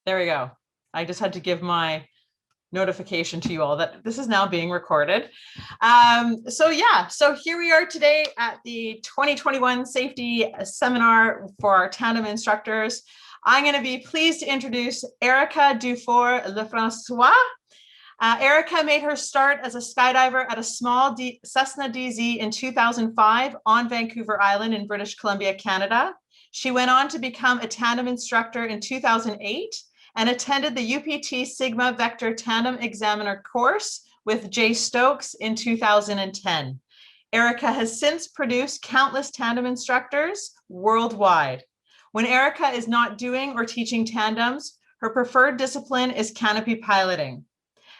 There we go. I just had to give my notification to you all that this is now being recorded. So here we are today at the 2021 Safety Seminar for our Tandem instructors. I'm going to be pleased to introduce Erika Dufort-Lefrancois. Erika made her start as a skydiver at a small Cessna DZ in 2005 on Vancouver Island in British Columbia, Canada. She went on to become a tandem instructor in 2008 and attended the UPT Sigma Vector Tandem Examiner course with Jay Stokes in 2010. Erika has since produced countless tandem instructors worldwide. When Erika is not doing or teaching tandems, her preferred discipline is canopy piloting.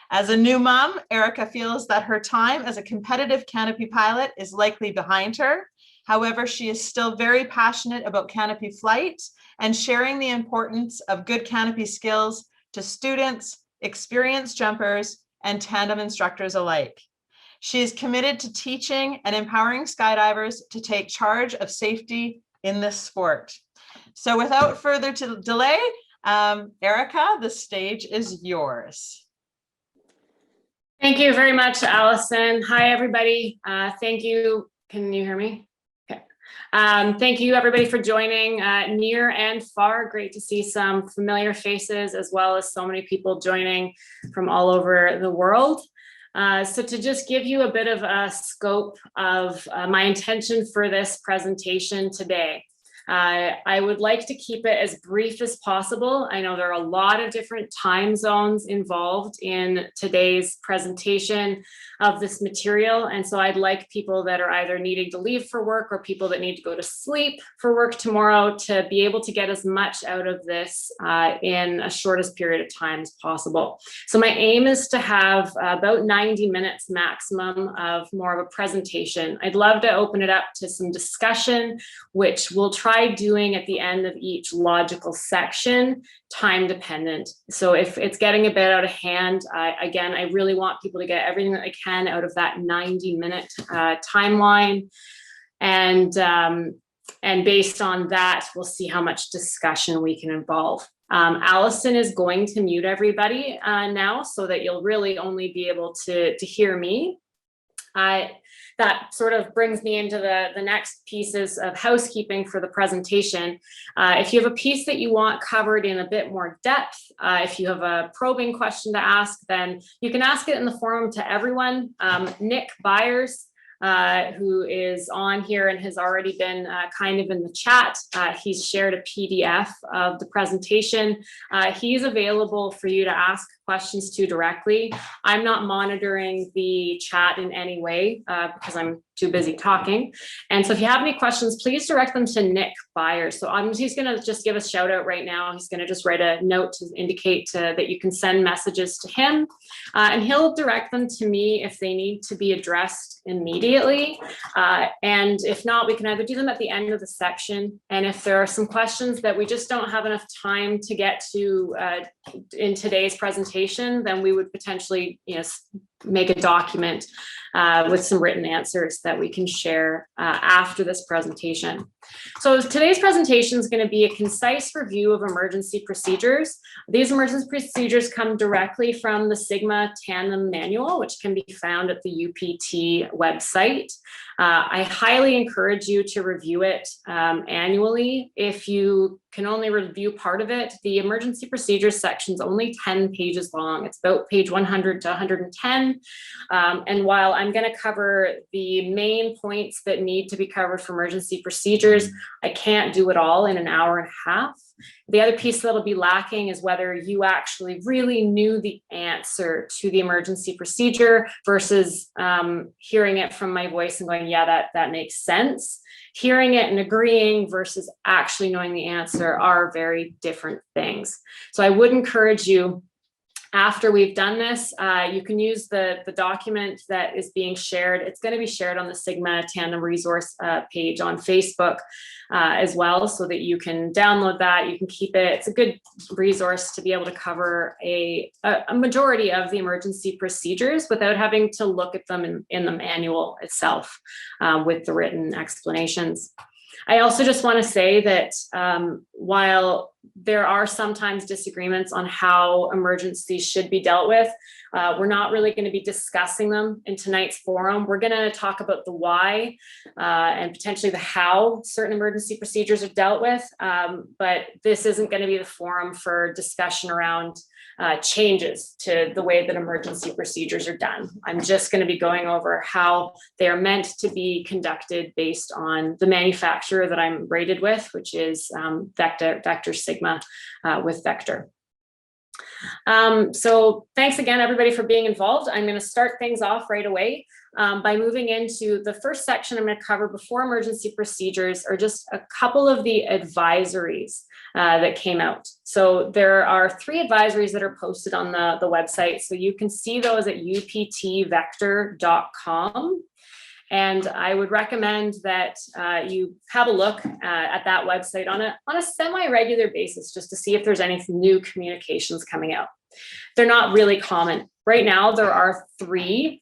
As a new mom, Erika feels that her time as a competitive canopy pilot is likely behind her. However, she is still very passionate about canopy flight and sharing the importance of good canopy skills to students, experienced jumpers, and tandem instructors alike. She is committed to teaching and empowering skydivers to take charge of safety in this sport. So without further delay, Erika, the stage is yours. Thank you very much, Allison. Hi, everybody. Thank you. Can you hear me? Okay. Thank you, everybody, for joining near and far. Great to see some familiar faces, as well as so many people joining from all over the world. So to just give you a bit of a scope of my intention for this presentation today. I would like to keep it as brief as possible. I know there are a lot of different time zones involved in today's presentation of this material. And so I'd like people that are either needing to leave for work or people that need to go to sleep for work tomorrow to be able to get as much out of this in a shortest period of time as possible. So my aim is to have about 90 minutes maximum of more of a presentation. I'd love to open it up to some discussion, which we'll try doing at the end of each logical section, time dependent. So if it's getting a bit out of hand, again, I really want people to get everything that they can out of that 90-minute timeline. And based on that, we'll see how much discussion we can involve. Allison is going to mute everybody now so that you'll really only be able to hear me. That sort of brings me into the next pieces of housekeeping for the presentation. If you have a piece that you want covered in a bit more depth, if you have a probing question to ask, then you can ask it in the forum to everyone. Nick Byers, who is on here and has already been kind of in the chat. He's shared a PDF of the presentation. He's available for you to ask questions to directly. I'm not monitoring the chat in any way because I'm too busy talking. And so if you have any questions, please direct them to Nick Byers. So he's going to just give a shout out right now. He's going to just write a note to indicate that you can send messages to him, and he'll direct them to me if they need to be addressed immediately. And if not, we can either do them at the end of the section. And if there are some questions that we just don't have enough time to get to in today's presentation, then we would potentially, make a document with some written answers that we can share after this presentation. So today's presentation is going to be a concise review of emergency procedures. These emergency procedures come directly from the Sigma Tandem Manual, which can be found at the UPT website. I highly encourage you to review it annually. If you can only review part of it, the emergency procedures section is only 10 pages long. It's about page 100 to 110. And while I'm going to cover the main points that need to be covered for emergency procedures, I can't do it all in an hour and a half. The other piece that'll be lacking is whether you actually really knew the answer to the emergency procedure versus hearing it from my voice and going, yeah, that makes sense. Hearing it and agreeing versus actually knowing the answer are very different things. So I would encourage you, after we've done this, you can use the document that is being shared. It's going to be shared on the Sigma Tandem resource page on Facebook as well, so that you can download that. You can keep it. It's a good resource to be able to cover a majority of the emergency procedures without having to look at them in the manual itself with the written explanations. I also just want to say that while there are sometimes disagreements on how emergencies should be dealt with. We're not really going to be discussing them in tonight's forum. We're going to talk about the why and potentially the how certain emergency procedures are dealt with, but this isn't going to be the forum for discussion around changes to the way that emergency procedures are done. I'm just going to be going over how they are meant to be conducted based on the manufacturer that I'm rated with, which is Vector Sigma with Vector. So thanks again, everybody, for being involved. I'm going to start things off right away by moving into the first section I'm going to cover before emergency procedures are just a couple of the advisories that came out. So there are 3 advisories that are posted on the website. So you can see those at uptvector.com. And I would recommend that you have a look at that website on a semi-regular basis, just to see if there's any new communications coming out. They're not really common. Right now, there are 3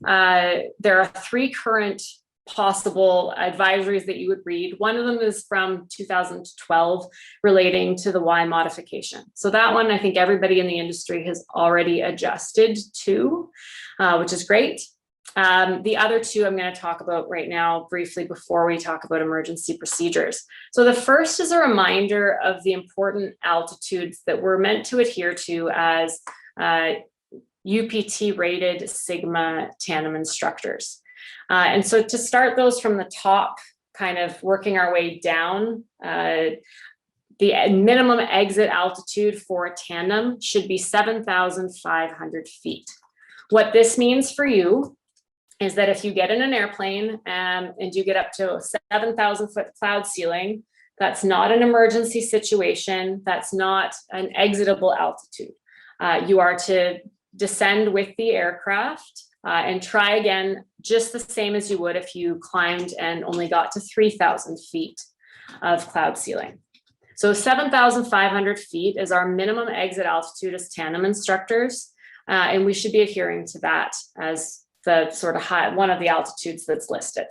current possible advisories that you would read. One of them is from 2012 relating to the Y modification. So that one, I think everybody in the industry has already adjusted to, which is great. The other 2 I'm going to talk about right now briefly before we talk about emergency procedures. So the first is a reminder of the important altitudes that we're meant to adhere to as UPT rated Sigma tandem instructors. And so to start those from the top, kind of working our way down, the minimum exit altitude for a tandem should be 7,500 feet. What this means for you is that if you get in an airplane and you get up to a 7,000 foot cloud ceiling, that's not an emergency situation. That's not an exitable altitude. You are to descend with the aircraft and try again, just the same as you would if you climbed and only got to 3,000 feet of cloud ceiling. So 7,500 feet is our minimum exit altitude as tandem instructors. And we should be adhering to that as the sort of high, one of the altitudes that's listed.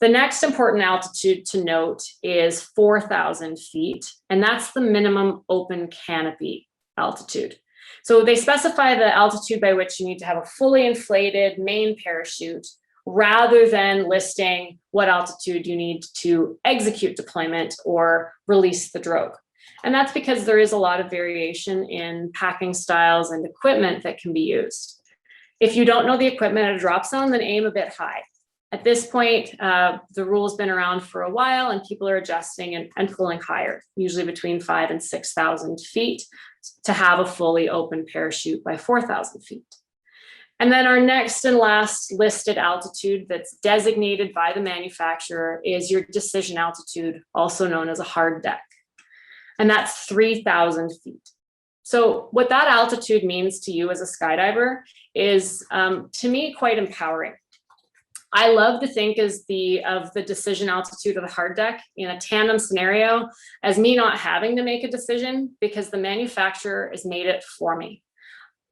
The next important altitude to note is 4,000 feet, and that's the minimum open canopy altitude. So they specify the altitude by which you need to have a fully inflated main parachute rather than listing what altitude you need to execute deployment or release the drogue. And that's because there is a lot of variation in packing styles and equipment that can be used. If you don't know the equipment at a drop zone, then aim a bit high. At this point, the rule's been around for a while and people are adjusting and pulling higher, usually between 5,000 and 6,000 feet to have a fully open parachute by 4,000 feet. And then our next and last listed altitude that's designated by the manufacturer is your decision altitude, also known as a hard deck. And that's 3,000 feet. So what that altitude means to you as a skydiver is, to me, quite empowering. I love to think of the decision altitude of the hard deck in a tandem scenario as me not having to make a decision because the manufacturer has made it for me.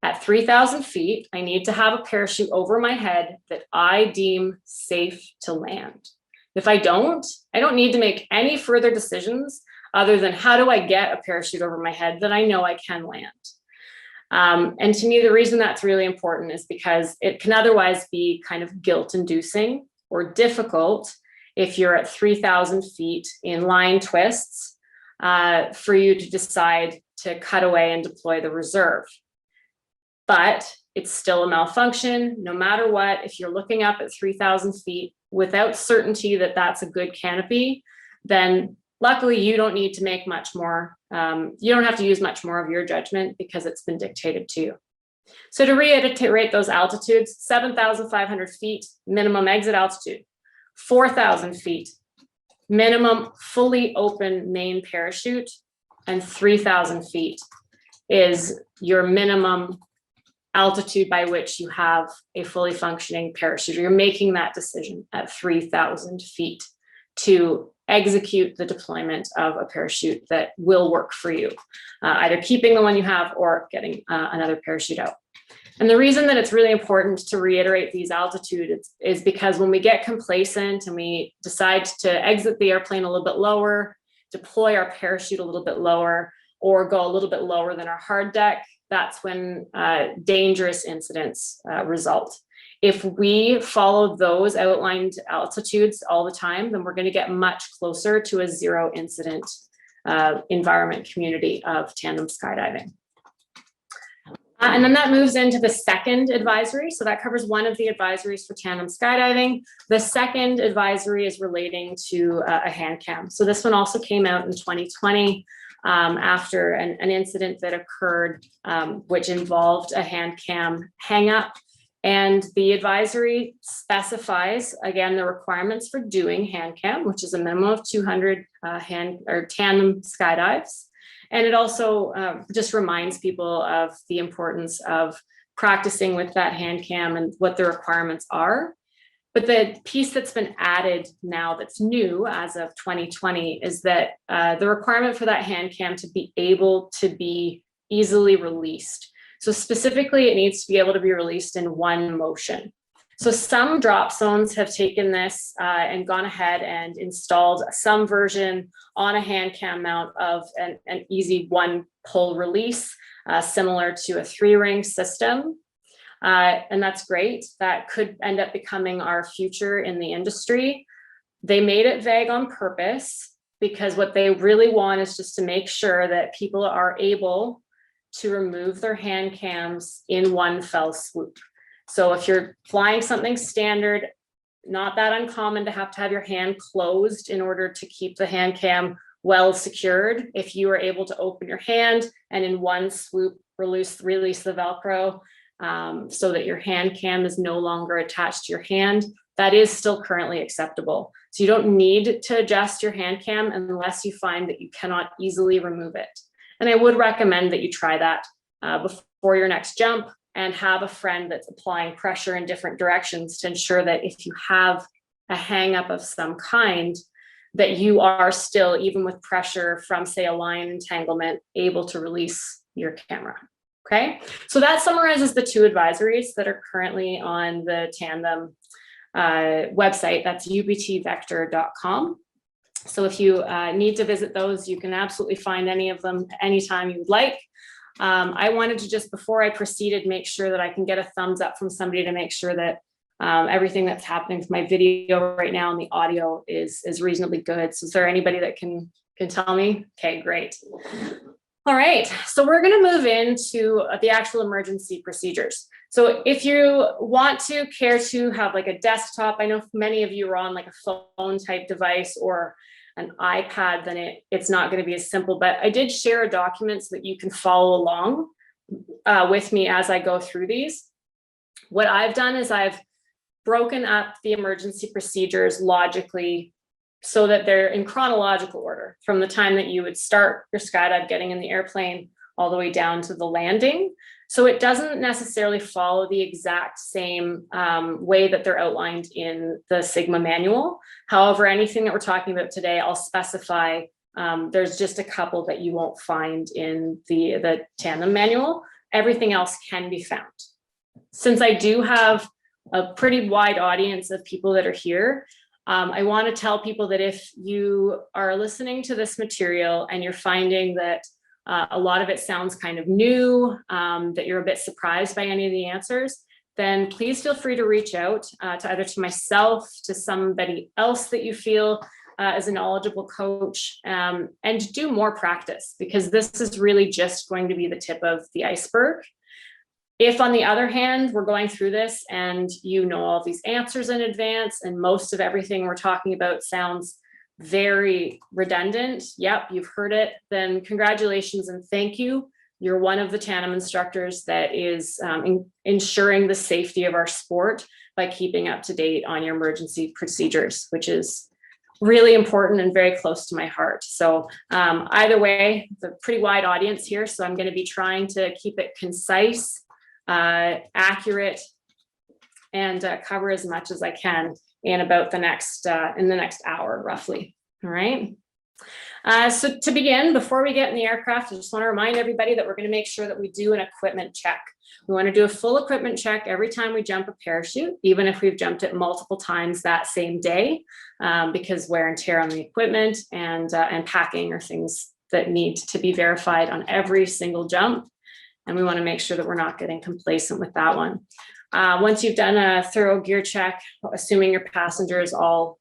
At 3,000 feet, I need to have a parachute over my head that I deem safe to land. If I don't need to make any further decisions other than how do I get a parachute over my head that I know I can land. And to me, the reason that's really important is because it can otherwise be kind of guilt-inducing or difficult if you're at 3,000 feet in line twists for you to decide to cut away and deploy the reserve. But it's still a malfunction, no matter what. If you're looking up at 3,000 feet without certainty that that's a good canopy, then luckily you don't need to make much more. You don't have to use much more of your judgment because it's been dictated to you. So to reiterate those altitudes, 7,500 feet, minimum exit altitude, 4,000 feet, minimum fully open main parachute, and 3,000 feet is your minimum altitude by which you have a fully functioning parachute. You're making that decision at 3,000 feet to execute the deployment of a parachute that will work for you, either keeping the one you have or getting another parachute out. And the reason that it's really important to reiterate these altitudes is because when we get complacent and we decide to exit the airplane a little bit lower, deploy our parachute a little bit lower, or go a little bit lower than our hard deck, that's when dangerous incidents result. If we follow those outlined altitudes all the time, then we're going to get much closer to a zero incident environment community of tandem skydiving. And then that moves into the second advisory. So that covers one of the advisories for tandem skydiving. The second advisory is relating to a hand cam. So this one also came out in 2020 after an incident that occurred, which involved a hand cam hang up. And the advisory specifies, again, the requirements for doing hand cam, which is a minimum of 200 tandem skydives. And it also just reminds people of the importance of practicing with that hand cam and what the requirements are. But the piece that's been added now that's new as of 2020 is that the requirement for that hand cam to be able to be easily released. So specifically, it needs to be able to be released in one motion. So some drop zones have taken this and gone ahead and installed some version on a hand cam mount of an easy one pull release, similar to a 3-ring system. And that's great. That could end up becoming our future in the industry. They made it vague on purpose because what they really want is just to make sure that people are able to remove their hand cams in one fell swoop. So if you're flying something standard, not that uncommon to have your hand closed in order to keep the hand cam well secured. If you are able to open your hand and in one swoop release the Velcro so that your hand cam is no longer attached to your hand, that is still currently acceptable. So you don't need to adjust your hand cam unless you find that you cannot easily remove it. And I would recommend that you try that before your next jump and have a friend that's applying pressure in different directions to ensure that if you have a hang up of some kind, that you are still, even with pressure from, say, a line entanglement, able to release your camera. Okay, so that summarizes the two advisories that are currently on the Tandem website. That's ubtvector.com. So if you need to visit those, you can absolutely find any of them anytime you would like. I wanted to just, before I proceeded, make sure that I can get a thumbs up from somebody to make sure that everything that's happening with my video right now and the audio is reasonably good. So is there anybody that can tell me? Okay, great. All right, so we're going to move into the actual emergency procedures. So if you want to care to have like a desktop, I know many of you are on like a phone type device or an iPad, then it's not going to be as simple, but I did share a document so that you can follow along with me as I go through these. What I've done is I've broken up the emergency procedures logically so that they're in chronological order from the time that you would start your skydive getting in the airplane all the way down to the landing. So it doesn't necessarily follow the exact same way that they're outlined in the Sigma manual. However, anything that we're talking about today, I'll specify. There's just a couple that you won't find in the Tandem manual. Everything else can be found. Since I do have a pretty wide audience of people that are here, I want to tell people that if you are listening to this material and you're finding that a lot of it sounds kind of new, that you're a bit surprised by any of the answers, then please feel free to reach out to either to myself, to somebody else that you feel is a knowledgeable coach, and do more practice, because this is really just going to be the tip of the iceberg. If, on the other hand, we're going through this and you know all these answers in advance and most of everything we're talking about sounds very redundant, yep, you've heard it, then congratulations and thank you. You're one of the Tandem instructors that is ensuring the safety of our sport by keeping up to date on your emergency procedures, which is really important and very close to my heart. So either way, it's a pretty wide audience here, so I'm going to be trying to keep it concise, accurate, and cover as much as I can in about the next hour roughly. All right. So to begin, before we get in the aircraft, I just want to remind everybody that we're going to make sure that we do an equipment check. We want to do a full equipment check every time we jump a parachute, even if we've jumped it multiple times that same day, because wear and tear on the equipment and packing are things that need to be verified on every single jump. And we want to make sure that we're not getting complacent with that one. Once you've done a thorough gear check, assuming your passenger is all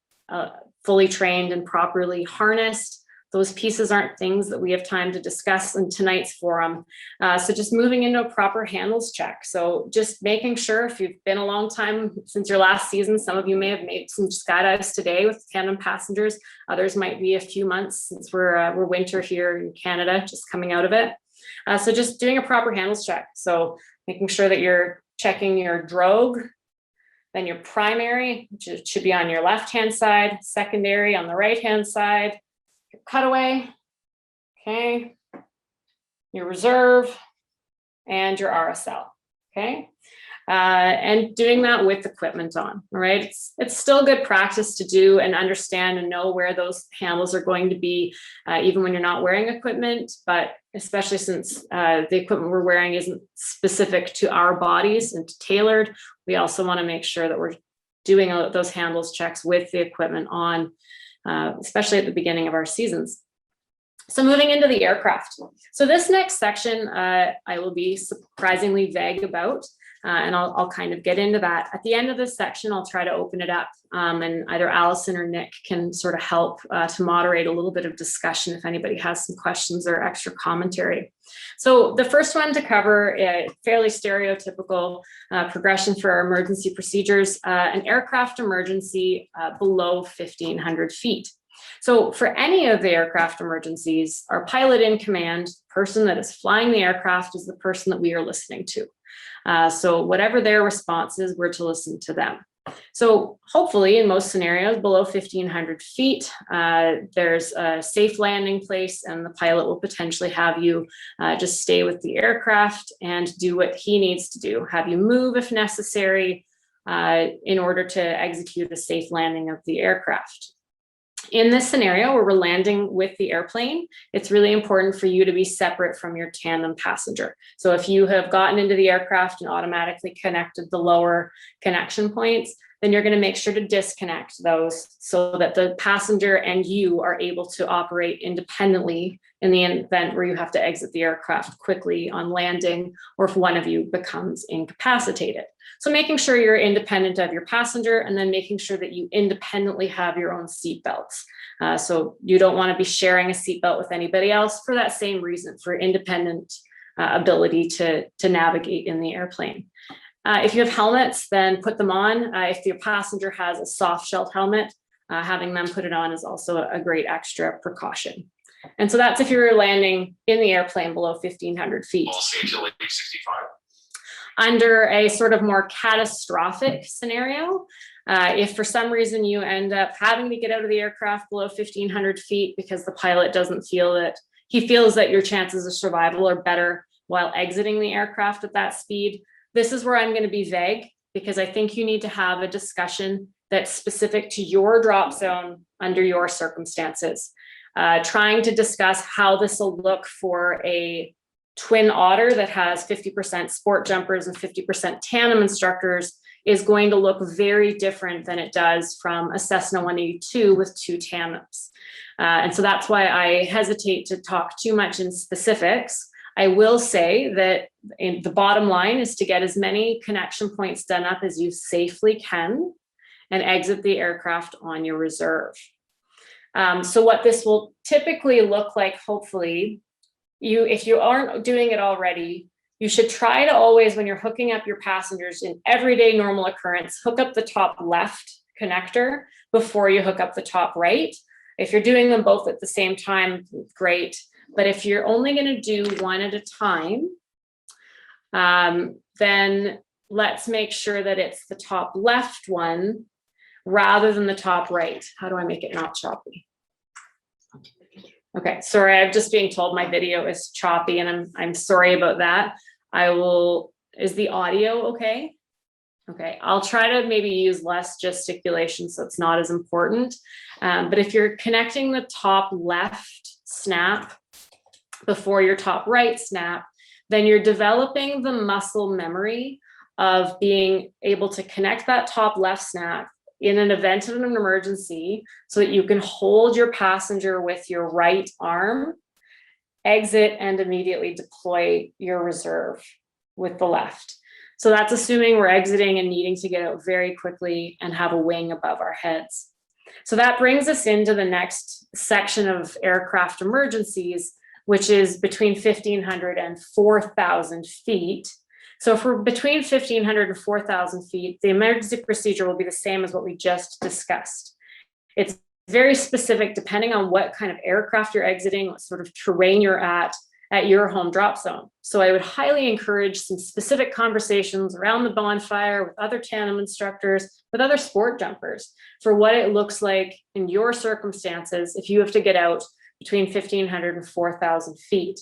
fully trained and properly harnessed, those pieces aren't things that we have time to discuss in tonight's forum. So just moving into a proper handles check. So just making sure, if you've been a long time since your last season, some of you may have made some skydives today with tandem passengers. Others might be a few months since we're winter here in Canada, just coming out of it. So just doing a proper handles check. So making sure that you're checking your drogue, then your primary, which should be on your left-hand side, secondary on the right-hand side, your cutaway, okay, your reserve, and your RSL, okay? And doing that with equipment on, all right? It's still good practice to do and understand and know where those handles are going to be, even when you're not wearing equipment, but especially since the equipment we're wearing isn't specific to our bodies and tailored, we also wanna make sure that we're doing those handles checks with the equipment on, especially at the beginning of our seasons. So moving into the aircraft. So this next section, I will be surprisingly vague about, and I'll kind of get into that. At the end of this section, I'll try to open it up, and either Allison or Nick can sort of help to moderate a little bit of discussion if anybody has some questions or extra commentary. So the first one to cover, a fairly stereotypical progression for our emergency procedures, an aircraft emergency below 1,500 feet. So for any of the aircraft emergencies, our pilot in command, person that is flying the aircraft, is the person that we are listening to. So whatever their response is, we're to listen to them. So hopefully in most scenarios below 1,500 feet, there's a safe landing place and the pilot will potentially have you just stay with the aircraft and do what he needs to do, have you move if necessary in order to execute a safe landing of the aircraft. In this scenario where we're landing with the airplane, it's really important for you to be separate from your tandem passenger. So if you have gotten into the aircraft and automatically connected the lower connection points, then you're going to make sure to disconnect those so that the passenger and you are able to operate independently in the event where you have to exit the aircraft quickly on landing, or if one of you becomes incapacitated. So making sure you're independent of your passenger, and then making sure that you independently have your own seat belts. So you don't want to be sharing a seatbelt with anybody else for that same reason, for independent ability to navigate in the airplane. If you have helmets, then put them on. If your passenger has a soft shelled helmet, having them put it on is also a great extra precaution. And so that's if you're landing in the airplane below 1,500 feet. Under a sort of more catastrophic scenario, if for some reason you end up having to get out of the aircraft below 1,500 feet because the pilot doesn't feel that, he feels that your chances of survival are better while exiting the aircraft at that speed, this is where I'm going to be vague, because I think you need to have a discussion that's specific to your drop zone under your circumstances. Trying to discuss how this will look for a twin otter that has 50% sport jumpers and 50% tandem instructors is going to look very different than it does from a Cessna 182 with 2 tandems. And so that's why I hesitate to talk too much in specifics. I will say that the bottom line is to get as many connection points done up as you safely can and exit the aircraft on your reserve. So what this will typically look like, hopefully, if you aren't doing it already, you should try to always, when you're hooking up your passengers in everyday normal occurrence, hook up the top left connector before you hook up the top right. If you're doing them both at the same time, great. But if you're only going to do one at a time, then let's make sure that it's the top left one rather than the top right. How do I make it not choppy? Okay, sorry, I'm just being told my video is choppy, and I'm sorry about that. Is the audio okay? Okay, I'll try to maybe use less gesticulation so it's not as important. But if you're connecting the top left snap before your top right snap, then you're developing the muscle memory of being able to connect that top left snap in an event of an emergency so that you can hold your passenger with your right arm exit and immediately deploy your reserve with the left. So that's assuming we're exiting and needing to get out very quickly and have a wing above our heads. So that brings us into the next section of aircraft emergencies, which is between 1,500 and 4,000 feet. So if we're between 1,500 and 4,000 feet, the emergency procedure will be the same as what we just discussed. It's very specific depending on what kind of aircraft you're exiting, what sort of terrain you're at your home drop zone. So I would highly encourage some specific conversations around the bonfire with other tandem instructors, with other sport jumpers, for what it looks like in your circumstances if you have to get out between 1,500 and 4,000 feet.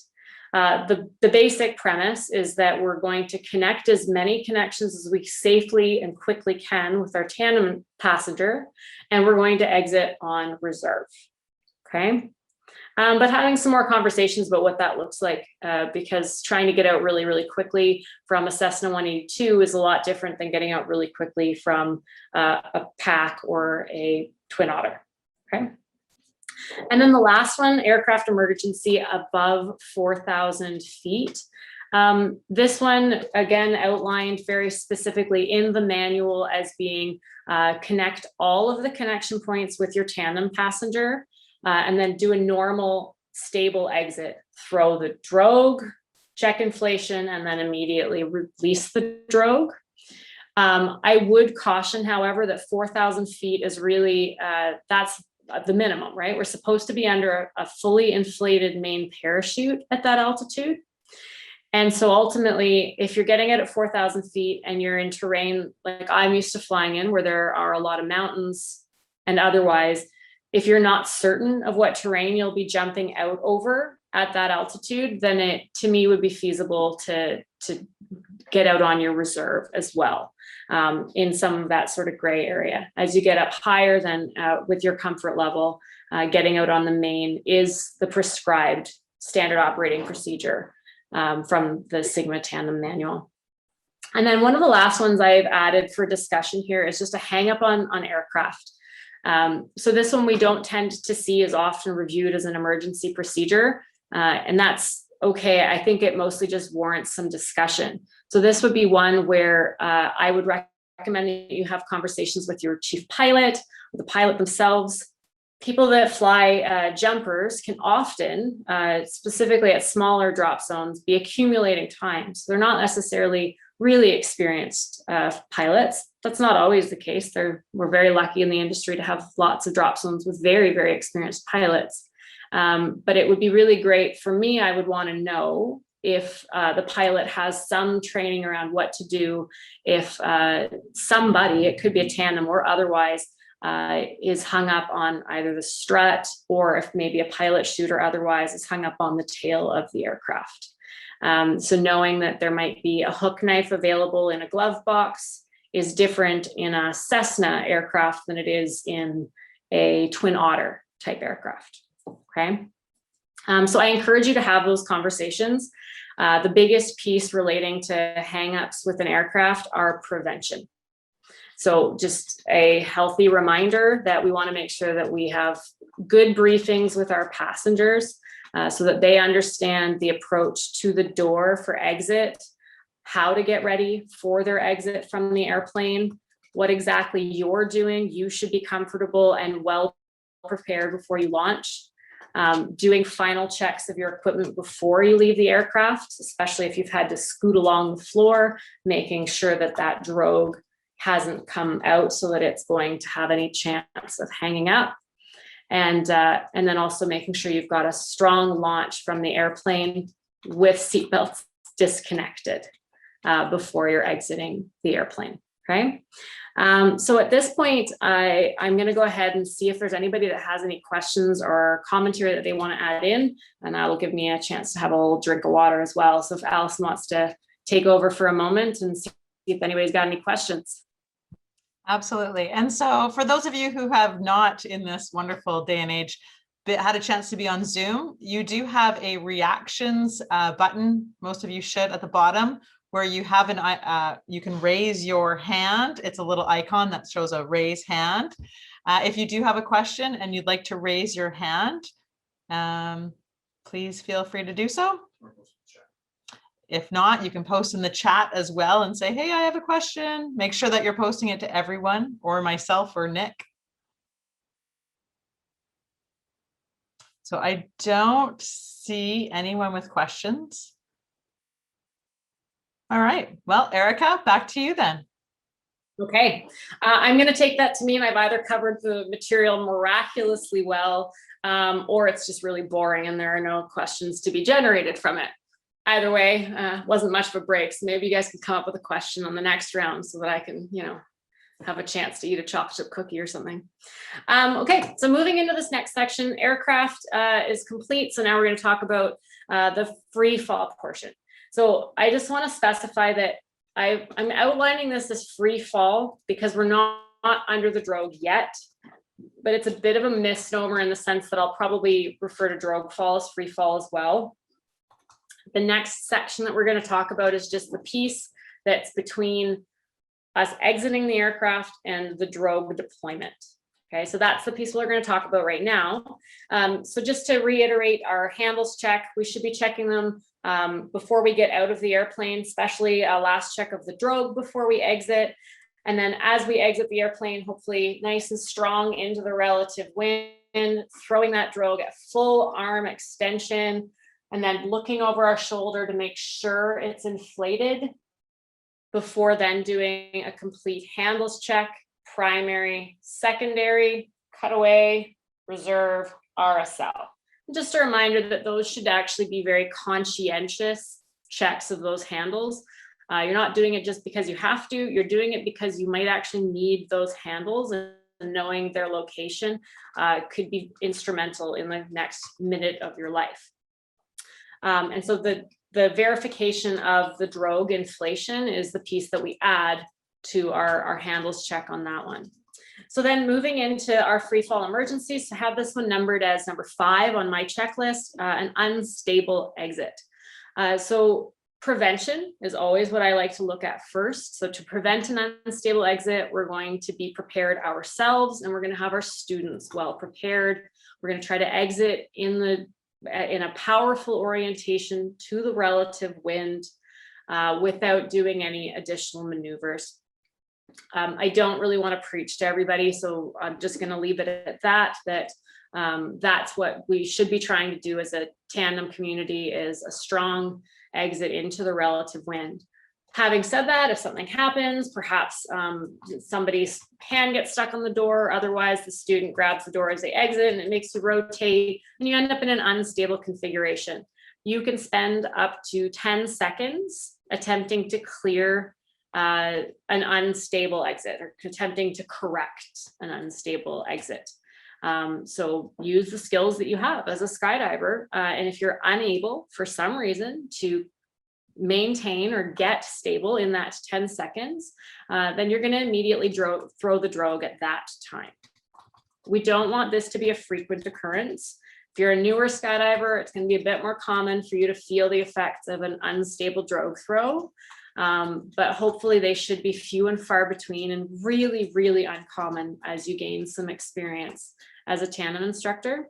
The basic premise is that we're going to connect as many connections as we safely and quickly can with our tandem passenger, and we're going to exit on reserve, okay? But having some more conversations about what that looks like, because trying to get out really, really quickly from a Cessna 182 is a lot different than getting out really quickly from a PAC or a Twin Otter, okay? And then the last one, aircraft emergency above 4,000 feet. This one, again, outlined very specifically in the manual as being connect all of the connection points with your tandem passenger, and then do a normal stable exit. Throw the drogue, check inflation, and then immediately release the drogue. I would caution, however, that 4,000 feet is really, that's the minimum, right? We're supposed to be under a fully inflated main parachute at that altitude. And so ultimately, if you're getting it at 4,000 feet and you're in terrain like I'm used to flying in, where there are a lot of mountains and otherwise, if you're not certain of what terrain you'll be jumping out over at that altitude, then it, to me, would be feasible to get out on your reserve as well, in some of that sort of gray area. As you get up higher, then with your comfort level, getting out on the main is the prescribed standard operating procedure from the Sigma Tandem manual. And then one of the last ones I've added for discussion here is just a hang up on aircraft. So this one we don't tend to see as often reviewed as an emergency procedure, and that's okay. I think it mostly just warrants some discussion. So this would be one where I would recommend that you have conversations with your chief pilot, with the pilot themselves. People that fly jumpers can often, specifically at smaller drop zones, be accumulating time. So they're not necessarily really experienced pilots. That's not always the case. We're very lucky in the industry to have lots of drop zones with very, very experienced pilots. But it would be really great for me. I would want to know if the pilot has some training around what to do if somebody, it could be a tandem or otherwise, is hung up on either the strut, or if maybe a pilot chute or otherwise is hung up on the tail of the aircraft. So knowing that there might be a hook knife available in a glove box is different in a Cessna aircraft than it is in a Twin Otter type aircraft, okay? So I encourage you to have those conversations. The biggest piece relating to hang-ups with an aircraft are prevention. So just a healthy reminder that we want to make sure that we have good briefings with our passengers so that they understand the approach to the door for exit, how to get ready for their exit from the airplane, what exactly you're doing. You should be comfortable and well prepared before you launch. Doing final checks of your equipment before you leave the aircraft, especially if you've had to scoot along the floor, making sure that that drogue hasn't come out so that it's going to have any chance of hanging up. And then also making sure you've got a strong launch from the airplane with seatbelts disconnected before you're exiting the airplane, okay? So at this point, I'm gonna go ahead and see if there's anybody that has any questions or commentary that they wanna add in, and that'll give me a chance to have a little drink of water as well. So if Alison wants to take over for a moment and see if anybody's got any questions. Absolutely. And so for those of you who have not in this wonderful day and age had a chance to be on Zoom, you do have a reactions button, most of you should, at the bottom, where you have you can raise your hand. It's a little icon that shows a raise hand. If you do have a question and you'd like to raise your hand, please feel free to do so. If not, you can post in the chat as well and say, hey, I have a question. Make sure that you're posting it to everyone or myself or Nick. So I don't see anyone with questions. All right, well, Erika, back to you then. Okay, I'm going to take that to mean I've either covered the material miraculously well, or it's just really boring and there are no questions to be generated from it. Either way, wasn't much of a break. So maybe you guys can come up with a question on the next round so that I can, have a chance to eat a chocolate chip cookie or something. Okay, so moving into this next section, aircraft is complete. So now we're going to talk about the free fall portion. So I just want to specify that I'm outlining this as free fall because we're not under the drogue yet, but it's a bit of a misnomer in the sense that I'll probably refer to drogue fall as free fall as well. The next section that we're going to talk about is just the piece that's between us exiting the aircraft and the drogue deployment. Okay, so that's the piece we're going to talk about right now. So just to reiterate our handles check, we should be checking them before we get out of the airplane, especially a last check of the drogue before we exit. And then as we exit the airplane, hopefully nice and strong into the relative wind, throwing that drogue at full arm extension, and then looking over our shoulder to make sure it's inflated before then doing a complete handles check, primary, secondary, cutaway, reserve, RSL. Just a reminder that those should actually be very conscientious checks of those handles. You're not doing it just because you have to, you're doing it because you might actually need those handles, and knowing their location could be instrumental in the next minute of your life. And so the verification of the drogue inflation is the piece that we add to our handles check on that one. So then moving into our free fall emergencies, to have this one numbered as number 5 on my checklist, an unstable exit. So prevention is always what I like to look at first. So to prevent an unstable exit, we're going to be prepared ourselves, and we're going to have our students well prepared. We're going to try to exit in a powerful orientation to the relative wind without doing any additional maneuvers. I don't really want to preach to everybody, so I'm just going to leave it at that, that's what we should be trying to do as a tandem community, is a strong exit into the relative wind. Having said that, if something happens, perhaps somebody's hand gets stuck on the door, otherwise the student grabs the door as they exit and it makes you rotate and you end up in an unstable configuration. You can spend up to 10 seconds attempting to clear an unstable exit, or attempting to correct an unstable exit. So use the skills that you have as a skydiver, and if you're unable for some reason to maintain or get stable in that 10 seconds, then you're going to immediately throw the drogue at that time. We don't want this to be a frequent occurrence. If you're a newer skydiver, it's going to be a bit more common for you to feel the effects of an unstable drogue throw, but hopefully they should be few and far between and really, really uncommon as you gain some experience as a tandem instructor.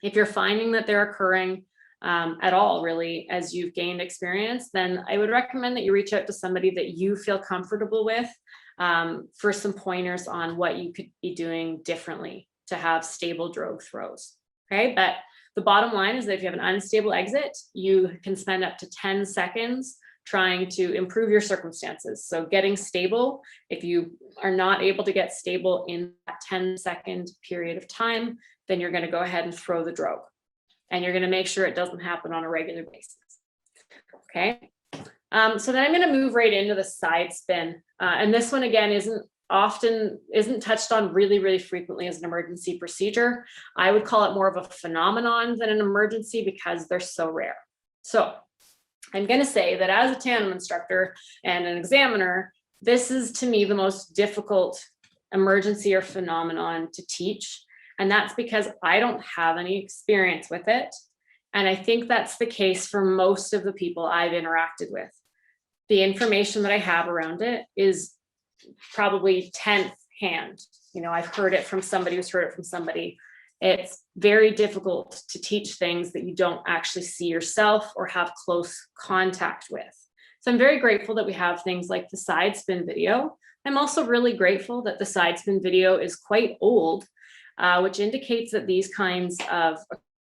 If you're finding that they're occurring at all, really, as you've gained experience, then I would recommend that you reach out to somebody that you feel comfortable with for some pointers on what you could be doing differently to have stable drogue throws. Okay, but the bottom line is that if you have an unstable exit, you can spend up to 10 seconds trying to improve your circumstances. So getting stable, if you are not able to get stable in that 10-second period of time, then you're going to go ahead and throw the drogue. And you're going to make sure it doesn't happen on a regular basis. Okay, so then I'm going to move right into the side spin. And this one, again, isn't touched on really frequently as an emergency procedure. I would call it more of a phenomenon than an emergency because they're so rare. So I'm going to say that as a tandem instructor and an examiner, this is to me the most difficult emergency or phenomenon to teach. And that's because I don't have any experience with it. And I think that's the case for most of the people I've interacted with. The information that I have around it is probably 10th hand. You know, I've heard it from somebody who's heard it from somebody. It's very difficult to teach things that you don't actually see yourself or have close contact with. So I'm very grateful that we have things like the side spin video. I'm also really grateful that the side spin video is quite old, which indicates that these kinds of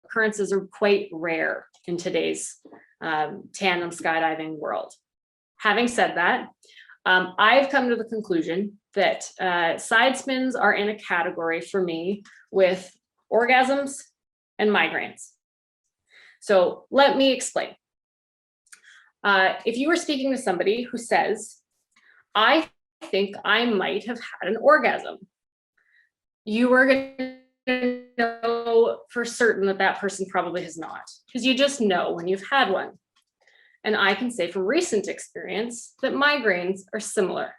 occurrences are quite rare in today's tandem skydiving world. Having said that, I've come to the conclusion that side spins are in a category for me with orgasms and migraines. So let me explain. If you were speaking to somebody who says, I think I might have had an orgasm, you are going to know for certain that that person probably has not, because you just know when you've had one. And I can say from recent experience that migraines are similar.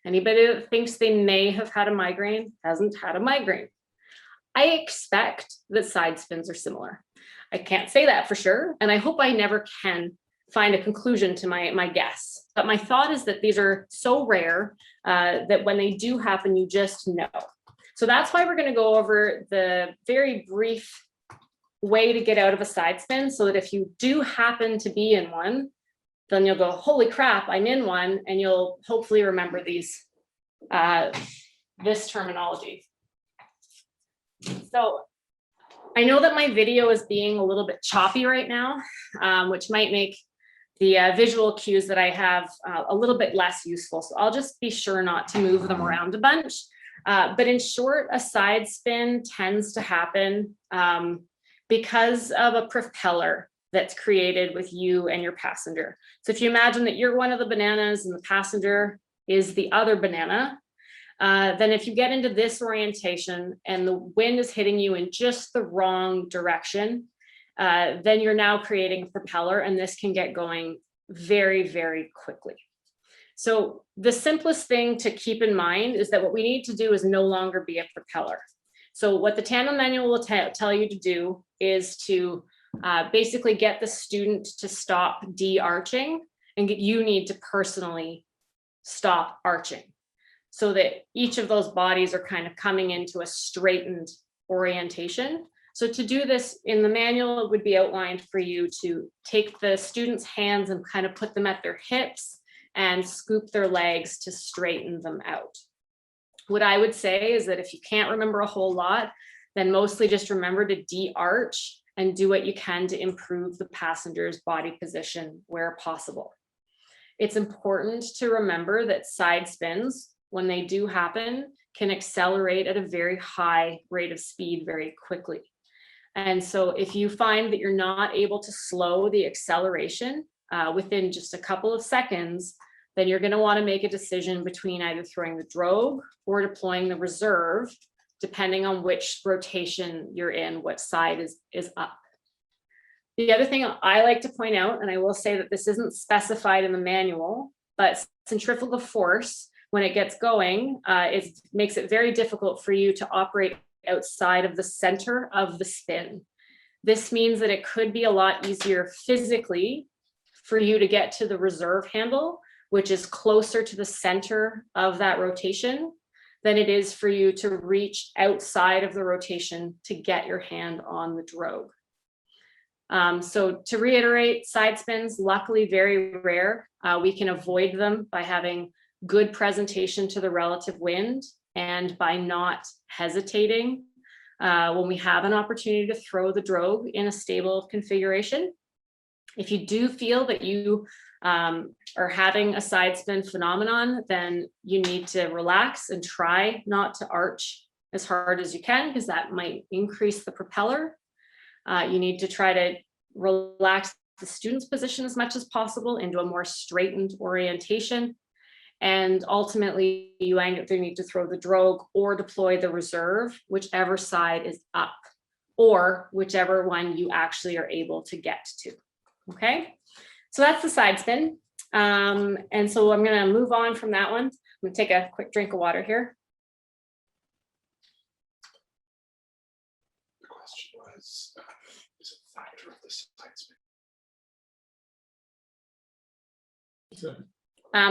Anybody that thinks they may have had a migraine hasn't had a migraine. I expect that side spins are similar. I can't say that for sure, and I hope I never can find a conclusion to my guess. But my thought is that these are so rare that when they do happen, you just know. So that's why we're going to go over the very brief way to get out of a side spin, so that if you do happen to be in one, then you'll go, holy crap, I'm in one, and you'll hopefully remember these this terminology. So I know that my video is being a little bit choppy right now, which might make the visual cues that I have a little bit less useful. So I'll just be sure not to move them around a bunch. But in short, a side spin tends to happen because of a propeller that's created with you and your passenger. So if you imagine that you're one of the bananas and the passenger is the other banana, then if you get into this orientation and the wind is hitting you in just the wrong direction, then you're now creating a propeller, and this can get going very, very quickly. So the simplest thing to keep in mind is that what we need to do is no longer be a propeller. So what the Tandem manual will tell you to do is to basically get the student to stop de-arching, and you need to personally stop arching, so that each of those bodies are kind of coming into a straightened orientation. So to do this in the manual, it would be outlined for you to take the student's hands and kind of put them at their hips and scoop their legs to straighten them out. What I would say is that if you can't remember a whole lot, then mostly just remember to de-arch and do what you can to improve the passenger's body position where possible. It's important to remember that side spins, when they do happen, can accelerate at a very high rate of speed very quickly. And so if you find that you're not able to slow the acceleration within just a couple of seconds, then you're going to want to make a decision between either throwing the drogue or deploying the reserve, depending on which rotation you're in, what side is up. The other thing I like to point out, and I will say that this isn't specified in the manual, but centrifugal force, when it gets going, it makes it very difficult for you to operate outside of the center of the spin. This means that it could be a lot easier physically for you to get to the reserve handle, which is closer to the center of that rotation, than it is for you to reach outside of the rotation to get your hand on the drogue. So to reiterate, side spins, luckily very rare. We can avoid them by having good presentation to the relative wind and by not hesitating when we have an opportunity to throw the drogue in a stable configuration. If you do feel that you are having a side spin phenomenon, then you need to relax and try not to arch as hard as you can, because that might increase the propeller. You need to try to relax the student's position as much as possible into a more straightened orientation. And ultimately, you either need to throw the drogue or deploy the reserve, whichever side is up, or whichever one you actually are able to get to. Okay, so that's the side spin. And so I'm going to move on from that one. I'm going to take a quick drink of water here. The question was, is it a factor of the side spin?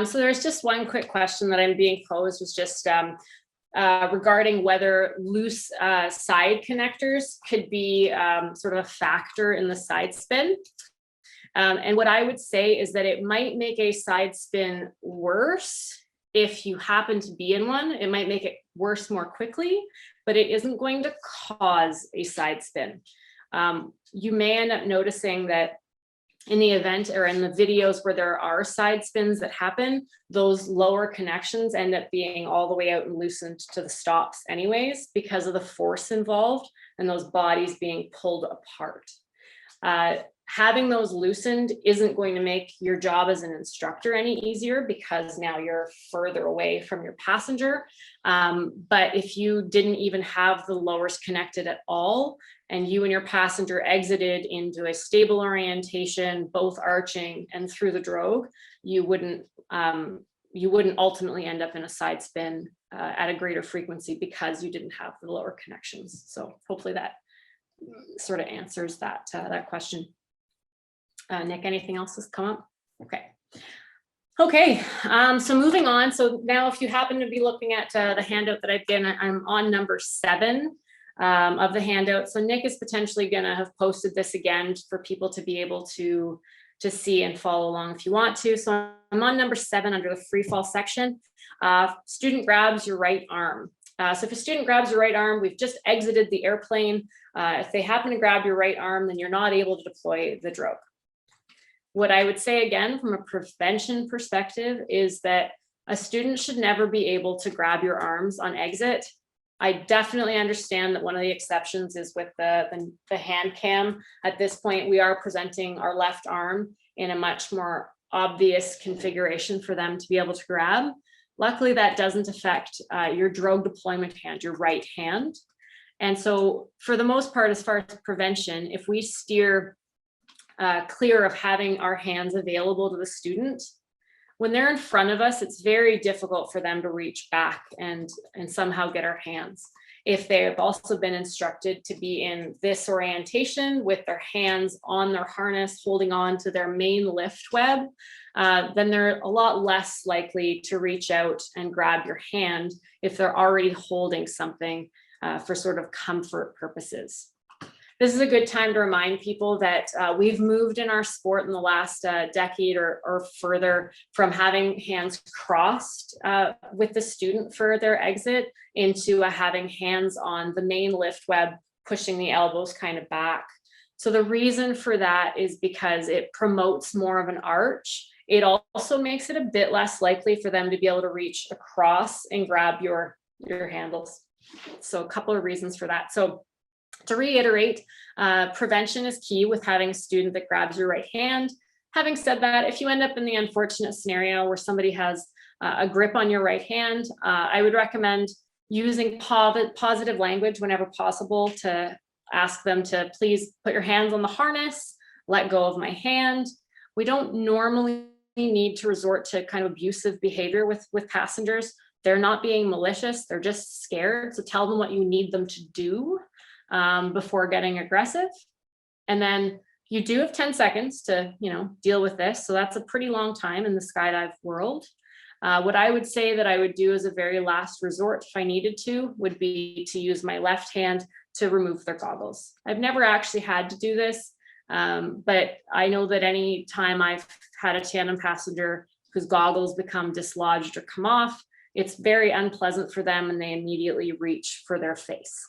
So there's just one quick question that I'm being posed, was just regarding whether loose side connectors could be sort of a factor in the side spin. And what I would say is that it might make a side spin worse if you happen to be in one. It might make it worse more quickly, but it isn't going to cause a side spin. You may end up noticing that in the event or in the videos where there are side spins that happen, those lower connections end up being all the way out and loosened to the stops anyways, because of the force involved and those bodies being pulled apart. Having those loosened isn't going to make your job as an instructor any easier, because now you're further away from your passenger. But if you didn't even have the lowers connected at all, and you and your passenger exited into a stable orientation, both arching and through the drogue, you wouldn't ultimately end up in a side spin at a greater frequency because you didn't have the lower connections. So hopefully that sort of answers that question. Nick, anything else has come up? Okay, so moving on. So now if you happen to be looking at the handout that I've given, I'm on number 7 of the handout. So Nick is potentially gonna have posted this again for people to be able to see and follow along if you want to. So I'm on number 7 under the free fall section. Student grabs your right arm. So if a student grabs your right arm, we've just exited the airplane. If they happen to grab your right arm, then you're not able to deploy the drogue. What I would say again, from a prevention perspective, is that a student should never be able to grab your arms on exit. I definitely understand that one of the exceptions is with the hand cam. At this point, we are presenting our left arm in a much more obvious configuration for them to be able to grab. Luckily, that doesn't affect your drogue deployment hand, your right hand. And so for the most part, as far as prevention, if we steer clear of having our hands available to the student, when they're in front of us, it's very difficult for them to reach back and somehow get our hands. If they have also been instructed to be in this orientation with their hands on their harness, holding on to their main lift web, then they're a lot less likely to reach out and grab your hand if they're already holding something for sort of comfort purposes. This is a good time to remind people that we've moved in our sport in the last decade or further from having hands crossed with the student for their exit into having hands on the main lift web, pushing the elbows kind of back. So the reason for that is because it promotes more of an arch. It also makes it a bit less likely for them to be able to reach across and grab your handles. So a couple of reasons for that. So to reiterate, prevention is key with having a student that grabs your right hand. Having said that, if you end up in the unfortunate scenario where somebody has a grip on your right hand, I would recommend using positive language whenever possible to ask them to please put your hands on the harness, let go of my hand. We don't normally need to resort to kind of abusive behavior with passengers. They're not being malicious, they're just scared. So tell them what you need them to do before getting aggressive. And then you do have 10 seconds to, deal with this. So that's a pretty long time in the skydive world. What I would say that I would do as a very last resort, if I needed to, would be to use my left hand to remove their goggles. I've never actually had to do this, but I know that any time I've had a tandem passenger whose goggles become dislodged or come off, it's very unpleasant for them and they immediately reach for their face.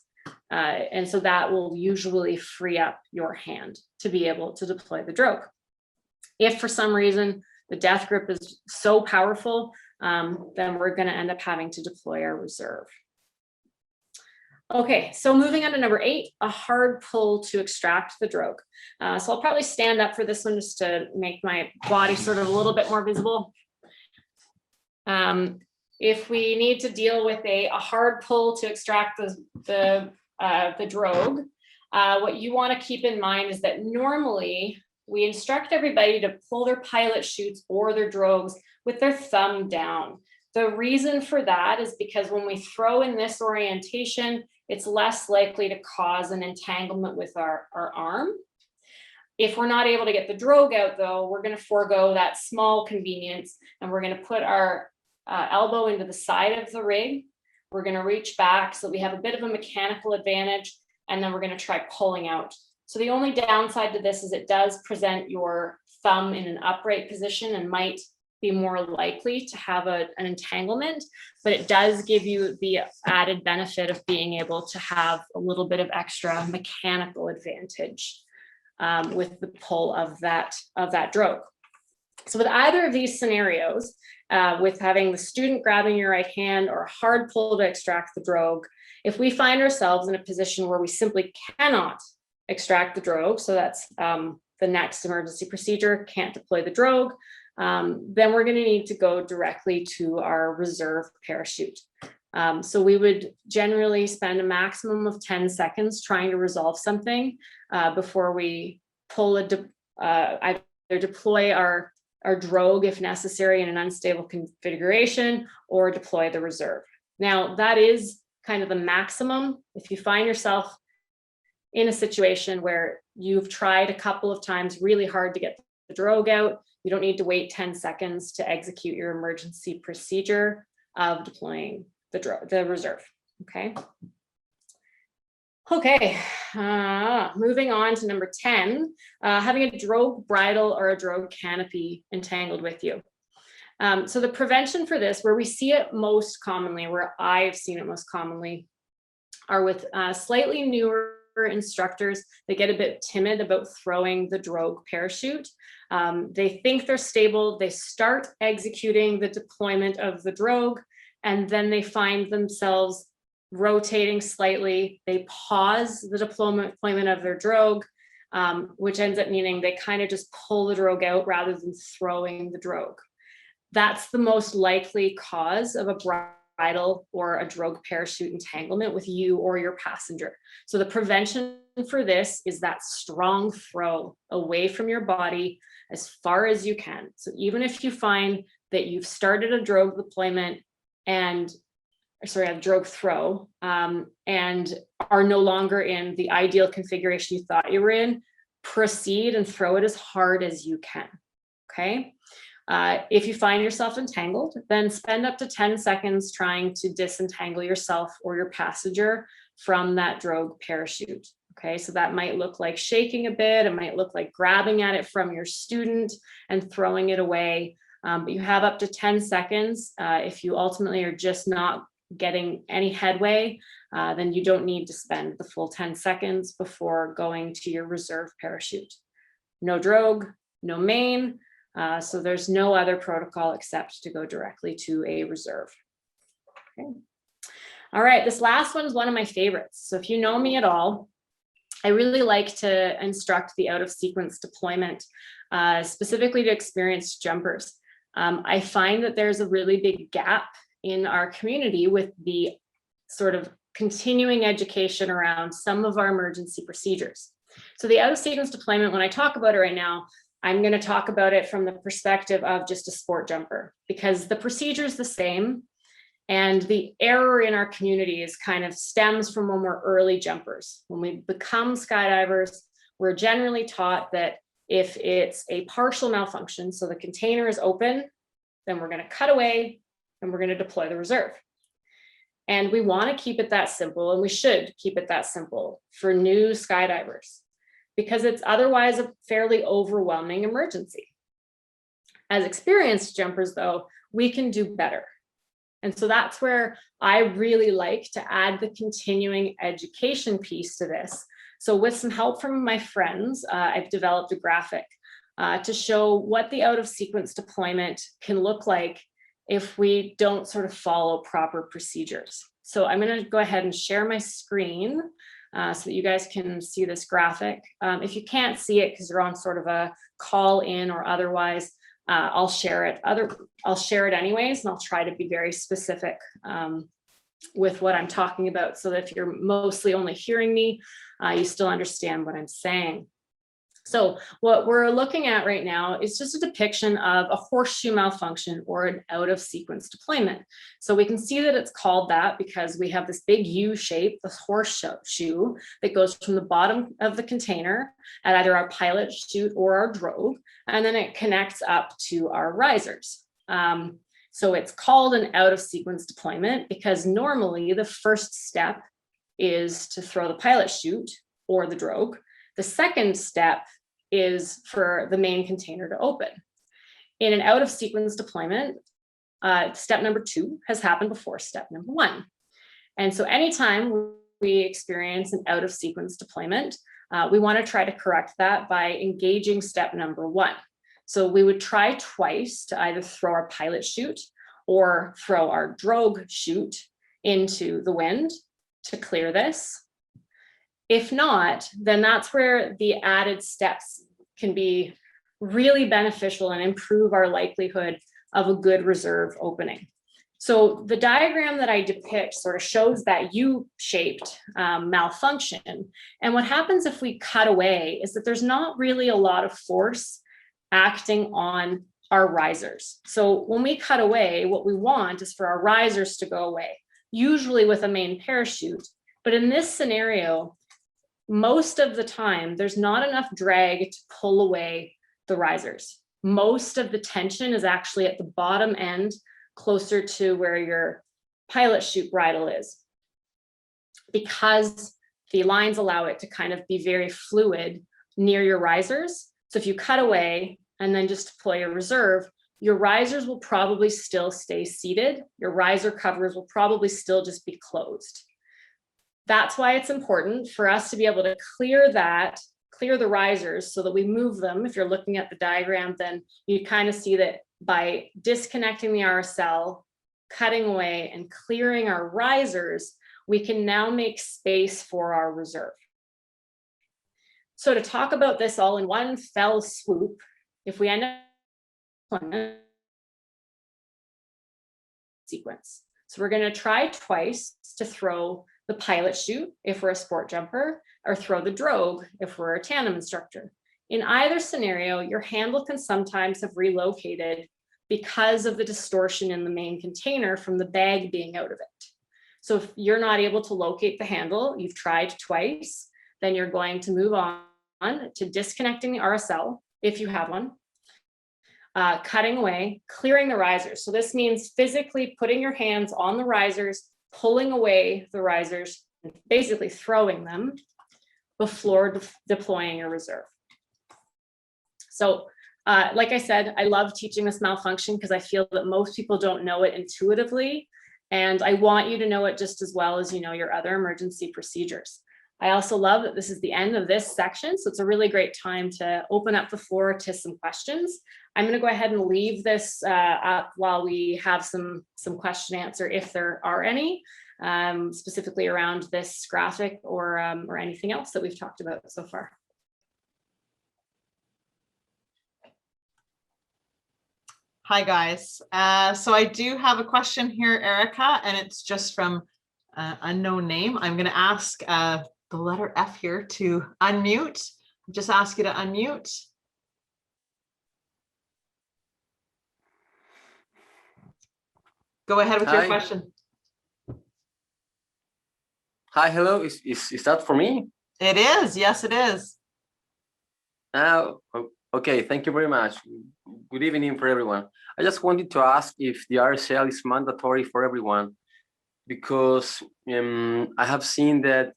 And so that will usually free up your hand to be able to deploy the drogue. If for some reason the death grip is so powerful, then we're going to end up having to deploy our reserve. Okay, so moving on to number 8, a hard pull to extract the drogue. So I'll probably stand up for this one just to make my body sort of a little bit more visible. If we need to deal with a hard pull to extract the drogue, what you want to keep in mind is that normally we instruct everybody to pull their pilot chutes or their drogues with their thumb down. The reason for that is because when we throw in this orientation, it's less likely to cause an entanglement with our arm. If we're not able to get the drogue out though, we're going to forego that small convenience and we're going to put our elbow into the side of the rig. We're going to reach back so we have a bit of a mechanical advantage, and then we're going to try pulling out. So the only downside to this is it does present your thumb in an upright position and might be more likely to have an entanglement, but it does give you the added benefit of being able to have a little bit of extra mechanical advantage with the pull of that drogue. So with either of these scenarios, with having the student grabbing your right hand or a hard pull to extract the drogue, if we find ourselves in a position where we simply cannot extract the drogue, so that's the next emergency procedure, can't deploy the drogue, then we're going to need to go directly to our reserve parachute. So we would generally spend a maximum of 10 seconds trying to resolve something before we pull either deploy our drogue if necessary in an unstable configuration, or deploy the reserve. Now that is kind of the maximum. If you find yourself in a situation where you've tried a couple of times really hard to get the drogue out, you don't need to wait 10 seconds to execute your emergency procedure of deploying the reserve, okay? Okay, moving on to number 10, having a drogue bridle or a drogue canopy entangled with you. So the prevention for this, where we see it most commonly, where I've seen it most commonly, are with slightly newer instructors. They get a bit timid about throwing the drogue parachute. They think they're stable. They start executing the deployment of the drogue, and then they find themselves rotating slightly. They pause the deployment of their drogue, which ends up meaning they kind of just pull the drogue out rather than throwing the drogue. That's the most likely cause of a bridle or a drogue parachute entanglement with you or your passenger. So the prevention for this is that strong throw away from your body as far as you can. So even if you find that you've started a drogue deployment a drogue throw, and are no longer in the ideal configuration you thought you were in, proceed and throw it as hard as you can, okay? If you find yourself entangled, then spend up to 10 seconds trying to disentangle yourself or your passenger from that drogue parachute, okay? So that might look like shaking a bit, it might look like grabbing at it from your student and throwing it away, but you have up to 10 seconds. If you ultimately are just not getting any headway, then you don't need to spend the full 10 seconds before going to your reserve parachute. No drogue, no main, so there's no other protocol except to go directly to a reserve. Okay. All right, this last one is one of my favorites. So if you know me at all, I really like to instruct the out of sequence deployment, specifically to experienced jumpers. I find that there's a really big gap in our community with the sort of continuing education around some of our emergency procedures. So the out of sequence deployment, when I talk about it right now, I'm going to talk about it from the perspective of just a sport jumper, because the procedure is the same, and the error in our community is kind of stems from when we're early jumpers. When we become skydivers, we're generally taught that if it's a partial malfunction, so the container is open, then we're going to cut away and we're going to deploy the reserve. And we want to keep it that simple, and we should keep it that simple for new skydivers, because it's otherwise a fairly overwhelming emergency. As experienced jumpers, though, we can do better. And so that's where I really like to add the continuing education piece to this. So with some help from my friends, I've developed a graphic to show what the out of sequence deployment can look like if we don't sort of follow proper procedures. So I'm going to go ahead and share my screen so that you guys can see this graphic. If you can't see it because you're on sort of a call in or otherwise, I'll share it. I'll share it anyways, and I'll try to be very specific with what I'm talking about, so that if you're mostly only hearing me, you still understand what I'm saying. So what we're looking at right now is just a depiction of a horseshoe malfunction or an out of sequence deployment. So we can see that it's called that because we have this big U shape, this horseshoe that goes from the bottom of the container at either our pilot chute or our drogue, and then it connects up to our risers. So it's called an out of sequence deployment because normally the first step is to throw the pilot chute or the drogue. The second step is for the main container to open. In an out of sequence deployment, step number 2 has happened before step number 1. And so anytime we experience an out of sequence deployment, we want to try to correct that by engaging step number 1. So we would try twice to either throw our pilot chute or throw our drogue chute into the wind to clear this. If not, then that's where the added steps can be really beneficial and improve our likelihood of a good reserve opening. So the diagram that I depict sort of shows that U-shaped malfunction. And what happens if we cut away is that there's not really a lot of force acting on our risers. So when we cut away, what we want is for our risers to go away, usually with a main parachute. But in this scenario, most of the time, there's not enough drag to pull away the risers. Most of the tension is actually at the bottom end, closer to where your pilot chute bridle is, because the lines allow it to kind of be very fluid near your risers. So if you cut away and then just deploy a reserve, your risers will probably still stay seated. Your riser covers will probably still just be closed. That's why it's important for us to be able to clear the risers so that we move them. If you're looking at the diagram, then you kind of see that by disconnecting the RSL, cutting away and clearing our risers, we can now make space for our reserve. So to talk about this all in one fell swoop, if we end up sequence. So we're going to try twice to throw the pilot chute if we're a sport jumper, or throw the drogue if we're a tandem instructor. In either scenario, your handle can sometimes have relocated because of the distortion in the main container from the bag being out of it. So if you're not able to locate the handle, you've tried twice, then you're going to move on to disconnecting the RSL, if you have one, cutting away, clearing the risers. So this means physically putting your hands on the risers, pulling away the risers, basically throwing them before deploying a reserve. So like I said, I love teaching this malfunction because I feel that most people don't know it intuitively. And I want you to know it just as well as you know your other emergency procedures. I also love that this is the end of this section. So it's a really great time to open up the floor to some questions. I'm going to go ahead and leave this up while we have some question answer if there are any, specifically around this graphic or anything else that we've talked about so far. Hi guys. So I do have a question here, Erika, and it's just from unknown name. I'm going to ask the letter F here to unmute. Just ask you to unmute. Go ahead with your question. Hi, hello. Is that for me? It is. Yes, it is. Okay, thank you very much. Good evening for everyone. I just wanted to ask if the RSL is mandatory for everyone, because I have seen that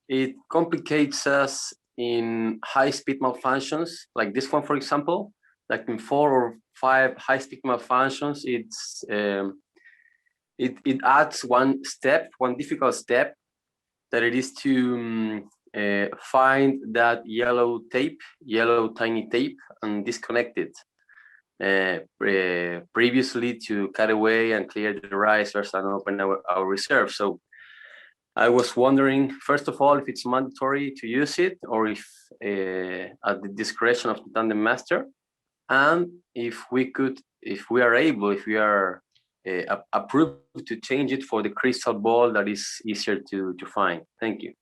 it complicates us in high-speed malfunctions, like this one, for example. Like in 4 or 5 high-speed malfunctions, it adds one difficult step, that it is to find that yellow tiny tape, and disconnect it previously to cut away and clear the risers and open our reserve. So I was wondering, first of all, if it's mandatory to use it, or if at the discretion of the tandem master, and if we are approved to change it for the crystal ball that is easier to find. Thank you.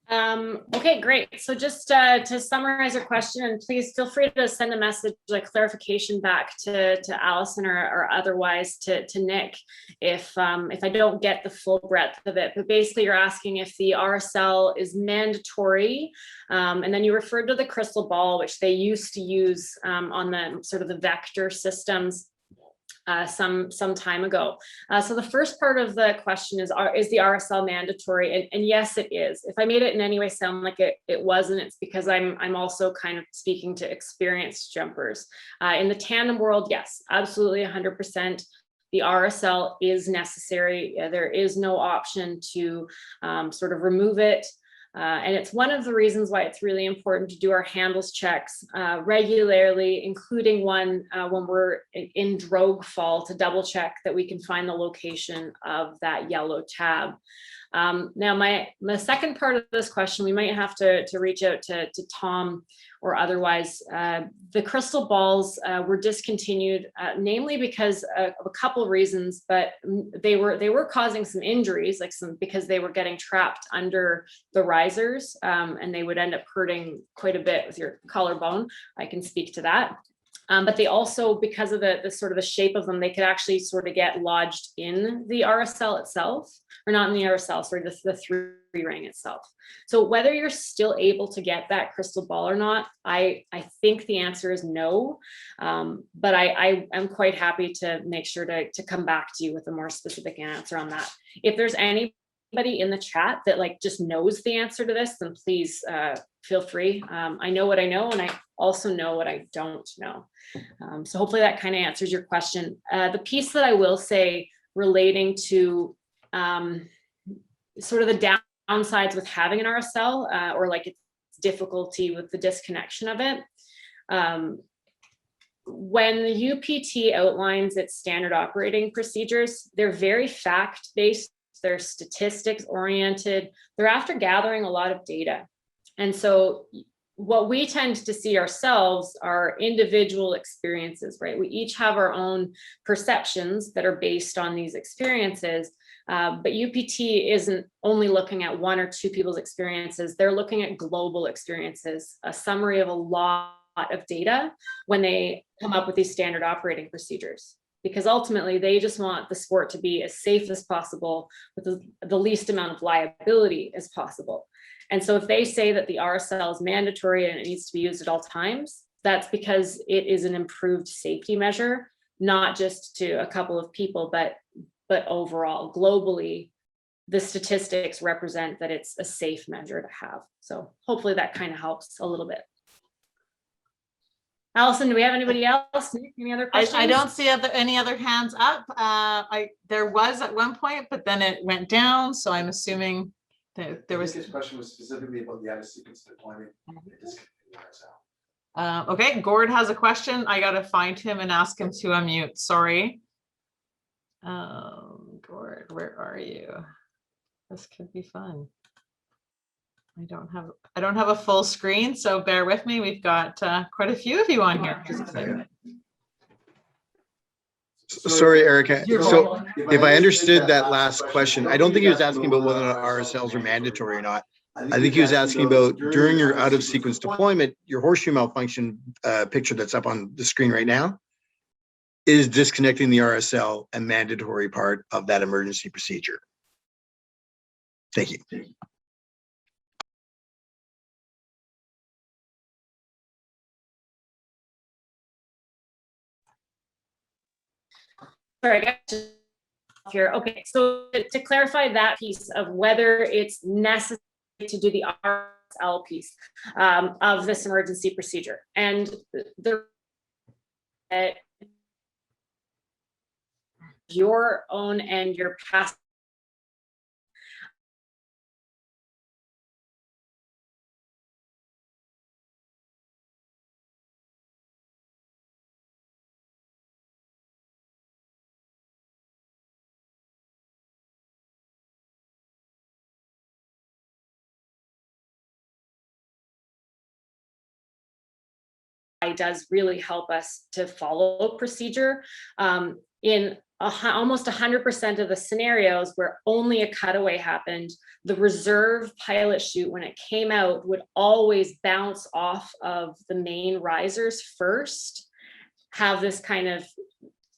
Okay, great. So just to summarize your question, and please feel free to send a message, like clarification back to Allison or otherwise to Nick if I don't get the full breadth of it. But basically you're asking if the RSL is mandatory, and then you referred to the crystal ball, which they used to use on the sort of the vector systems some time ago. So the first part of the question is the RSL mandatory? And yes, it is. If I made it in any way sound like it wasn't, it's because I'm also kind of speaking to experienced jumpers. In the tandem world, yes, absolutely 100%. The RSL is necessary. There is no option to sort of remove it. And it's one of the reasons why it's really important to do our handles checks regularly, including one when we're in drogue fall, to double check that we can find the location of that yellow tab. Now, the second part of this question, we might have to reach out to Tom or otherwise. The crystal balls were discontinued, namely because of a couple of reasons, but they were causing some injuries, because they were getting trapped under the risers, and they would end up hurting quite a bit with your collarbone. I can speak to that. But they also, because of the sort of the shape of them, they could actually sort of get lodged in the RSL itself, or not in the RSL, sorry, the three ring itself. So whether you're still able to get that crystal ball or not, I think the answer is no. But I am quite happy to make sure to come back to you with a more specific answer on that. If there's anybody in the chat that just knows the answer to this, then please feel free. I know what I know, and I also know what I don't know. So hopefully that kind of answers your question. The piece that I will say relating to sort of the downsides with having an RSL, or its difficulty with the disconnection of it. When the UPT outlines its standard operating procedures, they're very fact-based, they're statistics oriented, they're after gathering a lot of data. And so what we tend to see ourselves are individual experiences, right? We each have our own perceptions that are based on these experiences, but UPT isn't only looking at one or two people's experiences, they're looking at global experiences, a summary of a lot of data when they come up with these standard operating procedures. Because ultimately they just want the sport to be as safe as possible with the least amount of liability as possible. And so if they say that the RSL is mandatory and it needs to be used at all times, that's because it is an improved safety measure, not just to a couple of people, but overall, globally, the statistics represent that it's a safe measure to have. So hopefully that kind of helps a little bit. Allison, do we have anybody else? Any other questions? I don't see any other hands up. There was at one point, but then it went down. So I'm assuming that there was. This question was specifically about the out of sequence deployment. Okay, Gord has a question. I got to find him and ask him to unmute. Sorry. Gord, where are you? This could be fun. I don't have a full screen, so bear with me. We've got quite a few of you on here. Sorry, Erika. So if I understood that last question, I don't think he was asking about whether or not RSLs are mandatory or not. I think he was asking about during your out of sequence deployment, your horseshoe malfunction picture that's up on the screen right now is disconnecting the RSL a mandatory part of that emergency procedure. Thank you. Sorry, I got here. Okay, so to clarify that piece of whether it's necessary to do the RSL piece of this emergency procedure, and your own and your past does really help us to follow procedure. In almost 100% of the scenarios where only a cutaway happened, the reserve pilot chute, when it came out, would always bounce off of the main risers first, have this kind of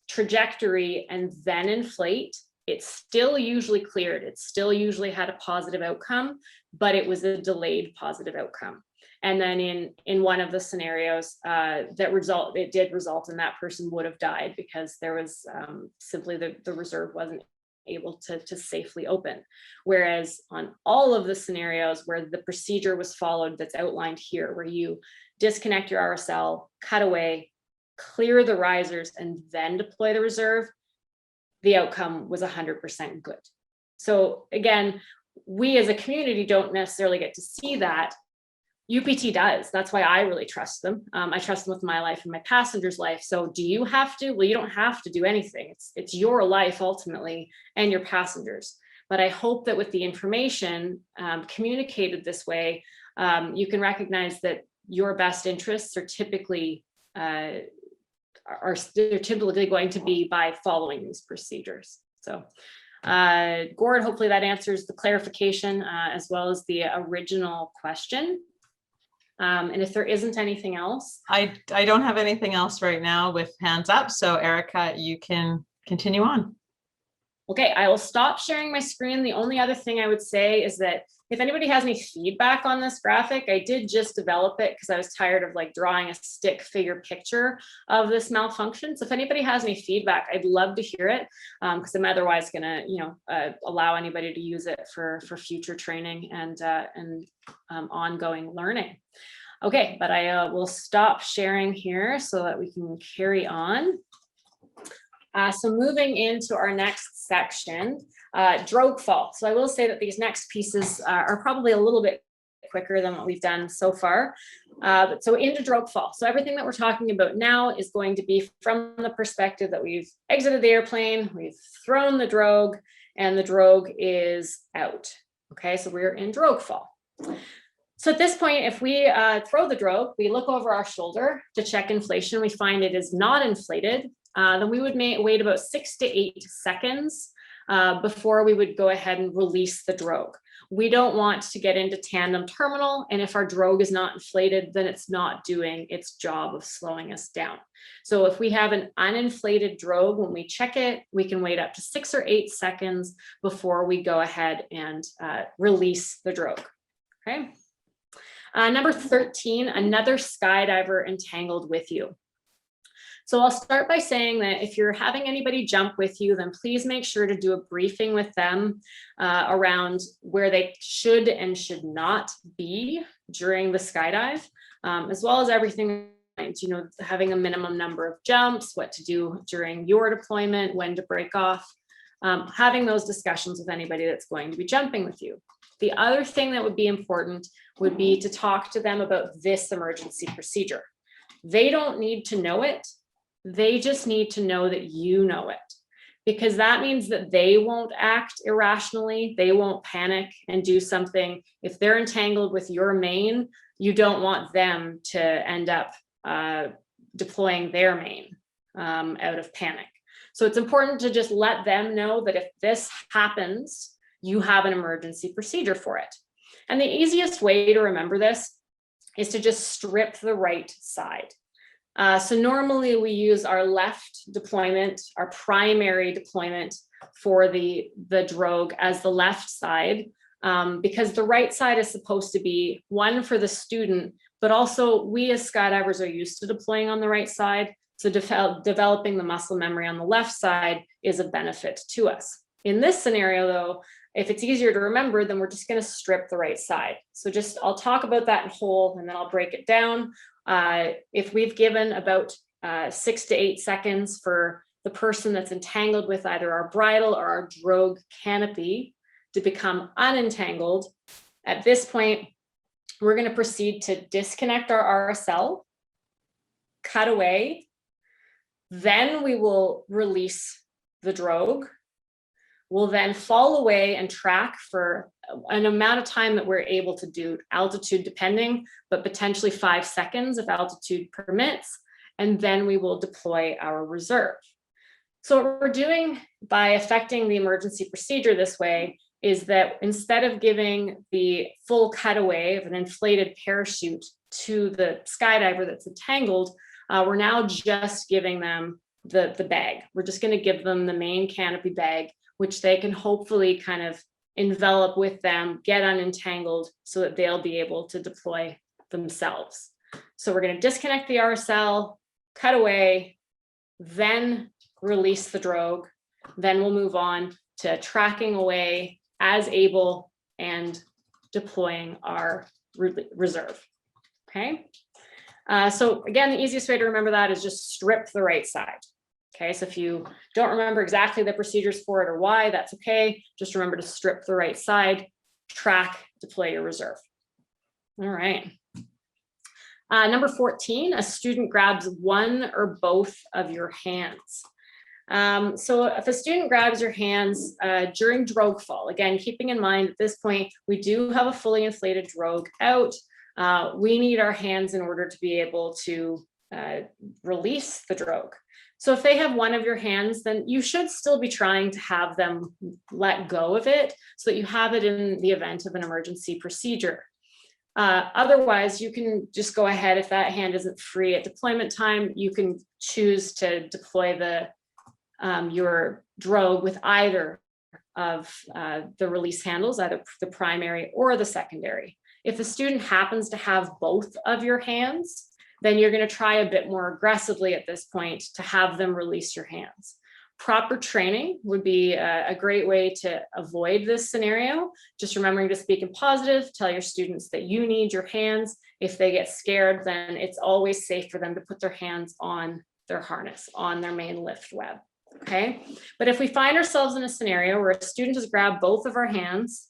trajectory, and then inflate. It still usually cleared. It still usually had a positive outcome, but it was a delayed positive outcome. And then in one of the scenarios, it did result in that person would have died because there was simply the reserve wasn't able to safely open. Whereas on all of the scenarios where the procedure was followed that's outlined here, where you disconnect your RSL, cut away, clear the risers, and then deploy the reserve, the outcome was 100% good. So again, we as a community don't necessarily get to see that. UPT does. That's why I really trust them. I trust them with my life and my passenger's life. So do you have to? Well, you don't have to do anything. It's your life ultimately and your passengers. But I hope that with the information communicated this way, you can recognize that your best interests are typically they're typically going to be by following these procedures. So Gord, hopefully that answers the clarification as well as the original question. And if there isn't anything else. I don't have anything else right now with hands up. So Erika, you can continue on. Okay, I will stop sharing my screen. The only other thing I would say is that if anybody has any feedback on this graphic, I did just develop it because I was tired of like drawing a stick figure picture of this malfunction. So if anybody has any feedback, I'd love to hear it because I'm otherwise gonna, allow anybody to use it for future training and ongoing learning. Okay, but I will stop sharing here so that we can carry on. So moving into our next section, drogue fall. So I will say that these next pieces are probably a little bit quicker than what we've done so far. So into drogue fall. So everything that we're talking about now is going to be from the perspective that we've exited the airplane, we've thrown the drogue, and the drogue is out. Okay, so we're in drogue fall. So at this point, if we throw the drogue, we look over our shoulder to check inflation, we find it is not inflated. Then we would wait about 6 to 8 seconds before we would go ahead and release the drogue. We don't want to get into tandem terminal, and if our drogue is not inflated, then it's not doing its job of slowing us down. So if we have an uninflated drogue, when we check it, we can wait up to 6 or 8 seconds before we go ahead and release the drogue. Okay. Number 13, another skydiver entangled with you. So I'll start by saying that if you're having anybody jump with you, then please make sure to do a briefing with them around where they should and should not be during the skydive, as well as everything, having a minimum number of jumps, what to do during your deployment, when to break off, having those discussions with anybody that's going to be jumping with you. The other thing that would be important would be to talk to them about this emergency procedure. They don't need to know it. They just need to know that you know it, because that means that they won't act irrationally. They won't panic and do something. If they're entangled with your main, you don't want them to end up deploying their main out of panic. So it's important to just let them know that if this happens, you have an emergency procedure for it. And the easiest way to remember this is to just strip the right side. So normally we use our left deployment, our primary deployment for the drogue as the left side, because the right side is supposed to be one for the student, but also we as skydivers are used to deploying on the right side. So developing the muscle memory on the left side is a benefit to us. In this scenario though, if it's easier to remember, then we're just going to strip the right side. So I'll talk about that in whole and then I'll break it down. If we've given about 6 to 8 seconds for the person that's entangled with either our bridle or our drogue canopy to become unentangled, at this point, we're going to proceed to disconnect our RSL, cut away, then we will release the drogue. We'll then fall away and track for an amount of time that we're able to do, altitude depending, but potentially 5 seconds if altitude permits, and then we will deploy our reserve. So what we're doing by affecting the emergency procedure this way is that instead of giving the full cutaway of an inflated parachute to the skydiver that's entangled, we're now just giving them the bag. We're just going to give them the main canopy bag, which they can hopefully kind of envelop with them, get unentangled so that they'll be able to deploy themselves. So we're going to disconnect the RSL, cut away, then release the drogue. Then we'll move on to tracking away as able and deploying our reserve. Okay. So again, the easiest way to remember that is just strip the right side. Okay, so if you don't remember exactly the procedures for it or why, that's okay. Just remember to strip the right side, track, deploy your reserve. All right. Number 14, a student grabs one or both of your hands. So if a student grabs your hands during drogue fall, again, keeping in mind at this point, we do have a fully inflated drogue out. We need our hands in order to be able to release the drogue. So if they have one of your hands, then you should still be trying to have them let go of it so that you have it in the event of an emergency procedure. Otherwise, you can just go ahead. If that hand isn't free at deployment time, you can choose to deploy your drogue with either of the release handles, either the primary or the secondary. If a student happens to have both of your hands, then you're going to try a bit more aggressively at this point to have them release your hands. Proper training would be a great way to avoid this scenario. Just remembering to speak in positive, tell your students that you need your hands. If they get scared, then it's always safe for them to put their hands on their harness, on their main lift web. Okay, but if we find ourselves in a scenario where a student has grabbed both of our hands,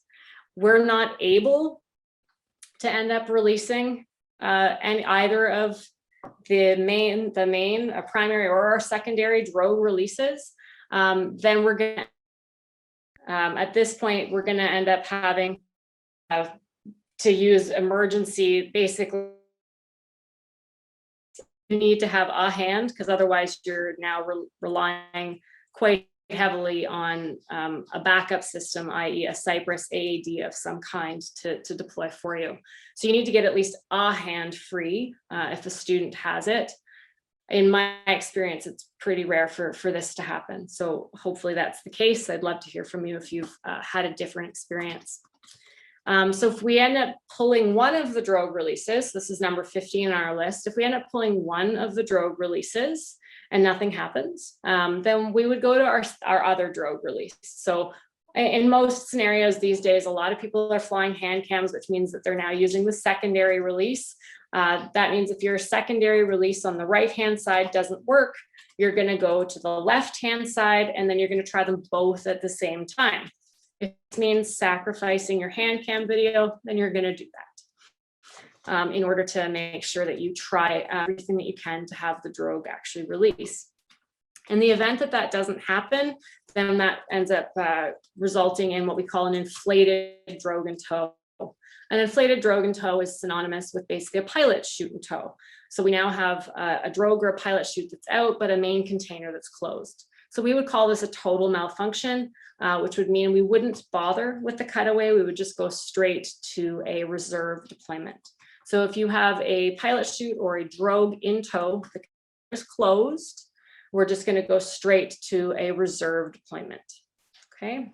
we're not able to end up releasing either of the main primary or our secondary drogue releases, then we're going to, at this point, we're going to end up having to use emergency. Basically, you need to have a hand because otherwise you're now relying quite heavily on a backup system, i.e. a Cypress AAD of some kind to deploy for you. So you need to get at least a hand free if a student has it. In my experience, it's pretty rare for this to happen. So hopefully that's the case. I'd love to hear from you if you've had a different experience. So if we end up pulling one of the drogue releases, this is number 15 on our list. If we end up pulling one of the drogue releases and nothing happens, then we would go to our other drogue release. So in most scenarios these days, a lot of people are flying hand cams, which means that they're now using the secondary release. That means if your secondary release on the right-hand side doesn't work, you're going to go to the left-hand side, and then you're going to try them both at the same time. If it means sacrificing your hand cam video, then you're going to do that in order to make sure that you try everything that you can to have the drogue actually release. In the event that that doesn't happen, then that ends up resulting in what we call an inflated drogue in tow. An inflated drogue in tow is synonymous with basically a pilot chute in tow. So we now have a drogue or a pilot chute that's out, but a main container that's closed. So we would call this a total malfunction, which would mean we wouldn't bother with the cutaway. We would just go straight to a reserve deployment. So if you have a pilot chute or a drogue in tow, the container is closed, we're just going to go straight to a reserve deployment. Okay.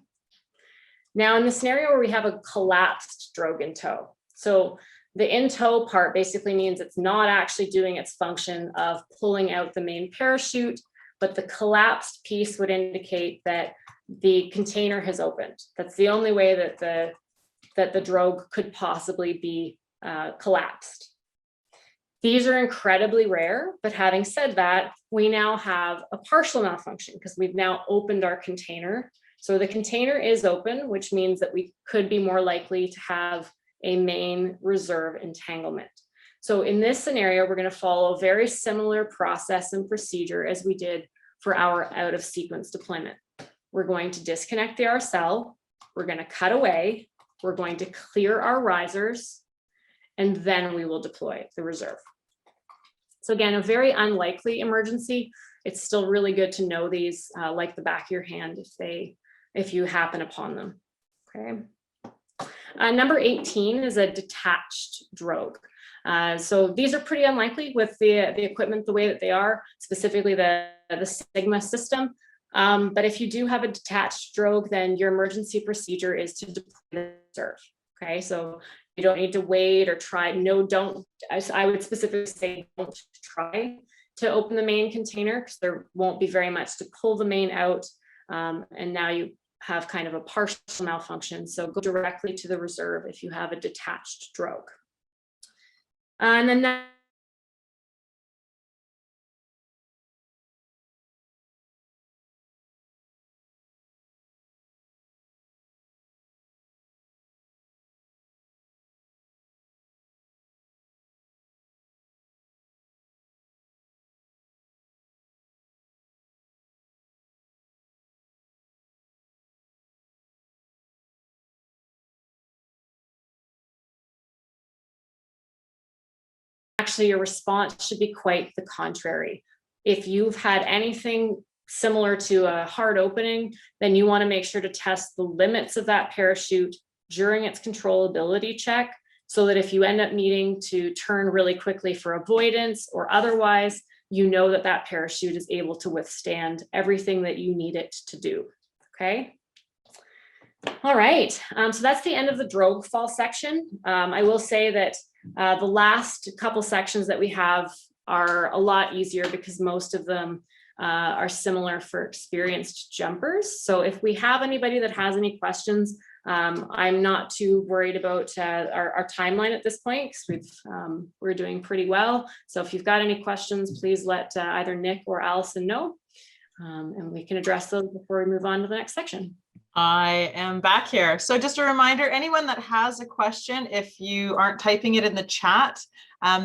Now in the scenario where we have a collapsed drogue in tow, so the in tow part basically means it's not actually doing its function of pulling out the main parachute, but the collapsed piece would indicate that the container has opened. That's the only way that the drogue could possibly be collapsed. These are incredibly rare, but having said that, we now have a partial malfunction because we've now opened our container. So the container is open, which means that we could be more likely to have a main reserve entanglement. So in this scenario, we're going to follow a very similar process and procedure as we did for our out of sequence deployment. We're going to disconnect the RSL, we're going to cut away, we're going to clear our risers, and then we will deploy the reserve. So again, a very unlikely emergency. it's still really good to know these like the back of your hand if you happen upon them. Okay. Number 18 is a detached drogue. So these are pretty unlikely with the equipment the way that they are, specifically the Sigma system. But if you do have a detached drogue, then your emergency procedure is to deploy the reserve. Okay, so you don't need to wait or try. No, don't. I would specifically say don't try to open the main container, because there won't be very much to pull the main out. And now you have kind of a partial malfunction. So go directly to the reserve if you have a detached drogue. And then that actually your response should be quite the contrary. If you've had anything similar to a hard opening, then you want to make sure to test the limits of that parachute during its controllability check, so that if you end up needing to turn really quickly for avoidance or otherwise, you know that that parachute is able to withstand everything that you need it to do. Okay. All right, so that's the end of the drogue fall section. I will say that the last couple sections that we have are a lot easier because most of them are similar for experienced jumpers. So if we have anybody that has any questions, I'm not too worried about our timeline at this point, because we're doing pretty well. So if you've got any questions, please let either Nick or Allison know, and we can address those before we move on to the next section. I am back here. So just a reminder, anyone that has a question, if you aren't typing it in the chat,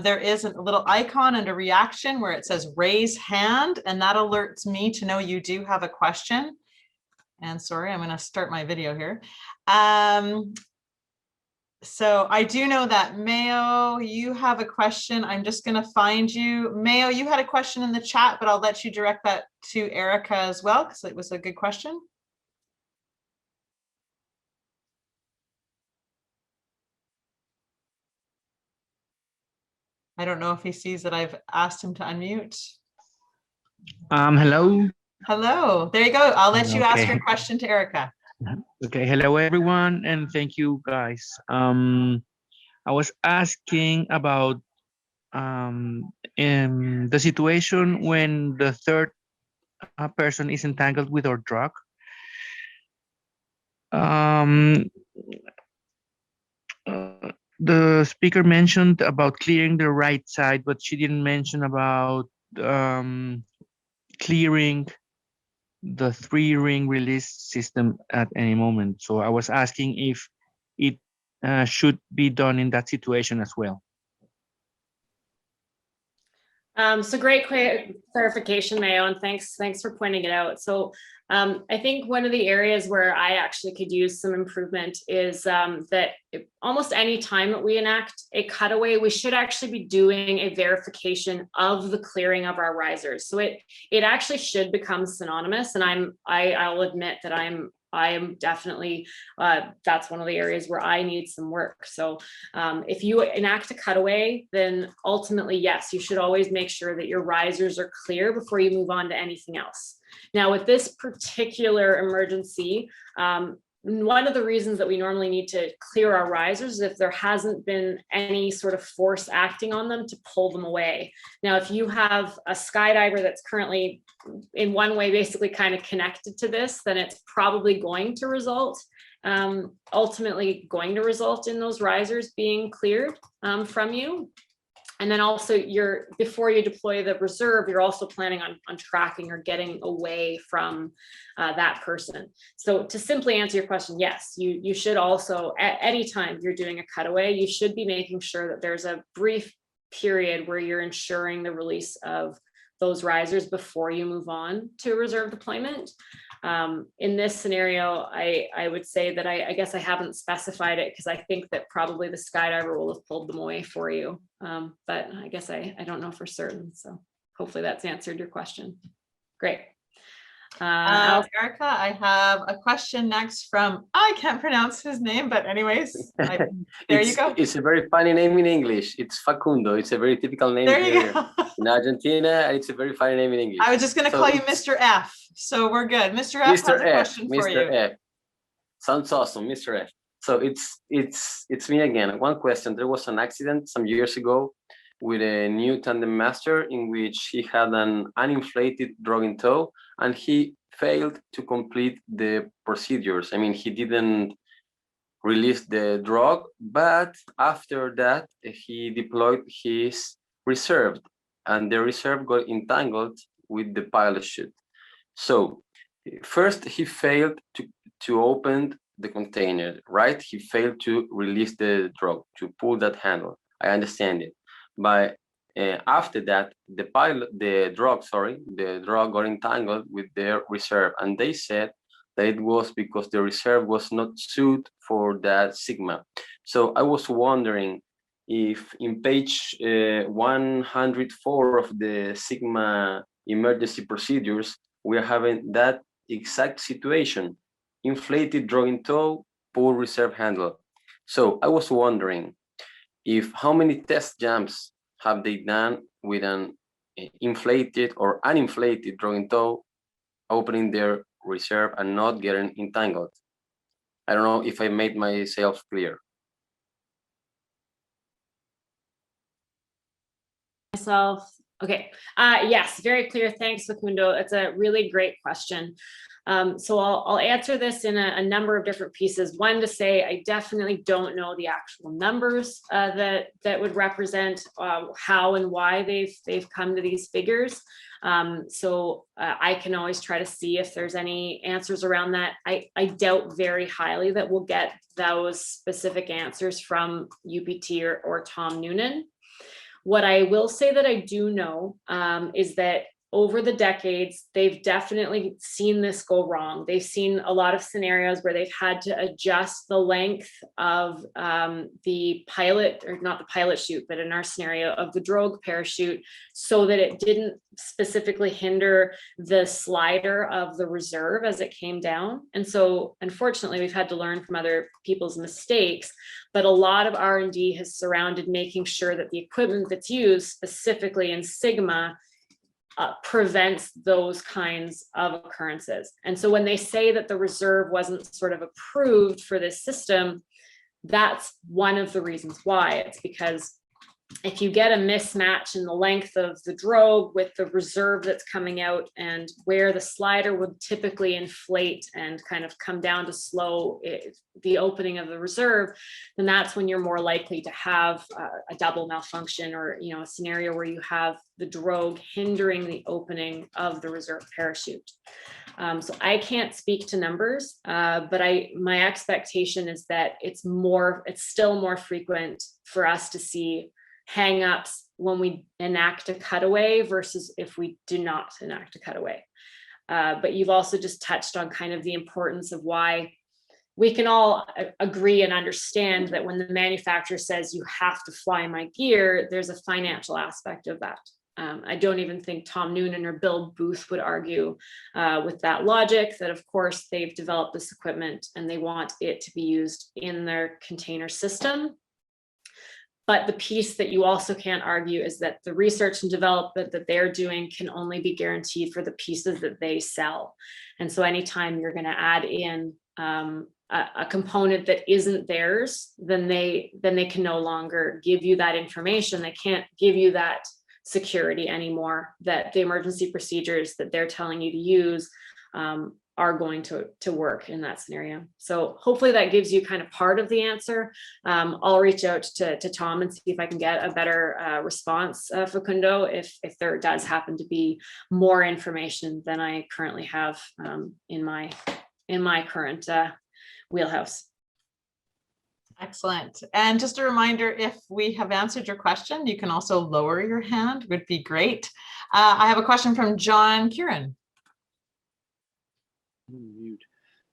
there is a little icon under reaction where it says raise hand, and that alerts me to know you do have a question. And sorry, I'm going to start my video here. So I do know that Mayo, you have a question. I'm just going to find you. Mayo, you had a question in the chat, but I'll let you direct that to Erika as well, because it was a good question. I don't know if he sees that I've asked him to unmute. Hello. Hello. There you go. I'll let you ask your question to Erika. Okay. Hello, everyone, and thank you, guys. I was asking about in the situation when the third person is entangled with our drug. The speaker mentioned about clearing the right side, but she didn't mention about clearing the 3-ring release system at any moment. So I was asking if it should be done in that situation as well. So great clarification, Mayo, and thanks for pointing it out. So I think one of the areas where I actually could use some improvement is that almost any time that we enact a cutaway, we should actually be doing a verification of the clearing of our risers. So it actually should become synonymous, and I'll admit that I am definitely, that's one of the areas where I need some work. So if you enact a cutaway, then ultimately, yes, you should always make sure that your risers are clear before you move on to anything else. Now, with this particular emergency, one of the reasons that we normally need to clear our risers is if there hasn't been any sort of force acting on them to pull them away. Now, if you have a skydiver that's currently in one way basically kind of connected to this, then it's probably going to result, ultimately going to result in those risers being cleared from you. And then also before you deploy the reserve, you're also planning on tracking or getting away from that person. So to simply answer your question, yes, you should also, at any time you're doing a cutaway, you should be making sure that there's a brief period where you're ensuring the release of those risers before you move on to reserve deployment. In this scenario, I would say that I guess I haven't specified it because I think that probably the skydiver will have pulled them away for you. But I guess I don't know for certain. So hopefully that's answered your question. Great. Alice, Erika, I have a question next from, I can't pronounce his name, but anyways, there you go. It's a very funny name in English. It's Facundo. It's a very typical name There you here go. in Argentina. And it's a very funny name in English. I was just going to So call you it's Mr. F. So we're good. Mr. F has Mr. a F. question for you. Mr. F. Sounds awesome, Mr. F. So it's me again. One question. There was an accident some years ago with a new Tandem master in which he had an uninflated drug in tow, and he failed to complete the procedures. I mean, he didn't release the drug, but after that, he deployed his reserve, and the reserve got entangled with the pilot chute. So first, he failed to open the container, right? He failed to release the drug, to pull that handle. I understand it. But after that, the drug got entangled with their reserve, and they said that it was because the reserve was not suited for that Sigma. So I was wondering if in page 104 of the Sigma emergency procedures, we are having that exact situation: inflated drug in tow, poor reserve handle. So I was wondering if how many test jumps have they done with an inflated or uninflated drug in tow, opening their reserve and not getting entangled. I don't know if I made myself clear. Okay. Yes, very clear. Thanks, Facundo. It's a really great question. So I'll answer this in a number of different pieces. One, to say I definitely don't know the actual numbers that would represent how and why they've come to these figures. So I can always try to see if there's any answers around that. I doubt very highly that we'll get those specific answers from UPT or Tom Noonan. What I will say that I do know is that over the decades, they've definitely seen this go wrong. They've seen a lot of scenarios where they've had to adjust the length of the pilot, or not the pilot chute, but in our scenario of the drogue parachute, so that it didn't specifically hinder the slider of the reserve as it came down. And so unfortunately, we've had to learn from other people's mistakes, but a lot of R&D has surrounded making sure that the equipment that's used specifically in Sigma prevents those kinds of occurrences. And so when they say that the reserve wasn't sort of approved for this system, that's one of the reasons why. It's because if you get a mismatch in the length of the drogue with the reserve that's coming out, and where the slider would typically inflate and kind of come down to slow the opening of the reserve, then that's when you're more likely to have a double malfunction, or a scenario where you have the drogue hindering the opening of the reserve parachute. So I can't speak to numbers, but my expectation is that it's still more frequent for us to see hang-ups when we enact a cutaway versus if we do not enact a cutaway. But you've also just touched on kind of the importance of why we can all agree and understand that when the manufacturer says you have to fly my gear, there's a financial aspect of that. I don't even think Tom Noonan or Bill Booth would argue with that logic, that of course they've developed this equipment and they want it to be used in their container system. But the piece that you also can't argue is that the research and development that they're doing can only be guaranteed for the pieces that they sell. And so anytime you're going to add in a component that isn't theirs, then they can no longer give you that information. They can't give you that security anymore, that the emergency procedures that they're telling you to use are going to work in that scenario. So hopefully that gives you kind of part of the answer. I'll reach out to Tom and see if I can get a better response, Facundo, if there does happen to be more information than I currently have in my current wheelhouse. Excellent. And just a reminder, if we have answered your question, you can also lower your hand, would be great. I have a question from John Kieran.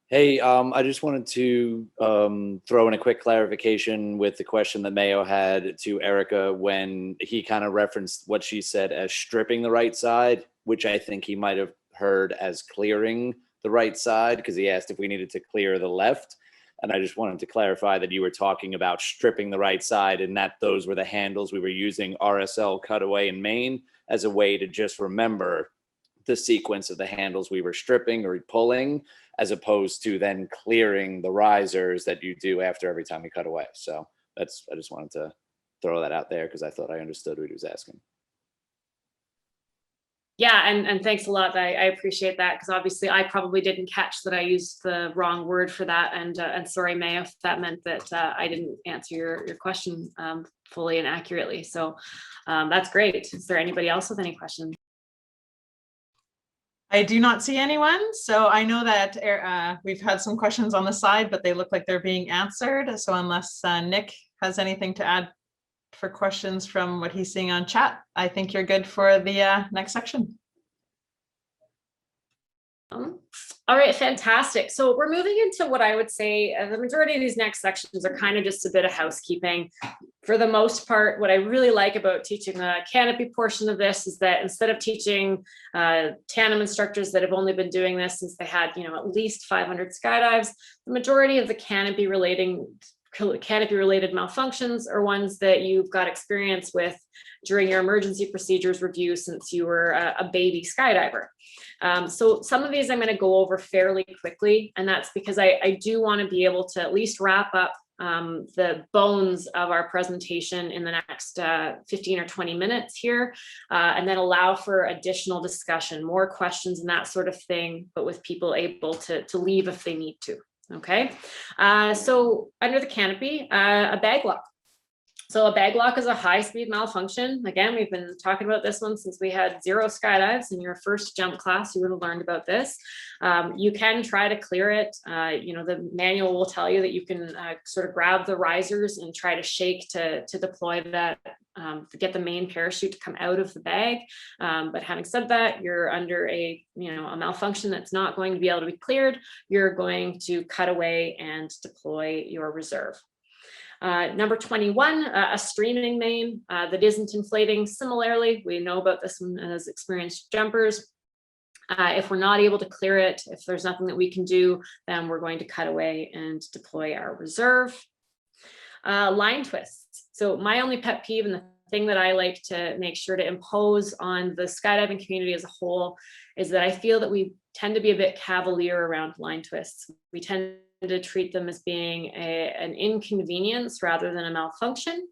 Hey, I just wanted to throw in a quick clarification with the question that Mayo had to Erika when he kind of referenced what she said as stripping the right side, which I think he might have heard as clearing the right side, because he asked if we needed to clear the left. And I just wanted to clarify that you were talking about stripping the right side, and that those were the handles we were using, RSL, cutaway, and main, as a way to just remember the sequence of the handles we were stripping or pulling, as opposed to then clearing the risers that you do after every time you cut away. So I just wanted to throw that out there because I thought I understood what he was asking. Yeah, and thanks a lot. I appreciate that, because obviously I probably didn't catch that I used the wrong word for that, and sorry, May, if that meant that I didn't answer your question fully and accurately. So that's great. Is there anybody else with any questions? I do not see anyone. So I know that we've had some questions on the side, but they look like they're being answered. So unless Nick has anything to add for questions from what he's seeing on chat, I think you're good for the next section. All right, fantastic. So we're moving into what I would say the majority of these next sections are kind of just a bit of housekeeping. For the most part, what I really like about teaching the canopy portion of this is that instead of teaching tandem instructors that have only been doing this since they had, at least 500 skydives, the majority of the canopy related malfunctions are ones that you've got experience with during your emergency procedures review since you were a baby skydiver. So some of these I'm going to go over fairly quickly, and that's because I do want to be able to at least wrap up the bones of our presentation in the next 15 or 20 minutes here, and then allow for additional discussion, more questions and that sort of thing, but with people able to leave if they need to. Okay, so under the canopy, a bag lock. So a bag lock is a high-speed malfunction. Again, we've been talking about this one since we had 0 skydives in your first jump class. You would have learned about this. You can try to clear it. The manual will tell you that you can sort of grab the risers and try to shake to deploy that, to get the main parachute to come out of the bag. But having said that, you're under a malfunction that's not going to be able to be cleared. You're going to cut away and deploy your reserve. Number 21, a streaming main that isn't inflating. Similarly, we know about this one as experienced jumpers. If we're not able to clear it, if there's nothing that we can do, then we're going to cut away and deploy our reserve. Line twists. So my only pet peeve, and the thing that I like to make sure to impose on the skydiving community as a whole, is that I feel that we tend to be a bit cavalier around line twists. We tend to treat them as being an inconvenience rather than a malfunction.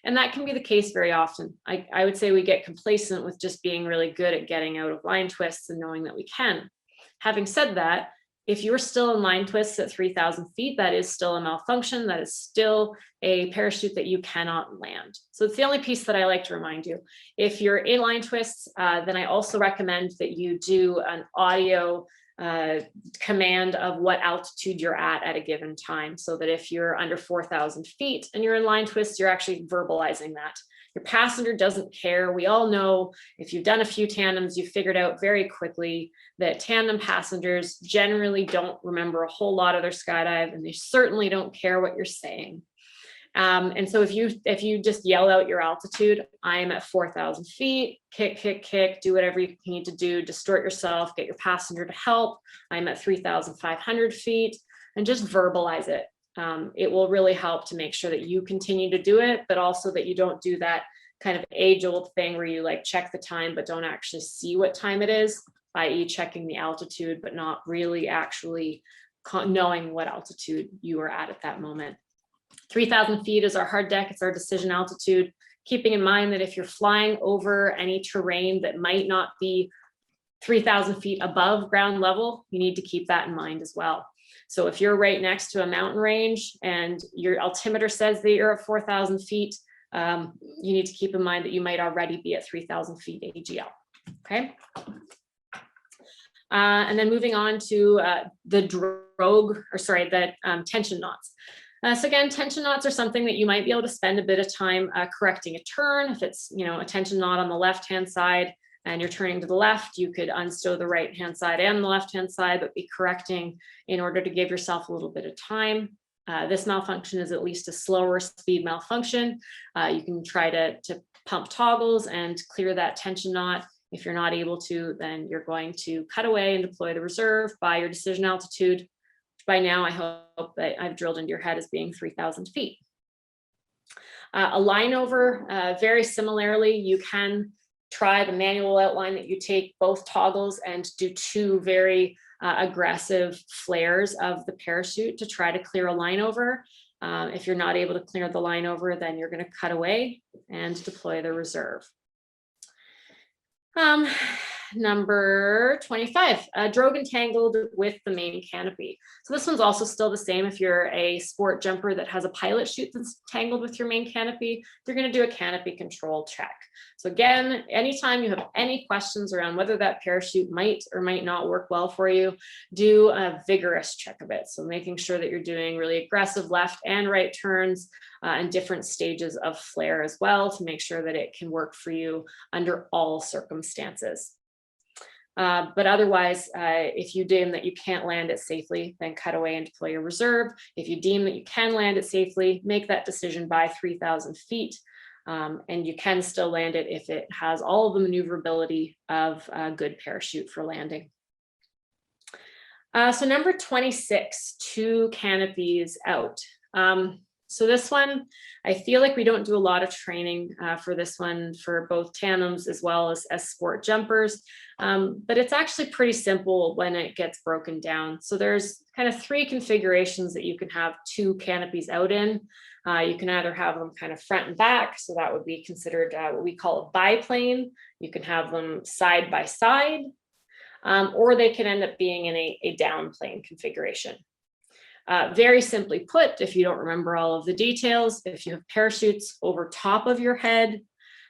And that can be the case very often. I would say we get complacent with just being really good at getting out of line twists and knowing that we can. Having said that, if you're still in line twists at 3,000 feet, that is still a malfunction. That is still a parachute that you cannot land. So it's the only piece that I like to remind you. If you're in line twists, then I also recommend that you do an audio command of what altitude you're at a given time, so that if you're under 4,000 feet and you're in line twists, you're actually verbalizing that. Your passenger doesn't care. We all know, if you've done a few tandems, you've figured out very quickly that tandem passengers generally don't remember a whole lot of their skydive, and they certainly don't care what you're saying. And so if you just yell out your altitude, I'm at 4,000 feet, kick, kick, kick, do whatever you need to do, distort yourself, get your passenger to help. I'm at 3,500 feet, and just verbalize it. It will really help to make sure that you continue to do it, but also that you don't do that kind of age-old thing where you like check the time, but don't actually see what time it is, i.e. checking the altitude, but not really actually knowing what altitude you are at that moment. 3,000 feet is our hard deck. It's our decision altitude. Keeping in mind that if you're flying over any terrain that might not be 3,000 feet above ground level, you need to keep that in mind as well. So if you're right next to a mountain range and your altimeter says that you're at 4,000 feet, you need to keep in mind that you might already be at 3,000 feet AGL. Okay. And then moving on to the tension knots. So again, tension knots are something that you might be able to spend a bit of time correcting a turn. If it's, a tension knot on the left-hand side and you're turning to the left, you could unstow the right-hand side and the left-hand side, but be correcting in order to give yourself a little bit of time. This malfunction is at least a slower speed malfunction. You can try to pump toggles and clear that tension knot If you're not able to, then you're going to cut away and deploy the reserve by your decision altitude, which by now I hope that I've drilled into your head as being 3,000 feet. A line over, very similarly, you can try the manual outline that you take both toggles and do 2 very aggressive flares of the parachute to try to clear a line over. If you're not able to clear the line over, then you're going to cut away and deploy the reserve. Number 25, drogue entangled with the main canopy. So this one's also still the same. If you're a sport jumper that has a pilot chute that's tangled with your main canopy, you're going to do a canopy control check. So again, anytime you have any questions around whether that parachute might or might not work well for you, do a vigorous check of it. So making sure that you're doing really aggressive left and right turns and different stages of flare as well to make sure that it can work for you under all circumstances. But otherwise, if you deem that you can't land it safely, then cut away and deploy your reserve. If you deem that you can land it safely, make that decision by 3,000 feet. And you can still land it if it has all of the maneuverability of a good parachute for landing. So number 26, 2 canopies out. So this one, I feel like we don't do a lot of training for this one for both tandems as well as sport jumpers, but it's actually pretty simple when it gets broken down. So there's kind of 3 configurations that you can have 2 canopies out in. You can either have them kind of front and back, so that would be considered what we call a biplane. You can have them side by side, or they can end up being in a down plane configuration. Very simply put, if you don't remember all of the details, if you have parachutes over top of your head,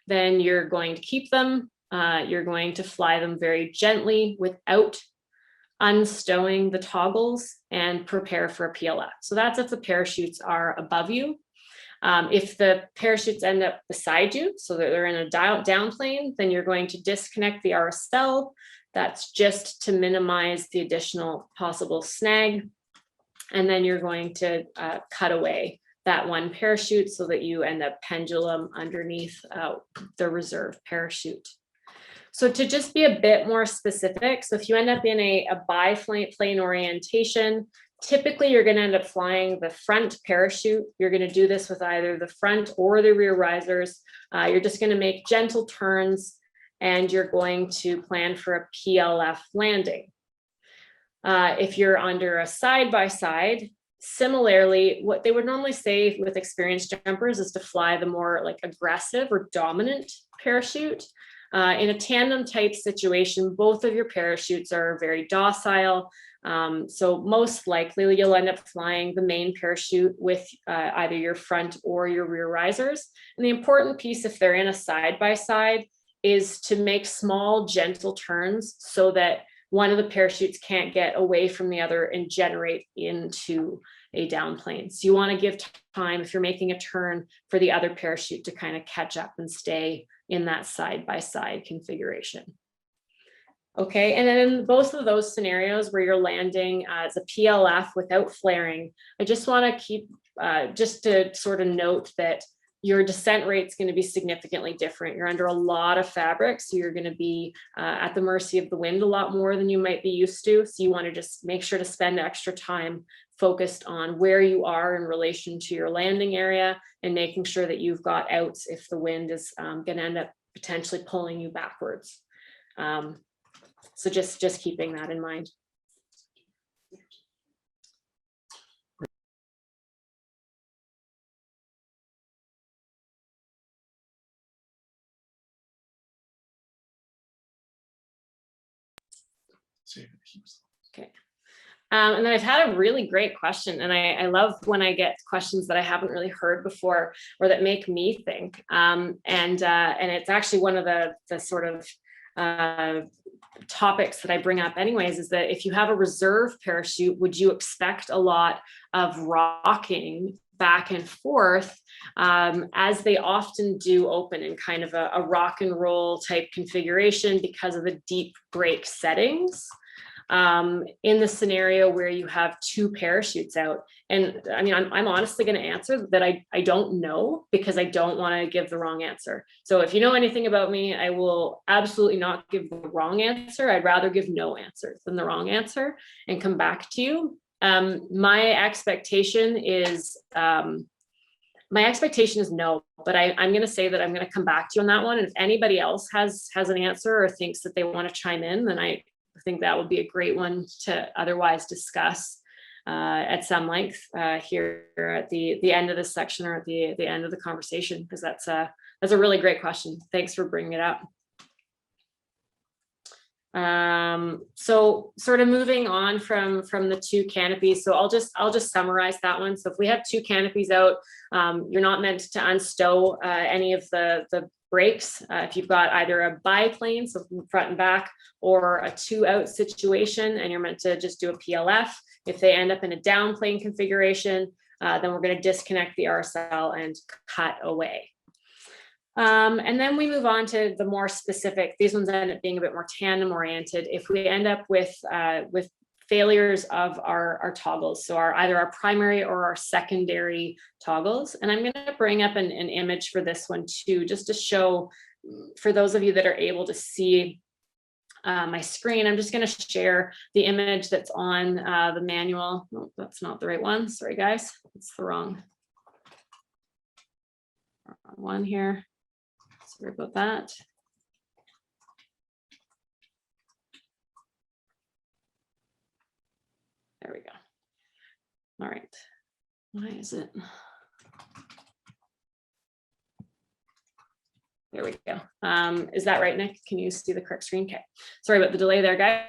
then you're going to keep them. You're going to fly them very gently without unstowing the toggles and prepare for a PLF. So that's if the parachutes are above you. If the parachutes end up beside you, so that they're in a down plane, then you're going to disconnect the RSL. That's just to minimize the additional possible snag. And then you're going to cut away that one parachute so that you end up pendulum underneath the reserve parachute. So to just be a bit more specific, so if you end up in a biplane orientation, typically you're going to end up flying the front parachute. You're going to do this with either the front or the rear risers. You're just going to make gentle turns and you're going to plan for a PLF landing. If you're under a side-by-side, similarly, what they would normally say with experienced jumpers is to fly the more like aggressive or dominant parachute. In a tandem type situation, both of your parachutes are very docile. So most likely you'll end up flying the main parachute with either your front or your rear risers. And the important piece, if they're in a side-by-side, is to make small, gentle turns so that one of the parachutes can't get away from the other and generate into a down plane. So you want to give time, if you're making a turn, for the other parachute to kind of catch up and stay in that side-by-side configuration. Okay, and then in both of those scenarios where you're landing as a PLF without flaring, I just want to keep, just to sort of note that your descent rate is going to be significantly different. You're under a lot of fabric, so you're going to be at the mercy of the wind a lot more than you might be used to. So you want to just make sure to spend extra time focused on where you are in relation to your landing area and making sure that you've got outs if the wind is going to end up potentially pulling you backwards. So just keeping that in mind. Okay. And then I've had a really great question, and I love when I get questions that I haven't really heard before or that make me think. And it's actually one of the sort of topics that I bring up anyways, is that if you have a reserve parachute, would you expect a lot of rocking back and forth, as they often do open in kind of a rock and roll type configuration because of the deep brake settings? in the scenario where you have 2 parachutes out. And I mean, I'm honestly going to answer that I don't know, because I don't want to give the wrong answer. So if you know anything about me, I will absolutely not give the wrong answer. I'd rather give no answer than the wrong answer and come back to you. My expectation is no, but I'm going to say that I'm going to come back to you on that one. And if anybody else has an answer or thinks that they want to chime in, then I think that would be a great one to otherwise discuss at some length here at the end of this section, or at the end of the conversation, because that's a really great question. Thanks for bringing it up. So sort of moving on from the 2 canopies. So I'll just summarize that one. So if we have 2 canopies out, you're not meant to unstow any of the brakes. If you've got either a biplane, so front and back, or a 2 out situation, and you're meant to just do a PLF. If they end up in a down plane configuration, then we're going to disconnect the RSL and cut away. And then we move on to the more specific. These ones end up being a bit more tandem oriented. If we end up with failures of our toggles, so either our primary or our secondary toggles. And I'm going to bring up an image for this one too, just to show, for those of you that are able to see my screen, I'm just going to share the image that's on the manual. No, that's not the right one. Sorry, guys. It's the wrong one here. Sorry about that. There we go. All right. Why is it? There we go. Is that right, Nick? Can you see the correct screen? Okay. Sorry about the delay there, guys.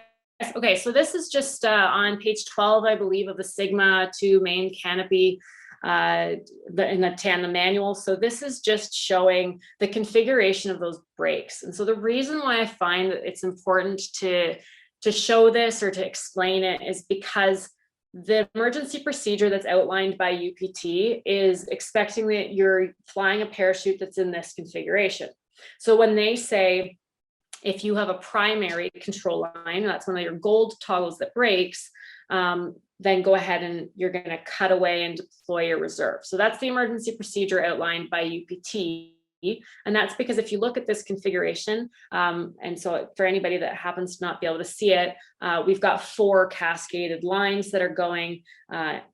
Okay, so this is just on page 12, I believe, of the Sigma 2 main canopy in the Tandem manual. So this is just showing the configuration of those brakes. And so the reason why I find that it's important to show this or to explain it is because the emergency procedure that's outlined by UPT is expecting that you're flying a parachute that's in this configuration. So when they say, if you have a primary control line, that's one of your gold toggles that breaks, then go ahead and you're going to cut away and deploy your reserve. So that's the emergency procedure outlined by UPT. And that's because if you look at this configuration, and so for anybody that happens to not be able to see it, we've got 4 cascaded lines that are going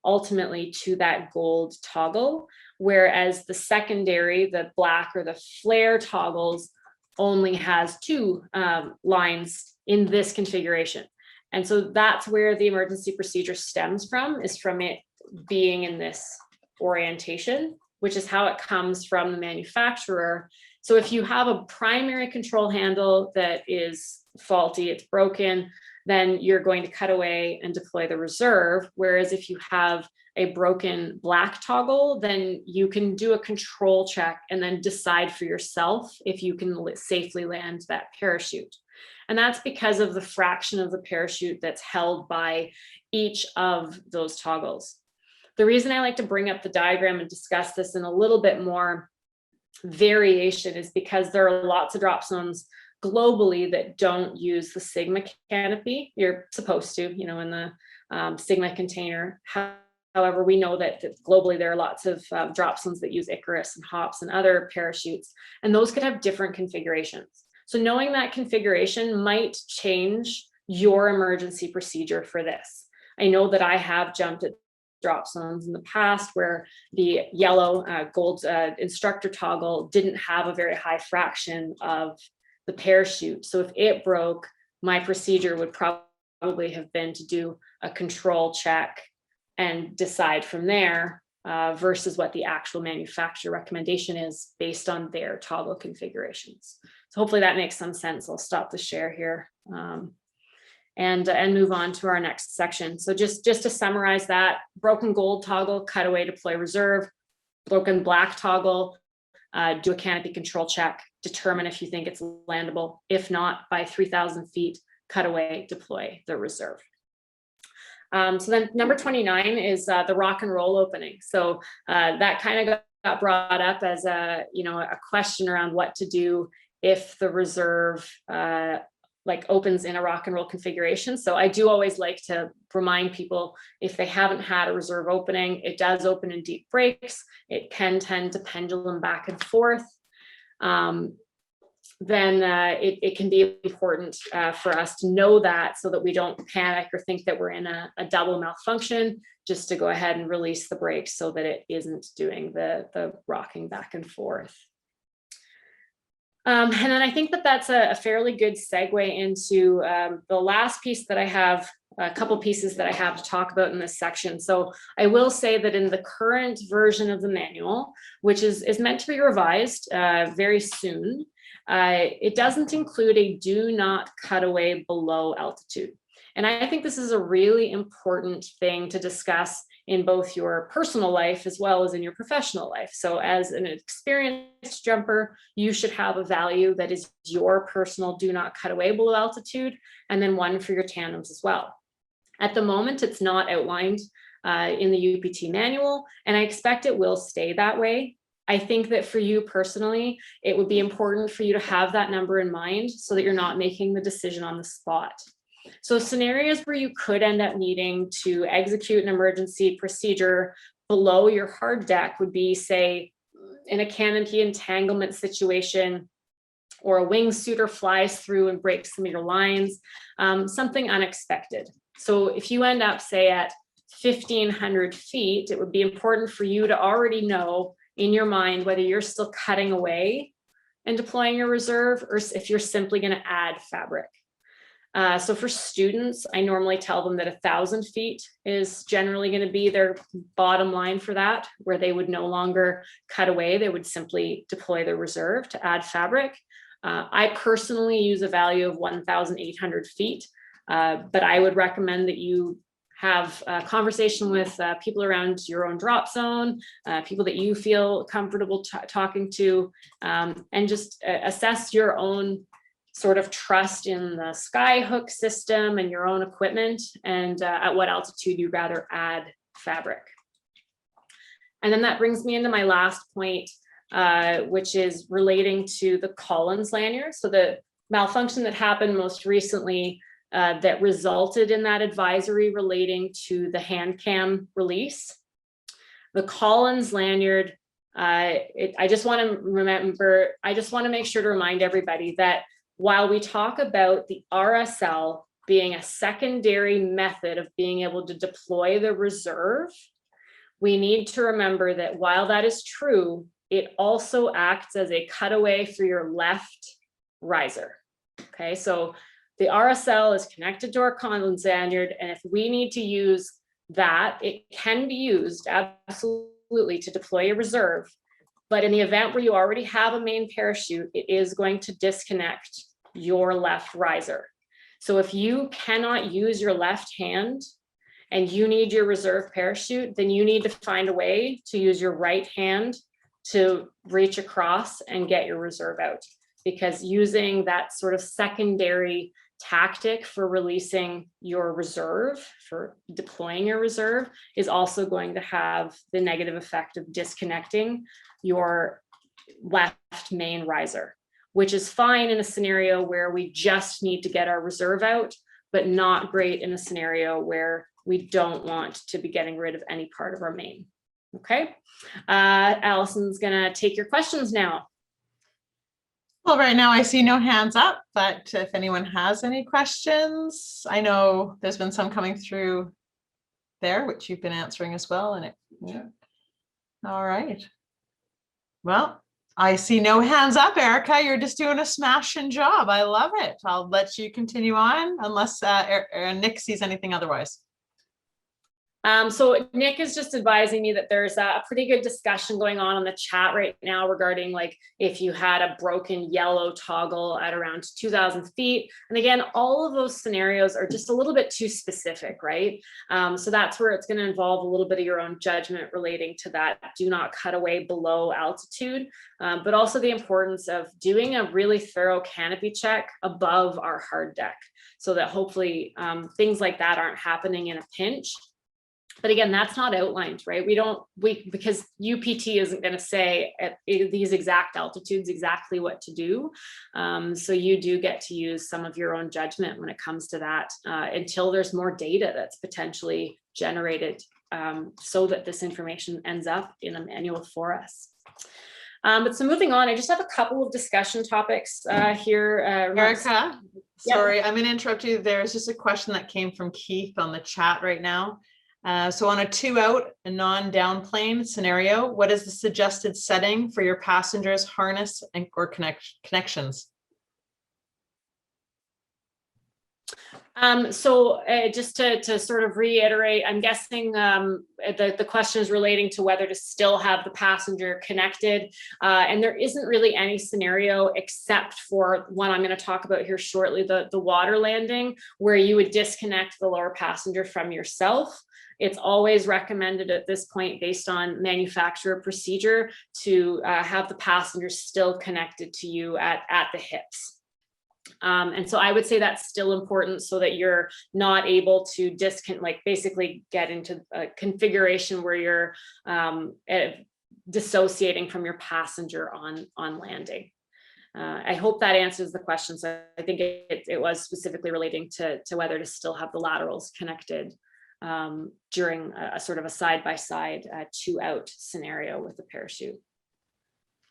ultimately to that gold toggle, whereas the secondary, the black or the flare toggles, only has 2 lines in this configuration. And so that's where the emergency procedure stems from, is from it being in this orientation, which is how it comes from the manufacturer. So if you have a primary control handle that is faulty, it's broken, then you're going to cut away and deploy the reserve. Whereas if you have a broken black toggle, then you can do a control check and then decide for yourself if you can safely land that parachute. And that's because of the fraction of the parachute that's held by each of those toggles. The reason I like to bring up the diagram and discuss this in a little bit more variation is because there are lots of drop zones globally that don't use the Sigma canopy. You're supposed to, you know, in the Sigma container. However, we know that globally there are lots of drop zones that use Icarus and Hops and other parachutes, and those could have different configurations. So knowing that configuration might change your emergency procedure for this. I know that I have jumped at drop zones in the past where the yellow gold instructor toggle didn't have a very high fraction of the parachute. So if it broke, my procedure would probably have been to do a control check and decide from there versus what the actual manufacturer recommendation is based on their toggle configurations. So hopefully that makes some sense. I'll stop the share here and move on to our next section. So just to summarize that, broken gold toggle, cutaway, deploy reserve, broken black toggle, do a canopy control check, determine if you think it's landable. If not, by 3,000 feet, cutaway, deploy the reserve. So then number 29 is the rock and roll opening. So that kind of got brought up as a question around what to do if the reserve like opens in a rock and roll configuration. So I do always like to remind people, if they haven't had a reserve opening, it does open in deep breaks. It can tend to pendulum back and forth. Then it can be important for us to know that, so that we don't panic or think that we're in a double malfunction, just to go ahead and release the brakes so that it isn't doing the rocking back and forth. And then I think that that's a fairly good segue into the last piece that I have, a couple pieces that I have to talk about in this section. So I will say that in the current version of the manual, which is meant to be revised very soon, it doesn't include a do not cut away below altitude. And I think this is a really important thing to discuss in both your personal life as well as in your professional life. So as an experienced jumper, you should have a value that is your personal do not cut away below altitude, and then one for your tandems as well. At the moment, it's not outlined in the UPT manual, and I expect it will stay that way. I think that for you personally, it would be important for you to have that number in mind so that you're not making the decision on the spot. So scenarios where you could end up needing to execute an emergency procedure below your hard deck would be, say, in a canopy entanglement situation, or a wingsuiter flies through and breaks some of your lines, something unexpected. So if you end up, say, at 1,500 feet, it would be important for you to already know in your mind whether you're still cutting away and deploying your reserve, or if you're simply going to add fabric. So for students, I normally tell them that 1,000 feet is generally going to be their bottom line for that, where they would no longer cut away. They would simply deploy their reserve to add fabric. I personally use a value of 1,800 feet, but I would recommend that you have a conversation with people around your own drop zone, people that you feel comfortable talking to, and just assess your own sort of trust in the sky hook system and your own equipment, and at what altitude you'd rather add fabric. And then that brings me into my last point, which is relating to the Collins lanyard. So the malfunction that happened most recently that resulted in that advisory relating to the hand cam release. The Collins lanyard, I just want to make sure to remind everybody that while we talk about the RSL being a secondary method of being able to deploy the reserve, we need to remember that while that is true, it also acts as a cutaway for your left riser. Okay, so the RSL is connected to our Collins lanyard, and if we need to use that, it can be used absolutely to deploy a reserve. But in the event where you already have a main parachute, it is going to disconnect your left riser. So if you cannot use your left hand and you need your reserve parachute, then you need to find a way to use your right hand to reach across and get your reserve out. Because using that sort of secondary tactic for releasing your reserve, for deploying your reserve, is also going to have the negative effect of disconnecting your left main riser, which is fine in a scenario where we just need to get our reserve out, but not great in a scenario where we don't want to be getting rid of any part of our main. Okay, Allison's gonna take your questions now. Well, right now I see no hands up, but if anyone has any questions, I know there's been some coming through there, which you've been answering as well. And yeah. All right. Well, I see no hands up, Erika. You're just doing a smashing job. I love it. I'll let you continue on unless Nick sees anything otherwise. So Nick is just advising me that there's a pretty good discussion going on in the chat right now regarding like if you had a broken yellow toggle at around 2,000 feet. And again, all of those scenarios are just a little bit too specific, right? So that's where it's going to involve a little bit of your own judgment relating to that. Do not cut away below altitude, but also the importance of doing a really thorough canopy check above our hard deck so that hopefully things like that aren't happening in a pinch. But again, that's not outlined, right? Because UPT isn't going to say at these exact altitudes exactly what to do. So you do get to use some of your own judgment when it comes to that until there's more data that's potentially generated so that this information ends up in a manual for us. But so moving on, I just have a couple of discussion topics here. Erika, sorry, I'm going to interrupt you. There's just a question that came from Keith on the chat right now. So on a 2-out, a non-down plane scenario, what is the suggested setting for your passengers' harness or connections? Just to sort of reiterate, I'm guessing the question is relating to whether to still have the passenger connected. And there isn't really any scenario except for one I'm going to talk about here shortly, the water landing, where you would disconnect the lower passenger from yourself. It's always recommended at this point, based on manufacturer procedure, to have the passenger still connected to you at the hips. And so I would say that's still important so that you're not able to basically get into a configuration where you're dissociating from your passenger on landing. I hope that answers the question. So I think it was specifically relating to whether to still have the laterals connected during a sort of a side-by-side 2-out scenario with the parachute.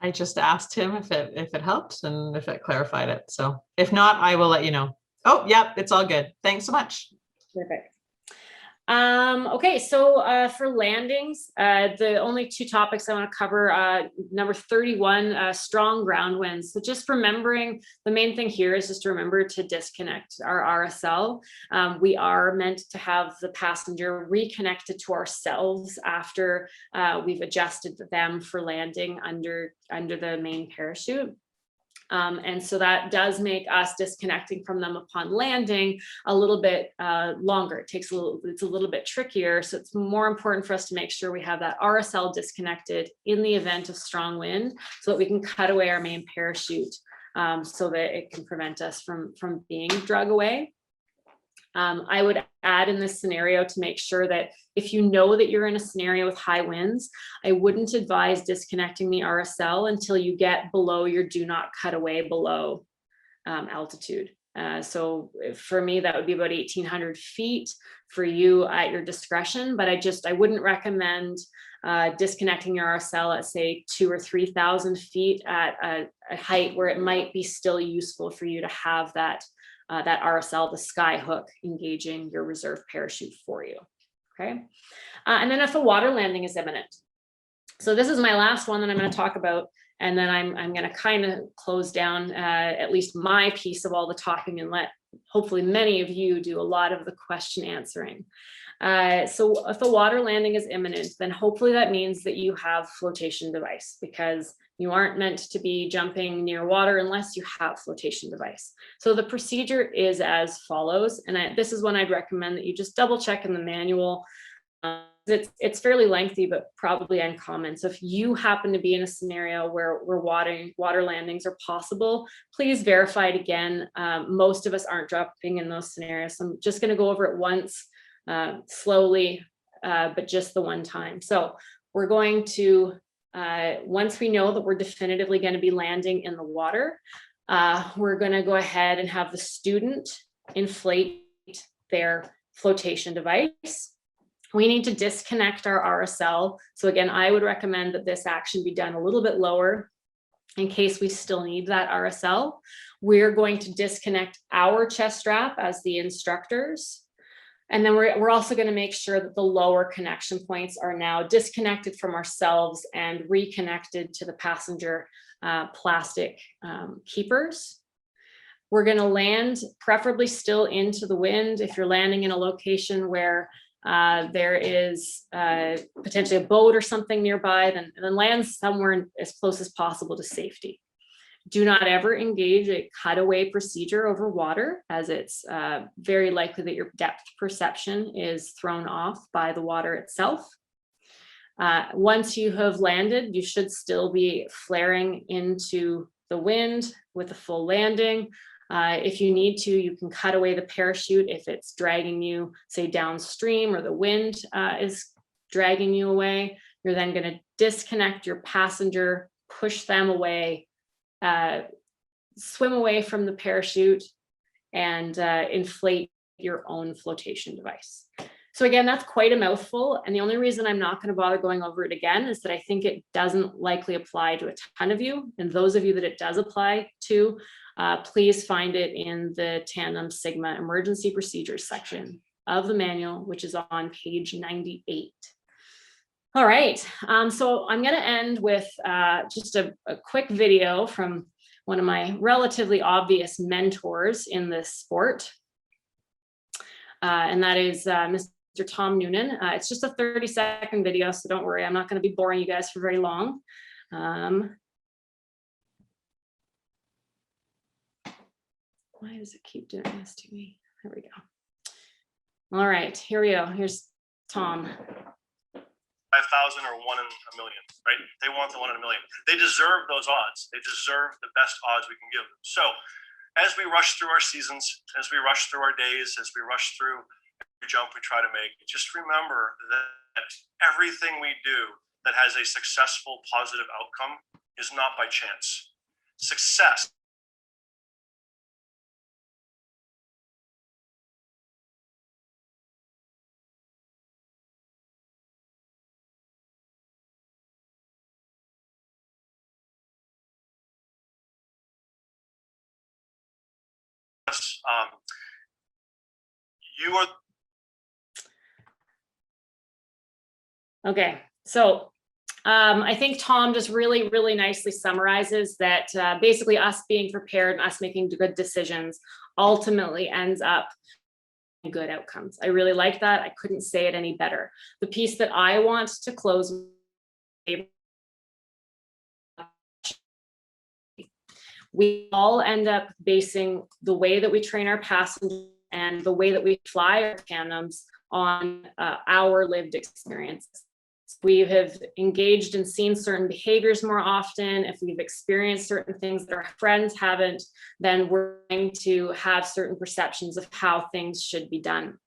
I just asked him if it helps and if it clarified it. So if not, I will let you know. Oh, yeah, it's all good. Thanks so much. Perfect. Okay, so for landings, the only 2 topics I want to cover, number 31, strong ground winds. So just remembering, the main thing here is just to remember to disconnect our RSL. We are meant to have the passenger reconnected to ourselves after we've adjusted them for landing under the main parachute. And so that does make us disconnecting from them upon landing a little bit longer. It's a little bit trickier. So it's more important for us to make sure we have that RSL disconnected in the event of strong wind so that we can cut away our main parachute so that it can prevent us from being drug away. I would add in this scenario to make sure that if you know that you're in a scenario with high winds, I wouldn't advise disconnecting the RSL until you get below your do not cut away below altitude. So for me, that would be about 1,800 feet. For you at your discretion, but I wouldn't recommend disconnecting your RSL at say 2,000 or 3,000 feet at a height where it might be still useful for you to have that RSL, the sky hook, engaging your reserve parachute for you. Okay. And then if a water landing is imminent. So this is my last one that I'm going to talk about. And then I'm going to kind of close down at least my piece of all the talking and let hopefully many of you do a lot of the question answering. So if a water landing is imminent, then hopefully that means that you have flotation device, because you aren't meant to be jumping near water unless you have flotation device. So the procedure is as follows, and this is one I'd recommend that you just double check in the manual. It's fairly lengthy, but probably uncommon. So if you happen to be in a scenario where water landings are possible, please verify it again. Most of us aren't dropping in those scenarios. So I'm just going to go over it once, slowly, but just the one time. So we're going to, once we know that we're definitively going to be landing in the water, we're going to go ahead and have the student inflate their flotation device. We need to disconnect our RSL. So again, I would recommend that this action be done a little bit lower in case we still need that RSL. We're going to disconnect our chest strap as the instructors. And then we're also going to make sure that the lower connection points are now disconnected from ourselves and reconnected to the passenger plastic keepers. We're going to land preferably still into the wind. If you're landing in a location where there is potentially a boat or something nearby, then land somewhere as close as possible to safety. Do not ever engage a cutaway procedure over water, as it's very likely that your depth perception is thrown off by the water itself. Once you have landed, you should still be flaring into the wind with a full landing. If you need to, you can cut away the parachute if it's dragging you, say, downstream, or the wind is dragging you away. You're then going to disconnect your passenger, push them away, swim away from the parachute, and inflate your own flotation device. So again, that's quite a mouthful. And the only reason I'm not going to bother going over it again is that I think it doesn't likely apply to a ton of you. And those of you that it does apply to, please find it in the Tandem Sigma emergency procedures section of the manual, which is on page 98. All right, so I'm going to end with just a quick video from one of my relatively obvious mentors in this sport. And that is Mr. Tom Noonan. It's just a 30-second video, so don't worry, I'm not going to be boring you guys for very long. Why does it keep doing this to me? There we go. All right, here we go. Here's Tom. 5,000 or 1 in a million, right? They want the 1 in a million. They deserve those odds. They deserve the best odds we can give them. So as we rush through our seasons, as we rush through our days, as we rush through every jump we try to make, just remember that everything we do that has a successful, positive outcome is not by chance. Success you are. Okay, so I think Tom just really, really nicely summarizes that basically us being prepared and us making good decisions ultimately ends up in good outcomes. I really like that. I couldn't say it any better. The piece that I want to close with, we all end up basing the way that we train our passengers and the way that we fly our tandems on our lived experiences. We have engaged and seen certain behaviors more often. If we've experienced certain things that our friends haven't, then we're going to have certain perceptions of how things should be done.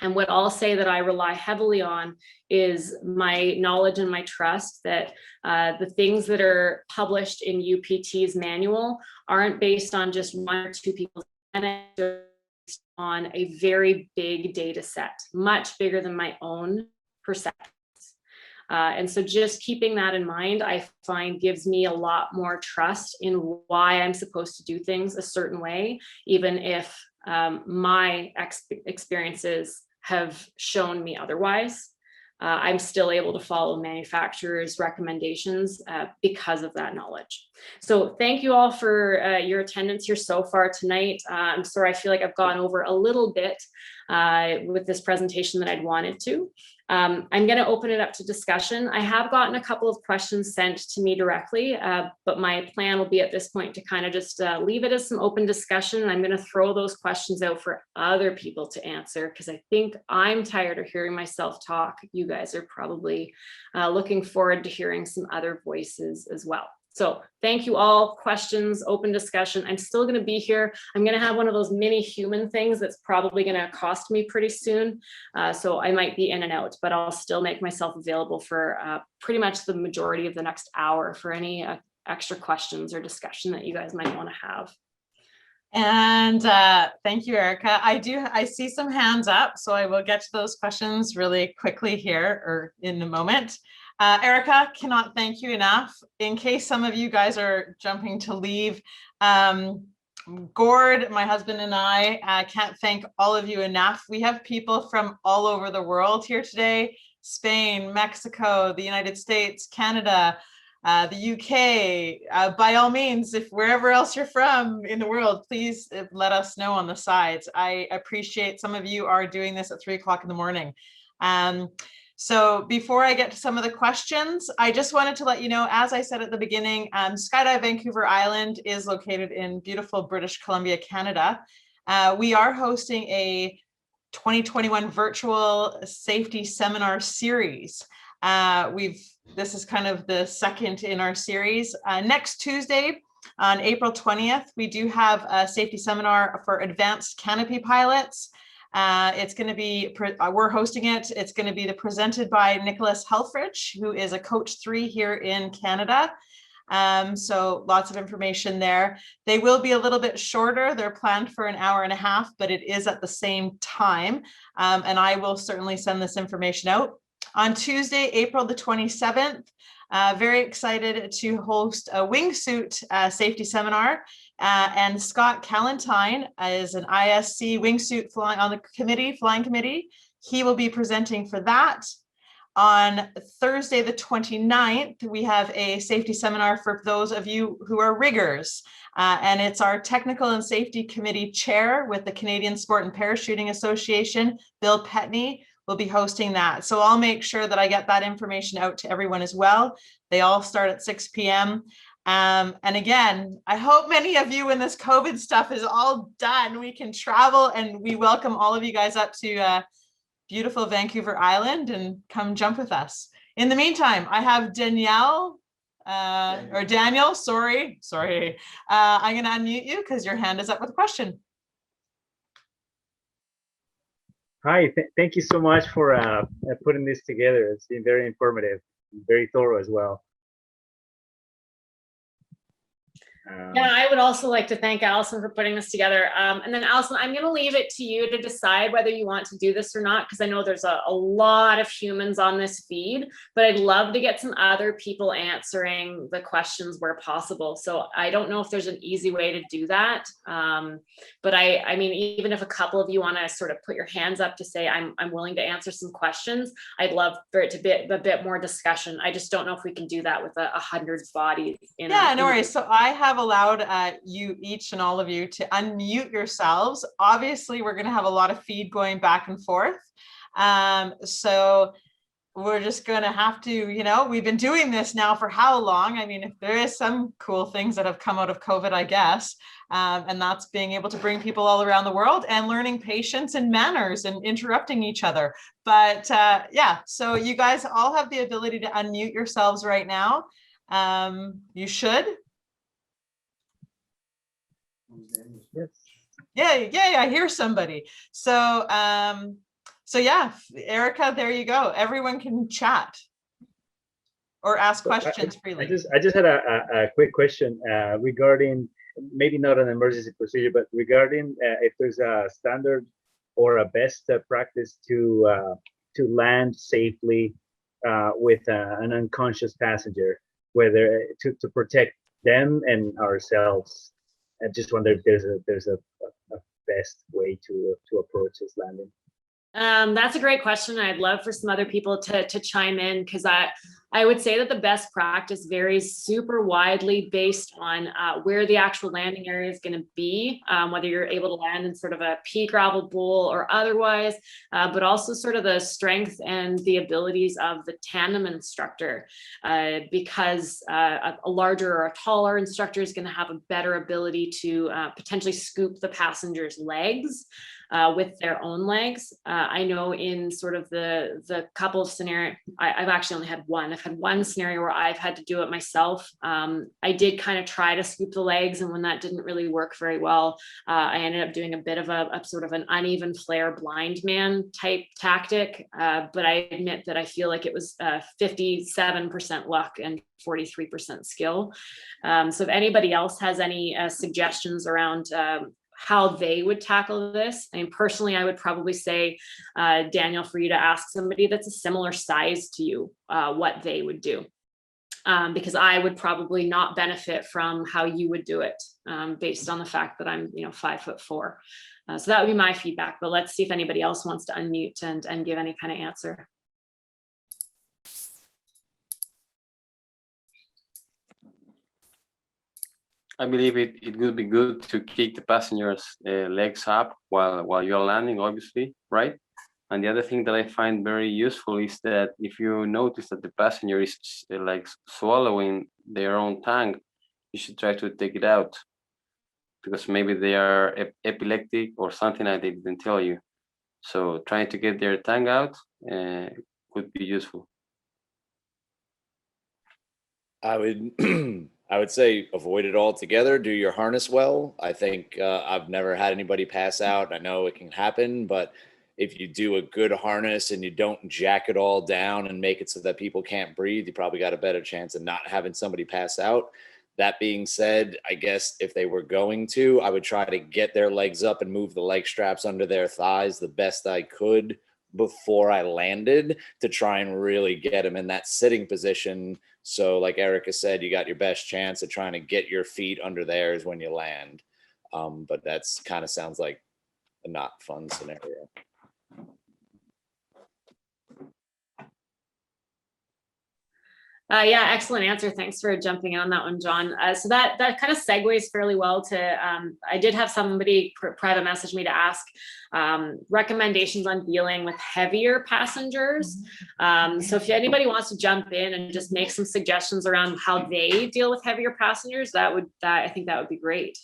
And what I'll say that I rely heavily on is my knowledge and my trust that the things that are published in UPT's manual aren't based on just 1 or 2 people's based on a very big data set, much bigger than my own perceptions. And so just keeping that in mind, I find gives me a lot more trust in why I'm supposed to do things a certain way, even if my experiences have shown me otherwise. I'm still able to follow manufacturers' recommendations because of that knowledge. So thank you all for your attendance here so far tonight. I'm sorry, I feel like I've gone over a little bit with this presentation that I'd wanted to. I'm going to open it up to discussion. I have gotten a couple of questions sent to me directly, but my plan will be at this point to kind of just leave it as some open discussion. I'm going to throw those questions out for other people to answer because I think I'm tired of hearing myself talk. You guys are probably looking forward to hearing some other voices as well. So thank you all. Questions, open discussion. I'm still going to be here. I'm going to have one of those mini human things that's probably going to cost me pretty soon. So I might be in and out, but I'll still make myself available for pretty much the majority of the next hour for any extra questions or discussion that you guys might want to have. And thank you, Erika. I see some hands up, so I will get to those questions really quickly here or in a moment. Erika, cannot thank you enough. In case some of you guys are jumping to leave, Gord, my husband, and I can't thank all of you enough. We have people from all over the world here today: Spain, Mexico, the United States, Canada, the UK. By all means, if wherever else you're from in the world, please let us know on the sides. I appreciate some of you are doing this at 3 o'clock in the morning. So before I get to some of the questions, I just wanted to let you know, as I said at the beginning, Skydive Vancouver Island is located in beautiful British Columbia, Canada. We are hosting a 2021 virtual safety seminar series. This is kind of the second in our series. Next Tuesday, On April 20th, we do have a safety seminar for advanced canopy pilots. It's going to be, we're hosting it. It's going to be presented by Nicholas Helfrich, who is a Coach 3 here in Canada. So lots of information there. They will be a little bit shorter. They're planned for an hour and a half, but it is at the same time. And I will certainly send this information out. On Tuesday, April the 27th, very excited to host a wingsuit safety seminar. And Scott Callentine is an ISC wingsuit flying on the flying committee. He will be presenting for that. On Thursday, the 29th, we have a safety seminar for those of you who are riggers. And it's our Technical and Safety Committee Chair with the Canadian Sport and Parachuting Association, Bill Petney, will be hosting that. So I'll make sure that I get that information out to everyone as well. They all start at 6 p.m. And again, I hope many of you when this COVID stuff is all done, we can travel, and we welcome all of you guys up to beautiful Vancouver Island and come jump with us. In the meantime, I have Danielle, or Daniel, sorry. I'm going to unmute you because your hand is up with a question. Hi, thank you so much for putting this together. It's been very informative, very thorough as well. Yeah, I would also like to thank Allison for putting this together. And then Allison, I'm going to leave it to you to decide whether you want to do this or not, because I know there's a lot of humans on this feed, but I'd love to get some other people answering the questions where possible. So I don't know if there's an easy way to do that. But I mean, even if a couple of you want to sort of put your hands up to say, I'm willing to answer some questions, I'd love for it to be a bit more discussion. I just don't know if we can do that with 100 bodies. Yeah, no worries. So I have allowed you each and all of you to unmute yourselves. Obviously, we're going to have a lot of feed going back and forth. So we're just going to have to, we've been doing this now for how long? I mean, if there is some cool things that have come out of COVID, I guess, and that's being able to bring people all around the world and learning patience and manners and interrupting each other. But yeah, so you guys all have the ability to unmute yourselves right now. You should. Yes. Yeah, I hear somebody. So yeah, Erika, there you go. Everyone can chat or ask questions freely. I just had a quick question regarding, maybe not an emergency procedure, but regarding if there's a standard or a best practice to land safely with an unconscious passenger, whether to protect them and ourselves. I just wonder if there's a best way to approach this landing. That's a great question. I'd love for some other people to chime in, because I would say that the best practice varies super widely based on where the actual landing area is going to be, whether you're able to land in sort of a pea gravel bowl or otherwise, but also sort of the strength and the abilities of the tandem instructor, because a larger or a taller instructor is going to have a better ability to potentially scoop the passenger's legs with their own legs. I know in sort of the couple of scenarios, I've actually only had one. I've had one scenario where I've had to do it myself. I did kind of try to scoop the legs, and when that didn't really work very well, I ended up doing a bit of a sort of an uneven flare blind man type tactic. But I admit that I feel like it was 57% luck and 43% skill. So if anybody else has any suggestions around how they would tackle this. I mean, personally, I would probably say, Daniel, for you to ask somebody that's a similar size to you, what they would do. Because I would probably not benefit from how you would do it, based on the fact that I'm, 5'4". So that would be my feedback, but let's see if anybody else wants to unmute and give any kind of answer. I believe it would be good to kick the passenger's legs up while you're landing, obviously, right? And the other thing that I find very useful is that if you notice that the passenger is like swallowing their own tongue, you should try to take it out, because maybe they are epileptic or something that they didn't tell you. So trying to get their tongue out could be useful. I would I would say avoid it altogether. Do your harness well. I think I've never had anybody pass out. I know it can happen, but if you do a good harness and you don't jack it all down and make it so that people can't breathe, you probably got a better chance of not having somebody pass out. That being said, I guess if they were going to, I would try to get their legs up and move the leg straps under their thighs the best I could before I landed to try and really get them in that sitting position. So like Erika said, you got your best chance of trying to get your feet under theirs when you land. But that's kind of sounds like a not fun scenario. Yeah, excellent answer. Thanks for jumping in on that one, John. So that kind of segues fairly well to, I did have somebody private message me to ask recommendations on dealing with heavier passengers. So if anybody wants to jump in and just make some suggestions around how they deal with heavier passengers, I think that would be great.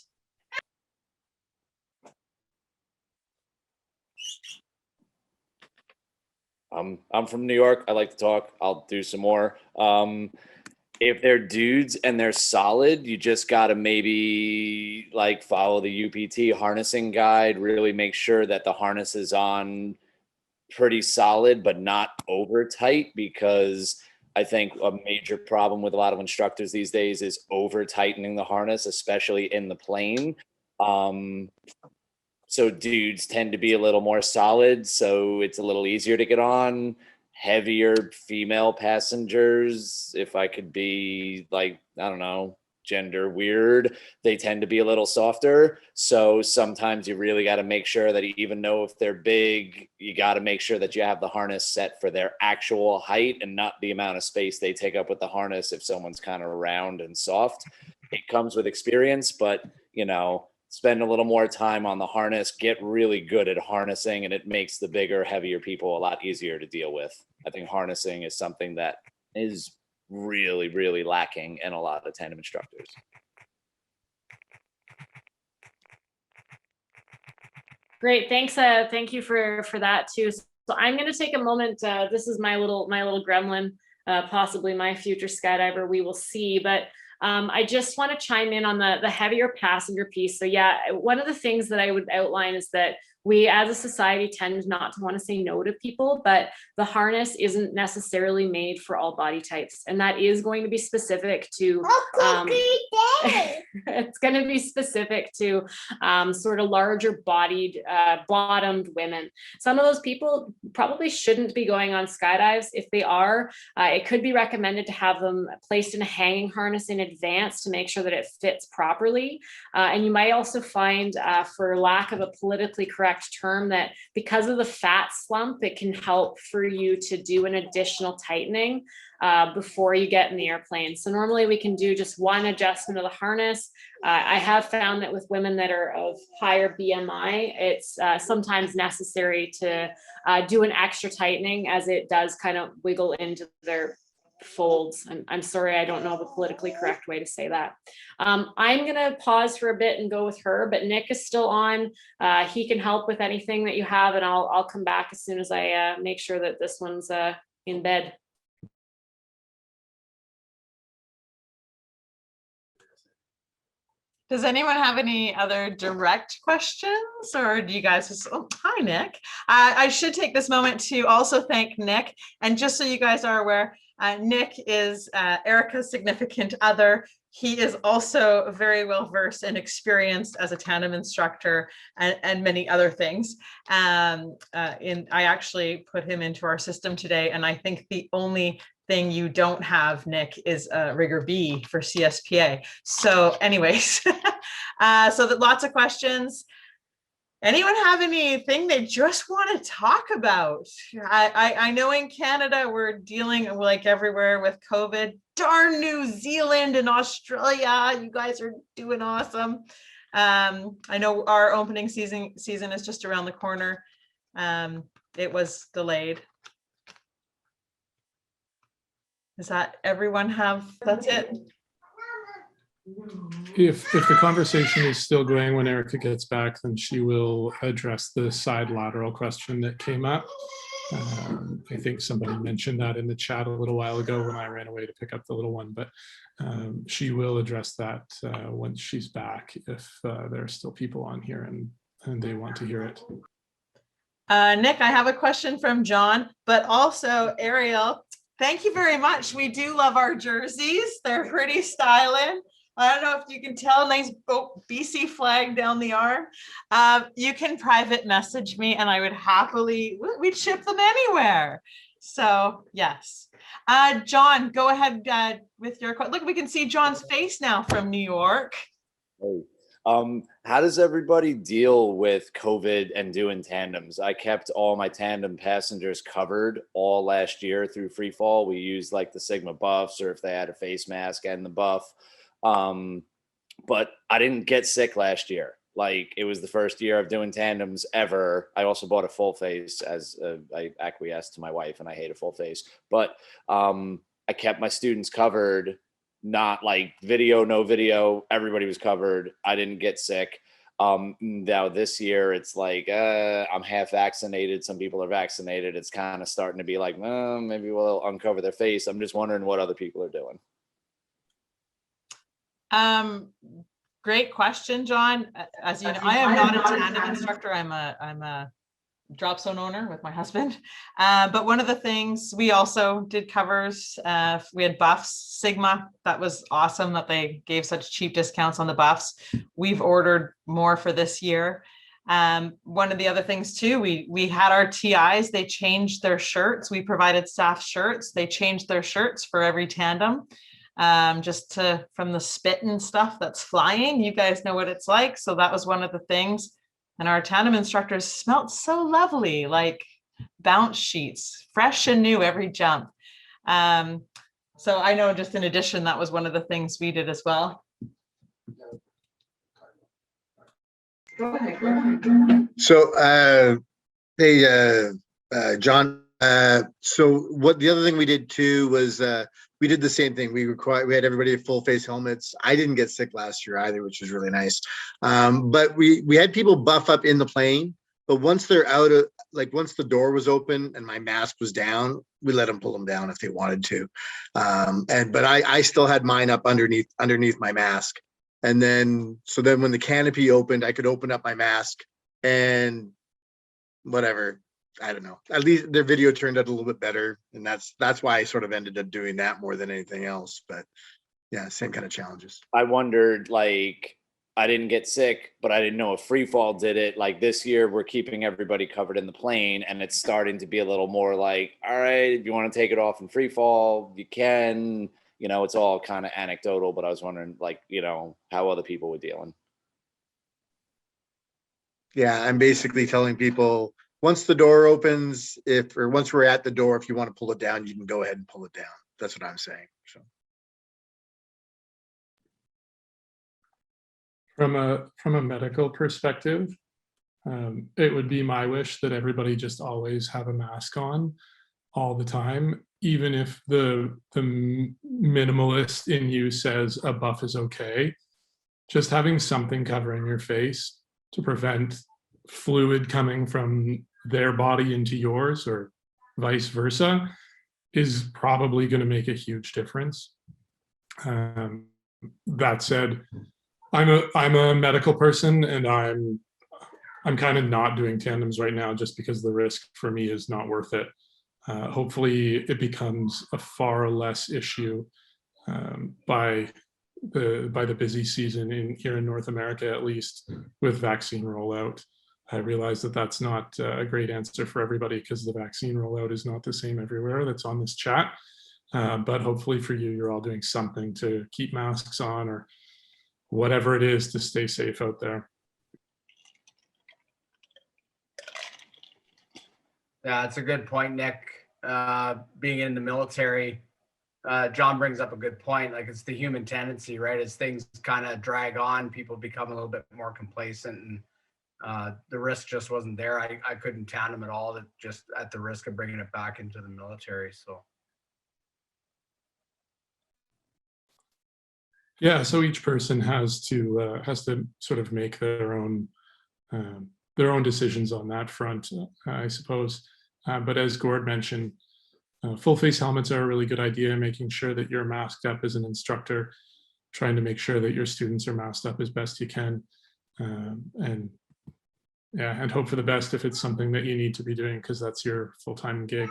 I'm from New York. I like to talk. I'll do some more. If they're dudes and they're solid, you just got to maybe like follow the UPT harnessing guide, really make sure that the harness is on pretty solid, but not over tight, because I think a major problem with a lot of instructors these days is over tightening the harness, especially in the plane. So dudes tend to be a little more solid, so it's a little easier to get on. Heavier female passengers, if I could be like, I don't know, gender weird, they tend to be a little softer. So sometimes you really got to make sure that even though if they're big, you got to make sure that you have the harness set for their actual height and not the amount of space they take up with the harness if someone's kind of round and soft. It comes with experience, but you know, spend a little more time on the harness, get really good at harnessing, and it makes the bigger, heavier people a lot easier to deal with. I think harnessing is something that is really, really lacking in a lot of tandem instructors. Great, thanks. Thank you for that too. So I'm going to take a moment. This is my little gremlin, possibly my future skydiver. We will see, but I just want to chime in on the heavier passenger piece. So yeah, one of the things that I would outline is that we as a society tend not to want to say no to people, but the harness isn't necessarily made for all body types. And that is going to be specific to, it's going to be specific to sort of larger bodied, bottomed women. Some of those people probably shouldn't be going on skydives. If they are, it could be recommended to have them placed in a hanging harness in advance to make sure that it fits properly. And you might also find, for lack of a politically correct term, that because of the fat slump, it can help for you to do an additional tightening before you get in the airplane. So normally we can do just one adjustment of the harness. I have found that with women that are of higher BMI, it's sometimes necessary to do an extra tightening, as it does kind of wiggle into their folds. And I'm sorry, I don't know the politically correct way to say that. I'm going to pause for a bit and go with her, but Nick is still on. He can help with anything that you have, and I'll come back as soon as I make sure that this one's in bed. Does anyone have any other direct questions, or do you guys just, oh, hi, Nick. I should take this moment to also thank Nick. And just so you guys are aware, Nick is Erika's significant other. He is also very well versed and experienced as a tandem instructor and many other things. I actually put him into our system today, and I think the only thing you don't have, Nick, is rigor B for CSPA. So anyways, so that lots of questions. Anyone have anything they just want to talk about? I know in Canada we're dealing, like everywhere, with COVID. Darn New Zealand and Australia, you guys are doing awesome. I know our opening season is just around the corner. It was delayed. Does that everyone have? That's it. If the conversation is still going when Erika gets back, then she will address the side lateral question that came up. I think somebody mentioned that in the chat a little while ago when I ran away to pick up the little one, but she will address that once she's back if there are still people on here and they want to hear it. Nick, I have a question from John, but also Ariel, thank you very much. We do love our jerseys. They're pretty styling. I don't know if you can tell, nice BC flag down the arm. You can private message me and I would happily, we'd ship them anywhere. So yes. John, go ahead with your, look, we can see John's face now from New York. Hey. How does everybody deal with COVID and doing tandems? I kept all my tandem passengers covered all last year through free fall. We used like the Sigma buffs, or if they had a face mask and the buff. But I didn't get sick last year. Like, it was the first year of doing tandems ever. I also bought a full face, as I acquiesced to my wife, and I hate a full face. But I kept my students covered. Not like video, no video, everybody was covered. I didn't get sick. Now this year it's like, I'm half vaccinated. Some people are vaccinated. It's kind of starting to be like, maybe we'll uncover their face. I'm just wondering what other people are doing. Great question, John. As you know, I am not a tandem instructor. I'm a drop zone owner with my husband. But one of the things we also did covers, we had buffs, Sigma. That was awesome that they gave such cheap discounts on the buffs. We've ordered more for this year. One of the other things too, we had our TIs, they changed their shirts. We provided staff shirts. They changed their shirts for every tandem. Just from the spit and stuff that's flying. You guys know what it's like. So that was one of the things. And our tandem instructors smelled so lovely, like bounce sheets, fresh and new every jump. So I know, just in addition, that was one of the things we did as well. So, hey, John, so what the other thing we did too was we did the same thing. We had everybody with full face helmets. I didn't get sick last year either, which was really nice. But we had people buff up in the plane, but once they're out of, like, once the door was open and my mask was down, we let them pull them down if they wanted to. But I still had mine up underneath my mask. And then, so then when the canopy opened, I could open up my mask and whatever. I don't know. At least their video turned out a little bit better, and that's why I sort of ended up doing that more than anything else. But yeah, same kind of challenges. I wondered, like, I didn't get sick, but I didn't know if free fall did it. Like, this year, we're keeping everybody covered in the plane, and it's starting to be a little more like, all right, if you want to take it off in free fall, you can. You know, it's all kind of anecdotal, but I was wondering, like, you know, how other people were dealing. Yeah, I'm basically telling people, once the door opens, once we're at the door, if you want to pull it down, you can go ahead and pull it down. That's what I'm saying. So. From a medical perspective, it would be my wish that everybody just always have a mask on all the time, even if the minimalist in you says a buff is okay. Just having something covering your face to prevent fluid coming from their body into yours or vice versa is probably going to make a huge difference. That said, I'm a medical person, and I'm kind of not doing tandems right now just because the risk for me is not worth it. Hopefully it becomes a far less issue by the busy season here in North America, at least with vaccine rollout. I realize that that's not a great answer for everybody because the vaccine rollout is not the same everywhere that's on this chat. But hopefully for you, you're all doing something to keep masks on or whatever it is to stay safe out there. Yeah, it's a good point, Nick. Being in the military, John brings up a good point. Like, it's the human tendency, right? As things kind of drag on, people become a little bit more complacent, and the risk just wasn't there. I couldn't tandem at all, that just at the risk of bringing it back into the military. So. Yeah, so each person has to sort of make their own decisions on that front, I suppose. But as Gord mentioned, full face helmets are a really good idea, making sure that you're masked up as an instructor, trying to make sure that your students are masked up as best you can. And hope for the best if it's something that you need to be doing, because that's your full-time gig.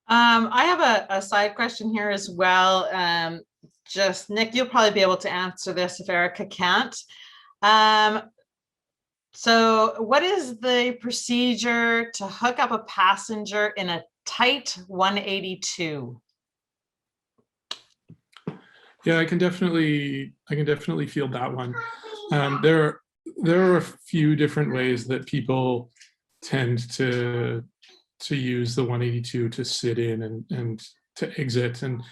I have a side question here as well. Just Nick, you'll probably be able to answer this if Erika can't. So what is the procedure to hook up a passenger in a tight 182? Yeah, I can definitely feel that one. There are a few different ways that people tend to use the 182 to sit in and to exit. And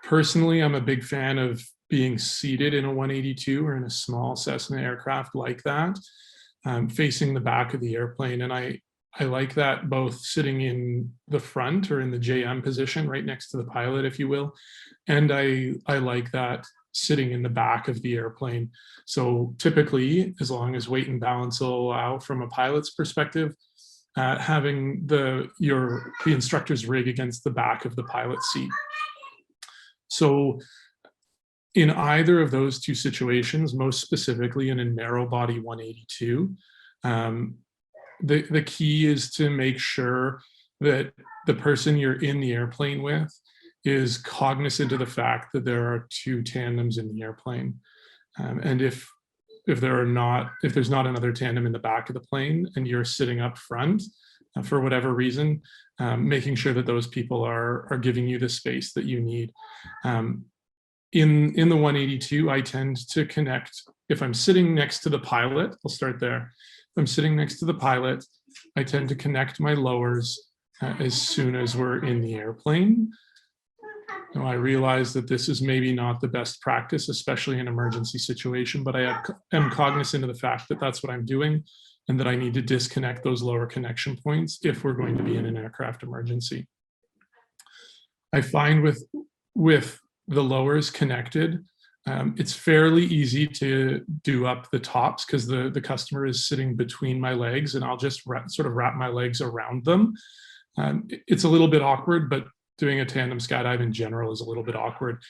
personally, I'm a big fan of being seated in a 182 or in a small Cessna aircraft like that, facing the back of the airplane. And I like that both sitting in the front or in the JM position right next to the pilot, if you will. And I like that sitting in the back of the airplane. So typically, as long as weight and balance will allow from a pilot's perspective, having the instructor's rig against the back of the pilot's seat. So in either of those two situations, most specifically in a narrow body 182, the key is to make sure that the person you're in the airplane with is cognizant of the fact that there are two tandems in the airplane. And if there's not another tandem in the back of the plane and you're sitting up front for whatever reason, making sure that those people are giving you the space that you need. In the 182, I tend to connect, if I'm sitting next to the pilot, I'll start there. If I'm sitting next to the pilot, I tend to connect my lowers as soon as we're in the airplane. Now, I realize that this is maybe not the best practice, especially in an emergency situation, but I am cognizant of the fact that that's what I'm doing and that I need to disconnect those lower connection points if we're going to be in an aircraft emergency. I find with the lowers connected, it's fairly easy to do up the tops because the customer is sitting between my legs and I'll just sort of wrap my legs around them. It's a little bit awkward, but doing a tandem skydive in general is a little bit awkward.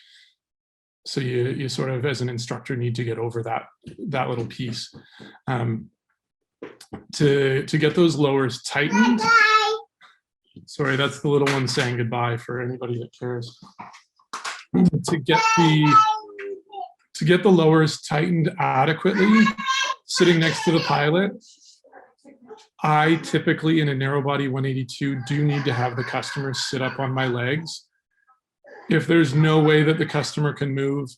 So you sort of, as an instructor, need to get over that little piece. To get those lowers tightened. Sorry, that's the little one saying goodbye for anybody that cares. To get the lowers tightened adequately, sitting next to the pilot, I typically, in a narrow body 182, do need to have the customer sit up on my legs. If there's no way that the customer can move,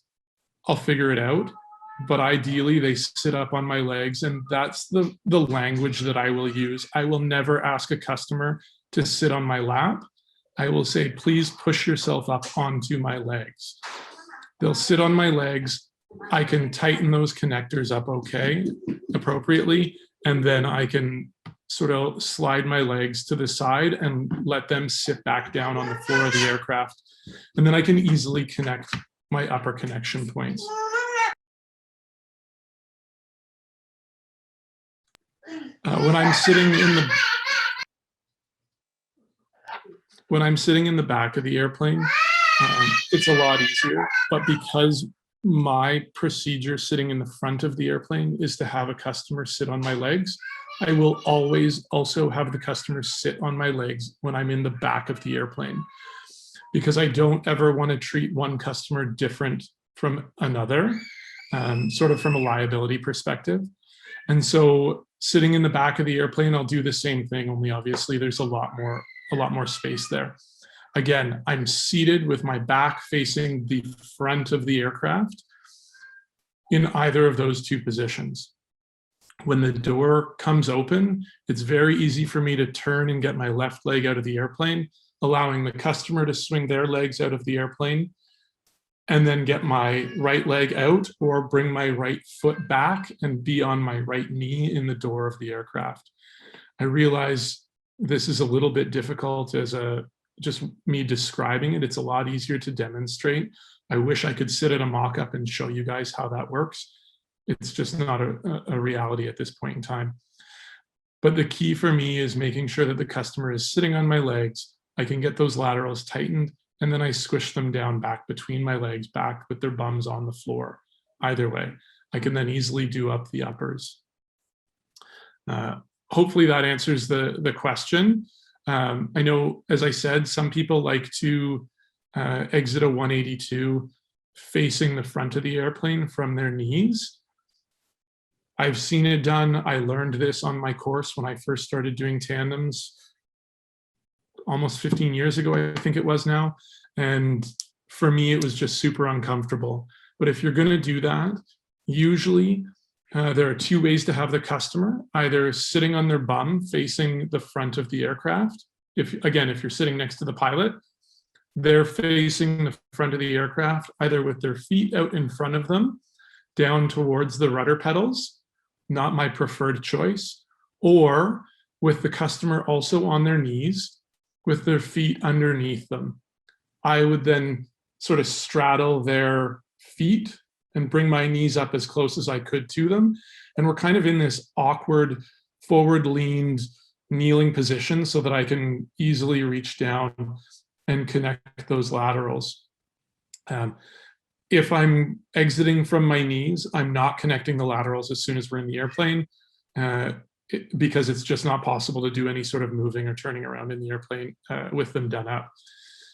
I'll figure it out. But ideally, they sit up on my legs, and that's the language that I will use. I will never ask a customer to sit on my lap. I will say, please push yourself up onto my legs. They'll sit on my legs. I can tighten those connectors up appropriately, and then I can sort of slide my legs to the side and let them sit back down on the floor of the aircraft. And then I can easily connect my upper connection points. When I'm sitting in the back of the airplane, it's a lot easier. But because my procedure sitting in the front of the airplane is to have a customer sit on my legs, I will always also have the customer sit on my legs when I'm in the back of the airplane, because I don't ever want to treat one customer different from another, sort of from a liability perspective. And so sitting in the back of the airplane, I'll do the same thing, only obviously there's a lot more space there. Again, I'm seated with my back facing the front of the aircraft in either of those two positions. When the door comes open, it's very easy for me to turn and get my left leg out of the airplane, allowing the customer to swing their legs out of the airplane, and then get my right leg out or bring my right foot back and be on my right knee in the door of the aircraft. I realize this is a little bit difficult as just me describing it. It's a lot easier to demonstrate. I wish I could sit at a mock-up and show you guys how that works. It's just not a reality at this point in time. But the key for me is making sure that the customer is sitting on my legs. I can get those laterals tightened, and then I squish them down back between my legs, back with their bums on the floor. Either way, I can then easily do up the uppers. Hopefully that answers the question. I know, as I said, some people like to exit a 182 facing the front of the airplane from their knees. I've seen it done. I learned this on my course when I first started doing tandems almost 15 years ago, I think it was now. And for me, it was just super uncomfortable. But if you're going to do that, usually there are two ways to have the customer, either sitting on their bum facing the front of the aircraft. Again, if you're sitting next to the pilot, they're facing the front of the aircraft, either with their feet out in front of them, down towards the rudder pedals, not my preferred choice, or with the customer also on their knees with their feet underneath them. I would then sort of straddle their feet and bring my knees up as close as I could to them. And we're kind of in this awkward forward leaned kneeling position so that I can easily reach down and connect those laterals. If I'm exiting from my knees, I'm not connecting the laterals as soon as we're in the airplane because it's just not possible to do any sort of moving or turning around in the airplane with them done up.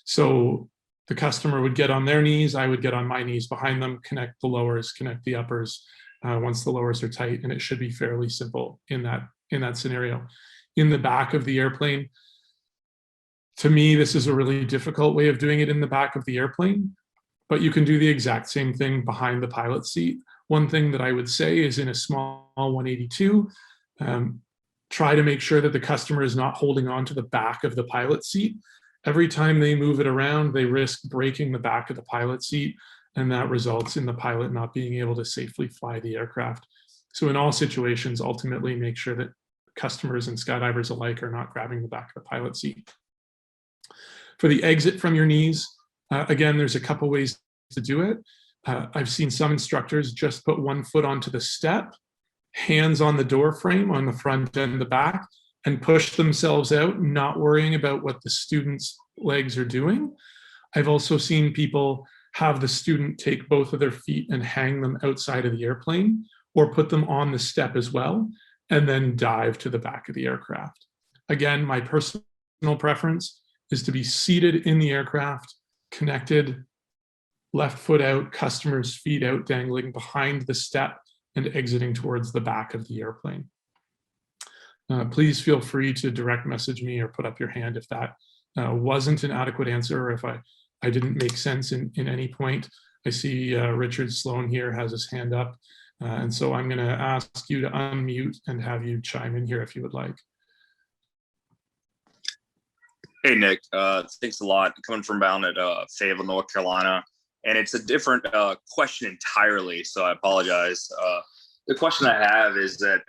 So the customer would get on their knees, I would get on my knees behind them, connect the lowers, connect the uppers once the lowers are tight, and it should be fairly simple in that scenario. In the back of the airplane, to me, this is a really difficult way of doing it in the back of the airplane, but you can do the exact same thing behind the pilot seat. One thing that I would say is in a small 182, try to make sure that the customer is not holding on to the back of the pilot seat. Every time they move it around, they risk breaking the back of the pilot seat, and that results in the pilot not being able to safely fly the aircraft. So in all situations, ultimately make sure that customers and skydivers alike are not grabbing the back of the pilot seat. For the exit from your knees, again, there's a couple ways to do it. I've seen some instructors just put one foot onto the step, hands on the door frame on the front and the back, and push themselves out, not worrying about what the student's legs are doing. I've also seen people have the student take both of their feet and hang them outside of the airplane, or put them on the step as well, and then dive to the back of the aircraft. Again, my personal preference is to be seated in the aircraft, connected, left foot out, customer's feet out, dangling behind the step and exiting towards the back of the airplane. Please feel free to direct message me or put up your hand if that wasn't an adequate answer, or if I didn't make sense in any point. I see Richard Sloan here has his hand up. And so I'm gonna ask you to unmute and have you chime in here if you would like. Hey, Nick, thanks a lot. Coming from down at Fayetteville, North Carolina, and it's a different question entirely, so I apologize. The question I have is that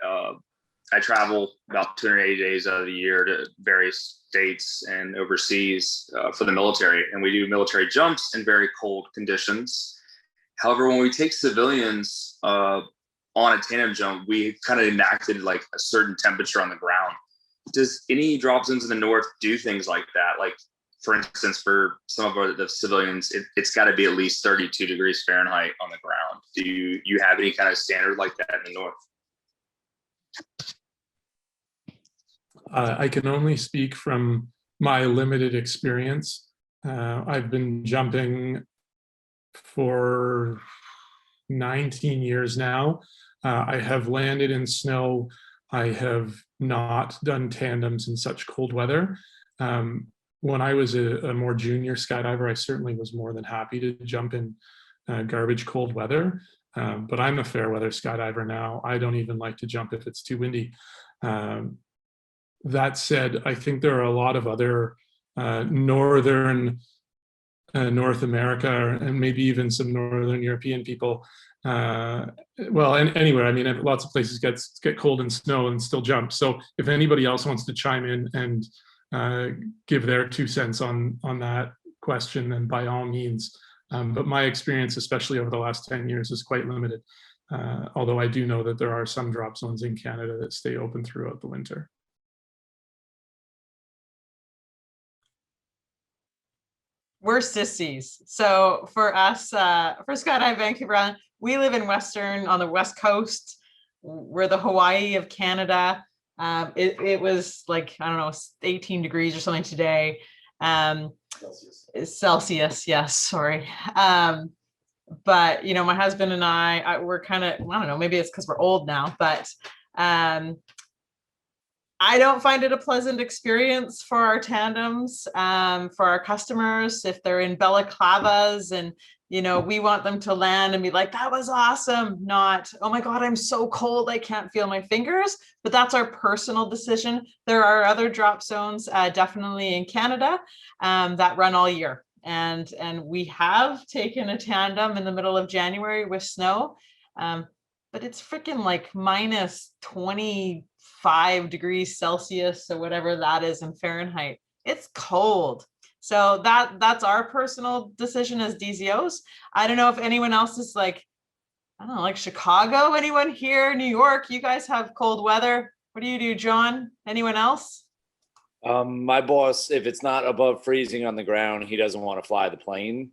I travel about 280 days out of the year to various states and overseas for the military, and we do military jumps in very cold conditions. However, when we take civilians on a tandem jump, we kind of enacted like a certain temperature on the ground. Does any drop zones in the north do things like that? Like, for instance, for some of the civilians, it's got to be at least 32 degrees Fahrenheit on the ground. Do you have any kind of standard like that in the north? I can only speak from my limited experience. I've been jumping for 19 years now. I have landed in snow. I have not done tandems in such cold weather. When I was a more junior skydiver, I certainly was more than happy to jump in garbage cold weather. But I'm a fair weather skydiver now. I don't even like to jump if it's too windy. That said, I think there are a lot of other northern North America and maybe even some northern European people. Well, and anywhere, I mean, lots of places get cold and snow and still jump. So if anybody else wants to chime in and give their 2 cents on that question, then by all means. But my experience, especially over the last 10 years, is quite limited. Although I do know that there are some drop zones in Canada that stay open throughout the winter. We're sissies. So for us, for Skydive Vancouver, we live in Western, on the West Coast. We're the Hawaii of Canada. It was like, I don't know, 18 degrees or something today. Celsius, yes, sorry. But, you know, my husband and we're kind of, I don't know, maybe it's because we're old now, but I don't find it a pleasant experience for our tandems, for our customers, if they're in balaclavas and, you know, we want them to land and be like, that was awesome. Not, oh my God, I'm so cold, I can't feel my fingers. But that's our personal decision. There are other drop zones, definitely in Canada, that run all year. And we have taken a tandem in the middle of January with snow, but it's freaking like minus 25 degrees Celsius or whatever that is in Fahrenheit. It's cold. So that's our personal decision as DZOs. I don't know if anyone else is like, I don't know, like Chicago, anyone here, New York, you guys have cold weather. What do you do, John? Anyone else? My boss, if it's not above freezing on the ground, he doesn't want to fly the plane.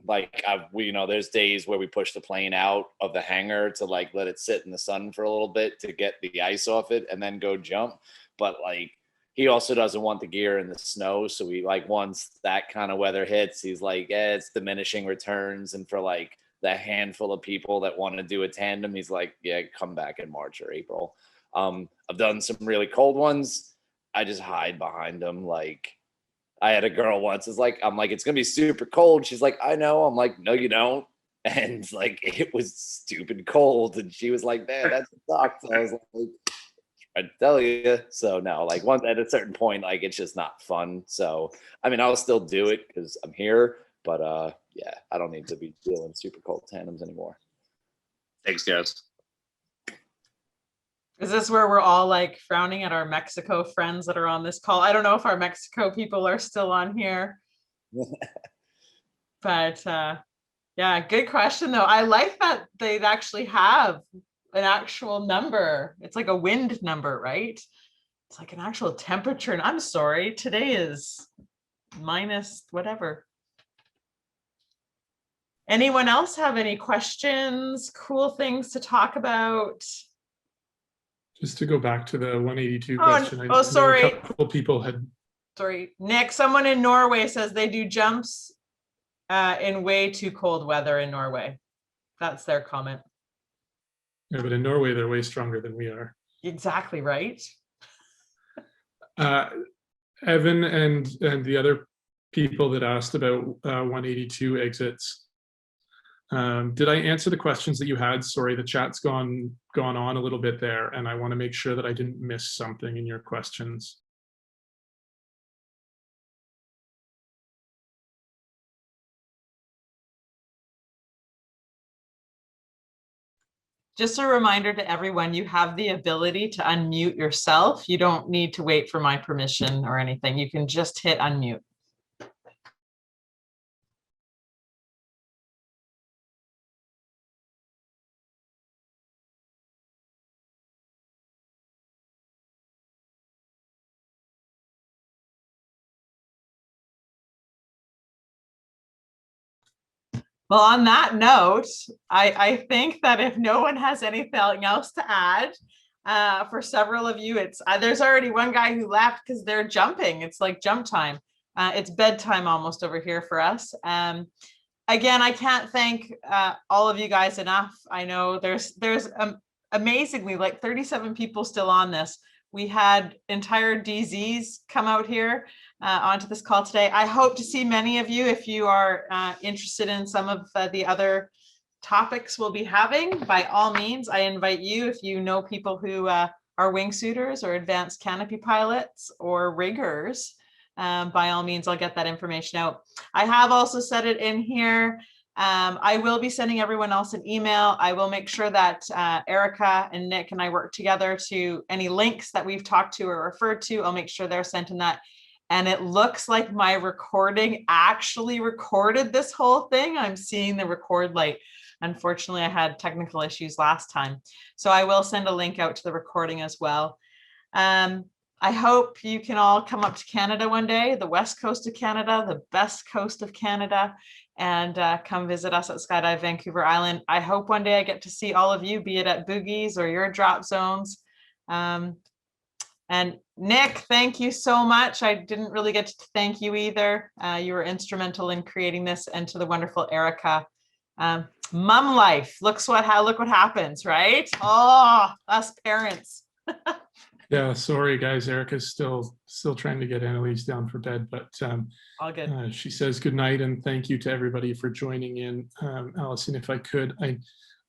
Like there's days where we push the plane out of the hangar to like let it sit in the sun for a little bit to get the ice off it and then go jump. But like he also doesn't want the gear in the snow. So we like once that kind of weather hits, he's like, it's diminishing returns. And for like the handful of people that want to do a tandem, he's like, yeah, come back in March or April. I've done some really cold ones. I just hide behind them. Like I had a girl once, I'm like, it's gonna be super cold. She's like, I know. I'm like, no, you don't. And like, it was stupid cold. And she was like, man, that sucks. I was like, I tell you. So no, like once at a certain point, like it's just not fun. So I mean, I'll still do it because I'm here. But yeah, I don't need to be dealing super cold tandems anymore. Thanks, guys. Is this where we're all like frowning at our Mexico friends that are on this call? I don't know if our Mexico people are still on here. But yeah, good question though. I like that they actually have an actual number. It's like a wind number, right? It's like an actual temperature. And I'm sorry, today is minus whatever. Anyone else have any questions, cool things to talk about? Just to go back to the 182 question. I know sorry. a couple people had. Sorry, Nick, someone in Norway says they do jumps in way too cold weather in Norway. That's their comment. Yeah, but in Norway, they're way stronger than we are. Exactly right. Evan and the other people that asked about 182 exits. Did I answer the questions that you had? Sorry, the chat's gone on a little bit there, and I want to make sure that I didn't miss something in your questions. Just a reminder to everyone, you have the ability to unmute yourself. You don't need to wait for my permission or anything. You can just hit unmute. Well, on that note, I think that if no one has anything else to add, for several of you, it's there's already one guy who left because they're jumping. It's like jump time. It's bedtime almost over here for us. Again, I can't thank all of you guys enough. I know there's amazingly like 37 people still on this. We had entire DZs come out here onto this call today. I hope to see many of you if you are interested in some of the other topics we'll be having. By all means, I invite you, if you know people who are wingsuiters or advanced canopy pilots or riggers, by all means, I'll get that information out. I have also said it in here. I will be sending everyone else an email. I will make sure that Erika and Nick and I work together to any links that we've talked to or referred to. I'll make sure they're sent in that. And it looks like my recording actually recorded this whole thing. I'm seeing the record light. Unfortunately, I had technical issues last time. So I will send a link out to the recording as well. I hope you can all come up to Canada one day, the west coast of Canada, the best coast of Canada, and come visit us at Skydive Vancouver Island. I hope one day I get to see all of you, be it at boogies or your drop zones. And Nick, thank you so much. I didn't really get to thank you either. You were instrumental in creating this, and to the wonderful Erika. Mom life, look what happens, right? Oh, us parents. Yeah, sorry guys, Erica's still trying to get Annalise down for bed, but all good. She says good night and thank you to everybody for joining in. Allison, if I could,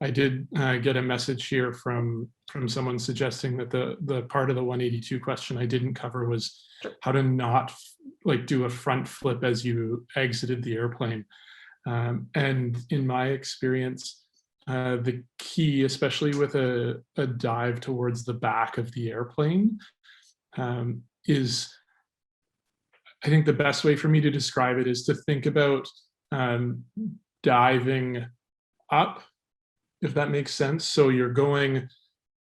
I did get a message here from someone suggesting that the part of the 182 question I didn't cover was how to not like do a front flip as you exited the airplane. And in my experience, the key, especially with a dive towards the back of the airplane, is, I think the best way for me to describe it is to think about diving up, if that makes sense. So you're going,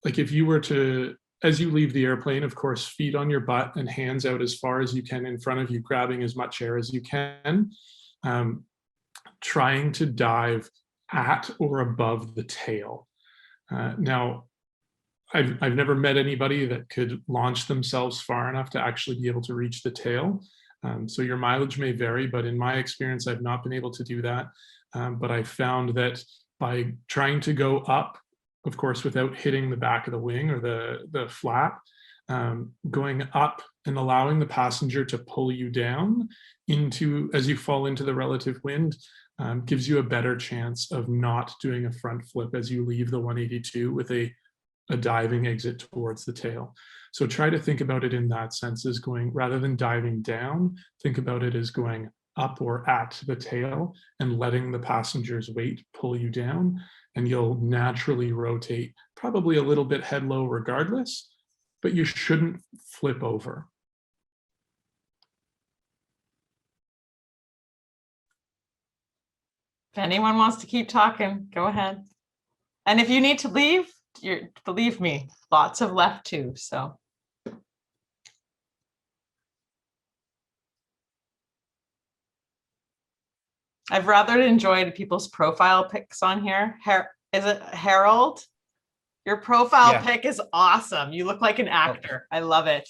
like if you were to, as you leave the airplane, of course, feet on your butt and hands out as far as you can in front of you, grabbing as much air as you can, trying to dive at or above the tail. Now, I've never met anybody that could launch themselves far enough to actually be able to reach the tail. So your mileage may vary, but in my experience, I've not been able to do that. But I found that by trying to go up, of course, without hitting the back of the wing or the flap, going up and allowing the passenger to pull you down into, as you fall into the relative wind, gives you a better chance of not doing a front flip as you leave the 182 with a diving exit towards the tail. So try to think about it in that sense, as going, rather than diving down, think about it as going up or at the tail and letting the passenger's weight pull you down, and you'll naturally rotate, probably a little bit head low regardless, but you shouldn't flip over. If anyone wants to keep talking, go ahead. And if you need to leave, believe me, lots of left too, so. I've rather enjoyed people's profile pics on here. Is it Harold? Your profile pic is awesome. You look like an actor. I love it.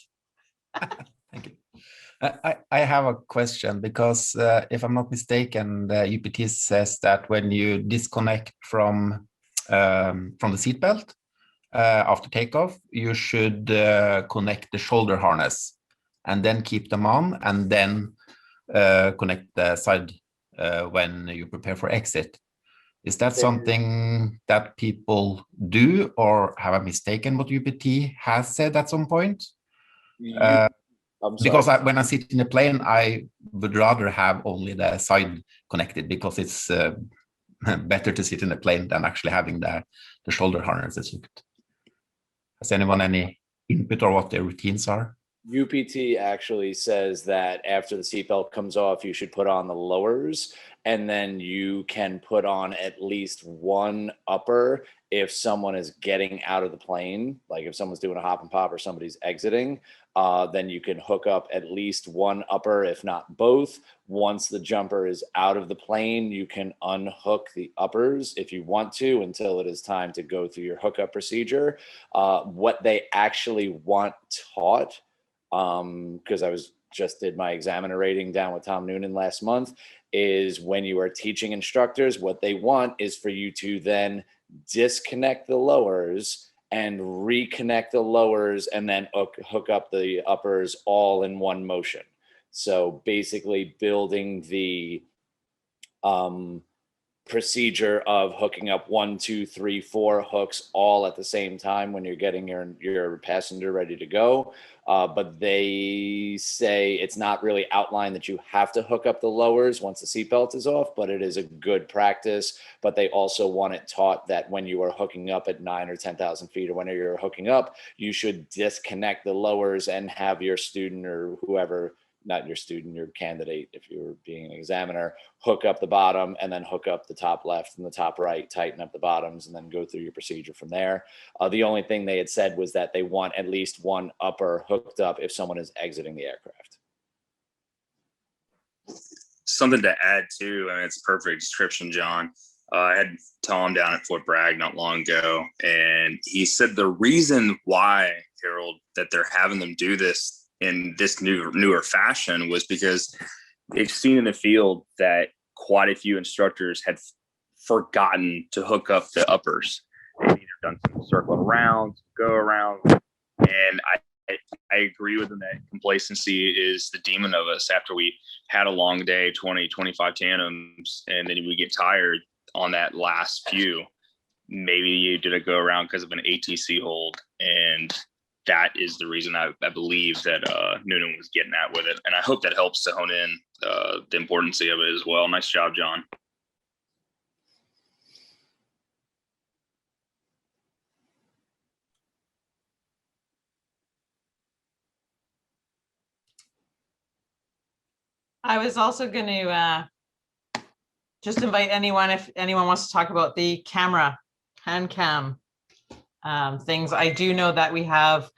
Thank you. I have a question, because if I'm not mistaken, the UPT says that when you disconnect from the seatbelt after takeoff, you should connect the shoulder harness and then keep them on, and then connect the side when you prepare for exit. Is that something that people do, or have I mistaken what UPT has said at some point? Because when I sit in a plane, I would rather have only the side connected, because it's better to sit in a plane than actually having the shoulder harnesses hooked. Has anyone any input or what their routines are? UPT actually says that after the seatbelt comes off, you should put on the lowers, and then you can put on at least one upper if someone is getting out of the plane. Like if someone's doing a hop and pop or somebody's exiting, then you can hook up at least one upper, if not both. Once the jumper is out of the plane, you can unhook the uppers if you want to, until it is time to go through your hookup procedure. What they actually want taught, because I just did my examiner rating down with Tom Noonan last month, is when you are teaching instructors, what they want is for you to then disconnect the lowers and reconnect the lowers, and then hook up the uppers all in one motion. So basically building the procedure of hooking up 1, 2, 3, 4 hooks all at the same time when you're getting your passenger ready to go. But they say it's not really outlined that you have to hook up the lowers once the seatbelt is off, but it is a good practice. But they also want it taught that when you are hooking up at 9 or 10,000 feet, or whenever you're hooking up, you should disconnect the lowers and have your student or whoever not your student, your candidate, if you're being an examiner, hook up the bottom and then hook up the top left and the top right, tighten up the bottoms, and then go through your procedure from there. The only thing they had said was that they want at least one upper hooked up if someone is exiting the aircraft. Something to add too, I mean, it's a perfect description, John. I had Tom down at Fort Bragg not long ago, and he said the reason why, Harold, that they're having them do this in this newer fashion was because they've seen in the field that quite a few instructors had forgotten to hook up the uppers. They've either done some circling around, go around, and I agree with them that complacency is the demon of us. After we had a long day, 20, 25 tandems, and then we get tired on that last few, maybe you did a go around because of an ATC hold, and that is the reason I believe that Noonan was getting at with it. And I hope that helps to hone in the importance of it as well. Nice job, John. I was also going to just invite anyone, if anyone wants to talk about the camera, hand cam things. I do know that we have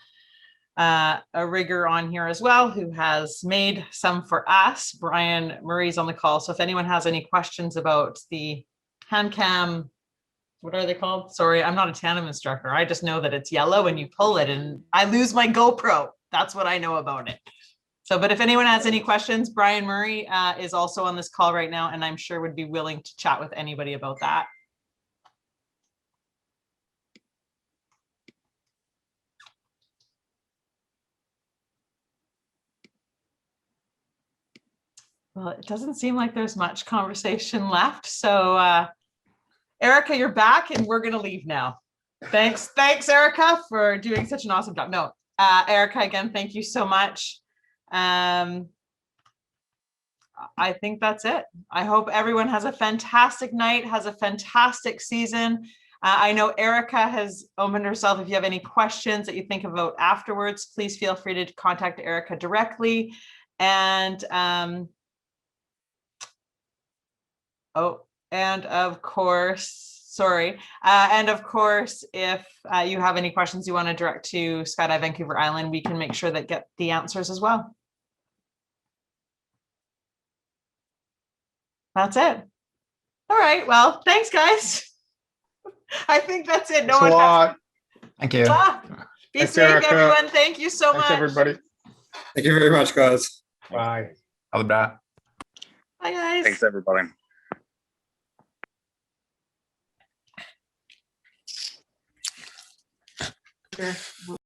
a rigger on here as well who has made some for us. Brian Murray's on the call. So if anyone has any questions about the hand cam, what are they called? Sorry, I'm not a tandem instructor. I just know that it's yellow and you pull it and I lose my GoPro. That's what I know about it. So, but if anyone has any questions, Brian Murray is also on this call right now, and I'm sure would be willing to chat with anybody about that. Well, it doesn't seem like there's much conversation left. So, Erika, you're back, and we're going to leave now. Thanks, Erika, for doing such an awesome job. No, Erika, again, thank you so much. I think that's it. I hope everyone has a fantastic night, has a fantastic season. I know Erika has opened herself. If you have any questions that you think about afterwards, please feel free to contact Erika directly. And and of course, if you have any questions you want to direct to Skydive Vancouver Island, we can make sure that get the answers as well. That's it. All right. Well, thanks, guys. I think that's it. Thanks a lot. Thank you. Be Thanks, safe, Erika. everyone. Thank you so Thanks, much. everybody. Thank you very much, guys. Bye. Ha det bra. Bye, guys. Thanks, everybody. Sure.